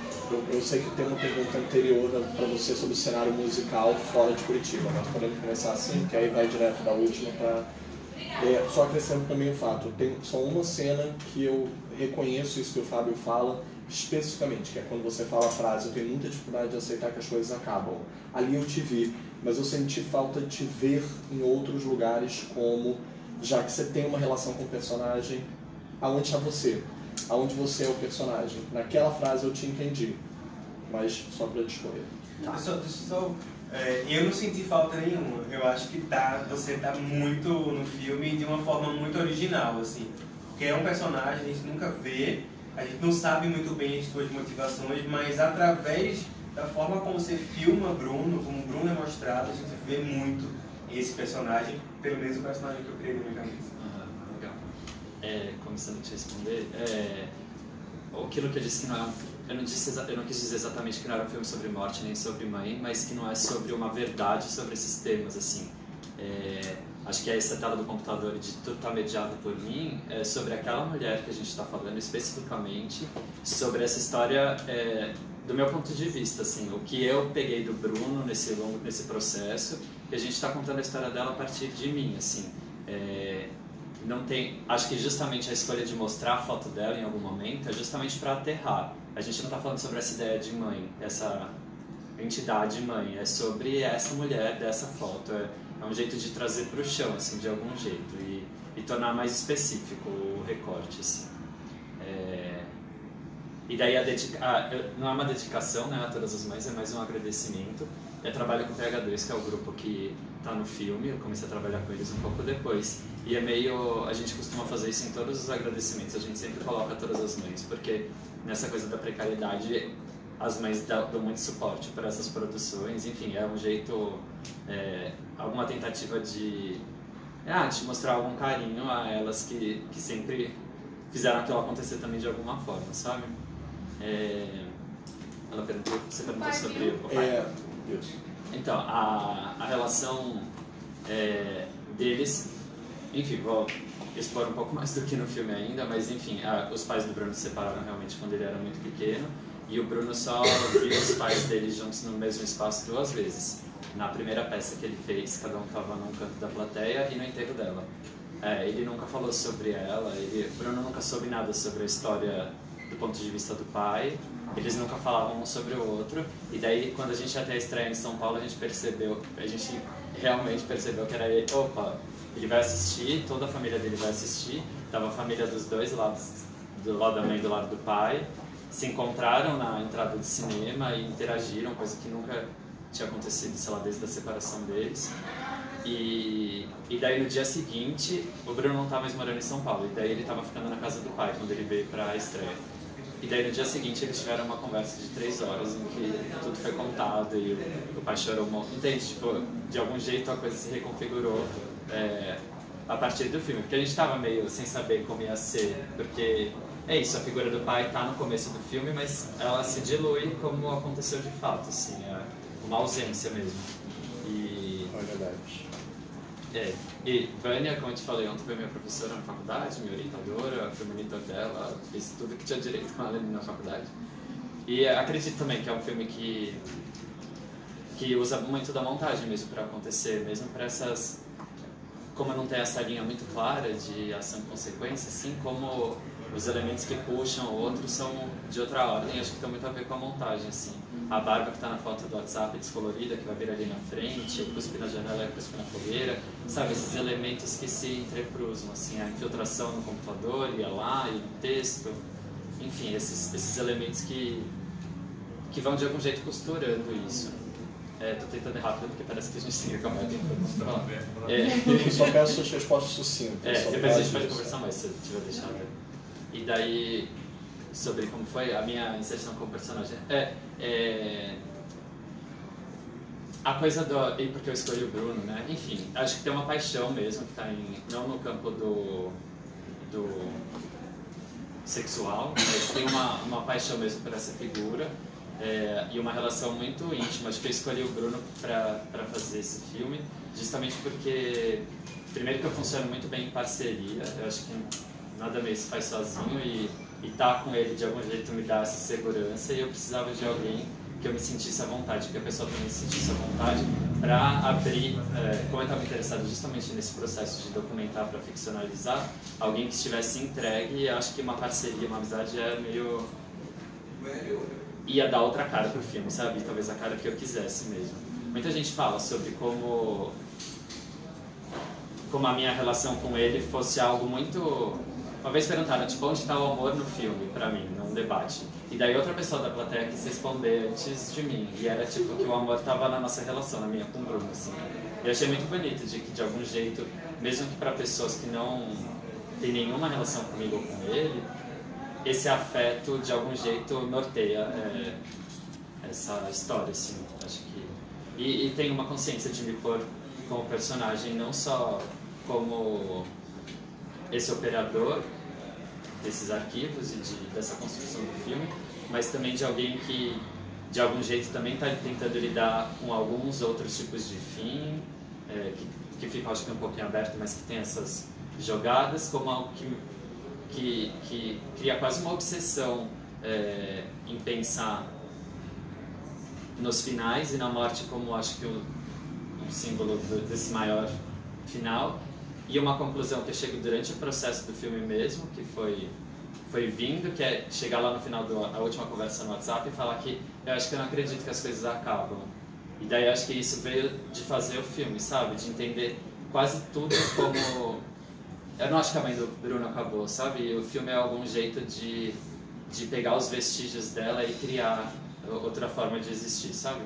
Eu sei que tem uma pergunta anterior para você sobre o cenário musical fora de Curitiba, mas podemos começar assim, que aí vai direto da última para... só acrescentando também o fato, tem só uma cena que eu reconheço isso que o Fábio fala especificamente, que é quando você fala a frase, eu tenho muita dificuldade de aceitar que as coisas acabam. Ali eu te vi, mas eu senti falta de te ver em outros lugares, como, já que você tem uma relação com o personagem, aonde está você? Aonde você é o personagem. Naquela frase eu te entendi, mas só para discorrer. Eu não senti falta nenhuma. Eu acho que você tá muito no filme de uma forma muito original, assim. Porque é um personagem, a gente nunca vê, a gente não sabe muito bem as suas motivações, mas através da forma como você filma Bruno, como Bruno é mostrado, a gente vê muito esse personagem, pelo menos o personagem que eu criei na minha cabeça. Começando a te responder, aquilo que eu disse que não é eu não quis dizer exatamente que não era um filme sobre morte nem sobre mãe, mas que não é sobre uma verdade sobre esses temas, assim. Acho que essa tela do computador de tudo está mediado por mim, é sobre aquela mulher que a gente está falando especificamente, sobre essa história do meu ponto de vista, assim, o que eu peguei do Bruno nesse processo, e a gente está contando a história dela a partir de mim, assim. Acho que justamente a escolha de mostrar a foto dela em algum momento é justamente para aterrar. A gente não está falando sobre essa ideia de mãe, essa entidade mãe, é sobre essa mulher dessa foto. É um jeito de trazer para o chão, assim, de algum jeito, e tornar mais específico o recorte, assim. E daí não é uma dedicação, né, a todas as mães, é mais um agradecimento. Eu trabalho com o PH2, que é o grupo que está no filme, eu comecei a trabalhar com eles um pouco depois. E a gente costuma fazer isso em todos os agradecimentos, a gente sempre coloca todas as mães, porque nessa coisa da precariedade, as mães dão muito suporte para essas produções, enfim, é um jeito, alguma tentativa de mostrar algum carinho a elas que sempre fizeram aquilo acontecer também de alguma forma, sabe? Você perguntou sobre o pai? Então, a relação deles, enfim, vou expor um pouco mais do que no filme ainda, mas enfim, os pais do Bruno se separaram realmente quando ele era muito pequeno, e o Bruno só viu os pais dele juntos no mesmo espaço 2 vezes. Na primeira peça que ele fez, cada um estava num canto da plateia, e no enterro dela. Ele nunca falou sobre ela, o Bruno nunca soube nada sobre a história do ponto de vista do pai, eles nunca falavam um sobre o outro, e daí quando a gente ia até a estreia em São Paulo, a gente realmente percebeu que era ele. Ele vai assistir, toda a família dele vai assistir, tava a família dos dois lados, do lado da mãe e do lado do pai, se encontraram na entrada do cinema e interagiram, coisa que nunca tinha acontecido, sei lá, desde a separação deles. E daí no dia seguinte, o Bruno não estava mais morando em São Paulo, e daí ele estava ficando na casa do pai quando ele veio para a estreia. E daí no dia seguinte eles tiveram uma conversa de 3 horas em que tudo foi contado e o pai chorou um monte. Entende? Tipo, de algum jeito a coisa se reconfigurou a partir do filme, porque a gente estava meio sem saber como ia ser, porque é isso, a figura do pai está no começo do filme, mas ela se dilui como aconteceu de fato, assim, é uma ausência mesmo. É verdade. E Vânia, como eu te falei, ontem foi minha professora na faculdade, minha orientadora, fui monitor dela, fiz tudo que tinha direito com ela na faculdade. E acredito também que é um filme que usa muito da montagem mesmo para acontecer, mesmo para essas... Como não tem essa linha muito clara de ação-consequência, assim como os elementos que puxam o outro são de outra ordem, acho que tem muito a ver com a montagem, assim. A barba que está na foto do WhatsApp descolorida, que vai vir ali na frente, o cuspe na janela e o cuspe na fogueira, sabe, esses elementos que se entrecruzam, assim, a infiltração no computador, ia lá, e no texto, enfim, esses elementos que vão de algum jeito costurando isso. Tô tentando ir rápido porque parece que a gente tem que acabar aqui. Eu só peço suas respostas sucintas. Depois a gente pode conversar mais se tiver deixado. E daí, sobre como foi a minha inserção como personagem. A coisa do... E porque eu escolhi o Bruno, né? Enfim, acho que tem uma paixão mesmo que tá não no campo do sexual, mas tem uma paixão mesmo por essa figura. E uma relação muito íntima. Acho que eu escolhi o Bruno para fazer esse filme, justamente porque, primeiro, que eu funciono muito bem em parceria. Eu acho que nada mesmo se faz sozinho e estar com ele de algum jeito me dá essa segurança, e eu precisava de alguém que eu me sentisse à vontade, que a pessoa também se sentisse à vontade para abrir, como eu estava interessado justamente nesse processo de documentar para ficcionalizar, alguém que estivesse entregue. E acho que uma parceria, uma amizade meio... ia dar outra cara pro filme, sabe? Talvez a cara que eu quisesse mesmo. Muita gente fala sobre como a minha relação com ele fosse algo muito... Uma vez perguntaram, tipo, onde está o amor no filme, pra mim, num debate. E daí outra pessoa da plateia quis responder antes de mim. E era tipo que o amor estava na nossa relação, na minha com o Bruno, assim. E eu achei muito bonito de que, de algum jeito, mesmo que para pessoas que não têm nenhuma relação comigo ou com ele, esse afeto, de algum jeito, norteia essa história, assim, acho que... E tem uma consciência de me pôr como personagem, não só como esse operador desses arquivos e dessa construção do filme, mas também de alguém que, de algum jeito, também está tentando lidar com alguns outros tipos de fim, que ficam, acho que, um pouquinho aberto, mas que tem essas jogadas, como algo que cria quase uma obsessão em pensar nos finais e na morte como, acho que, um símbolo desse maior final. E uma conclusão que eu chego durante o processo do filme mesmo, que foi vindo, que é chegar lá no final da última conversa no WhatsApp e falar que eu acho que eu não acredito que as coisas acabam. E daí eu acho que isso veio de fazer o filme, sabe? De entender quase tudo como... Eu não acho que a mãe do Bruno acabou, sabe? E o filme é algum jeito de pegar os vestígios dela e criar outra forma de existir, sabe?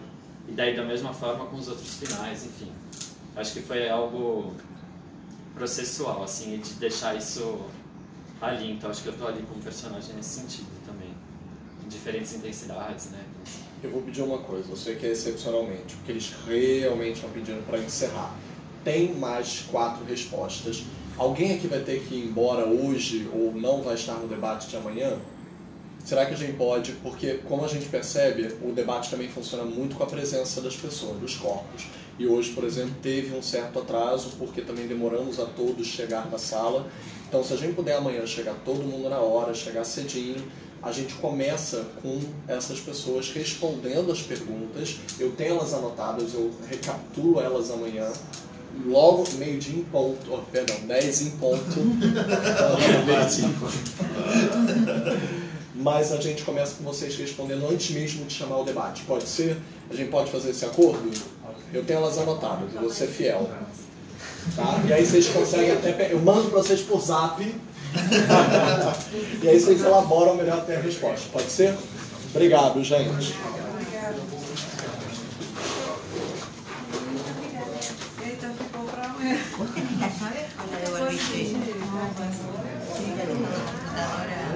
E daí da mesma forma com os outros finais, enfim. Acho que foi algo processual, assim, e de deixar isso ali. Então acho que eu tô ali como personagem nesse sentido também. Em diferentes intensidades, né? Eu vou pedir uma coisa, eu sei que é excepcionalmente, porque eles realmente estão pedindo para encerrar. Tem mais 4 respostas. Alguém aqui vai ter que ir embora hoje ou não vai estar no debate de amanhã? Será que a gente pode? Porque, como a gente percebe, o debate também funciona muito com a presença das pessoas, dos corpos. E hoje, por exemplo, teve um certo atraso, porque também demoramos a todos chegar na sala. Então, se a gente puder amanhã chegar todo mundo na hora, chegar cedinho, a gente começa com essas pessoas respondendo as perguntas. Eu tenho elas anotadas, eu recapitulo elas amanhã. Logo, meio-dia em ponto, 10 em ponto. Mas a gente começa com vocês respondendo antes mesmo de chamar o debate. Pode ser? A gente pode fazer esse acordo? Eu tenho elas anotadas, eu vou ser fiel. Tá? E aí vocês conseguem até... Eu mando para vocês por zap. E aí vocês elaboram melhor até a resposta. Pode ser? Obrigado, gente. Eita, ficou pra amanhã. Da hora.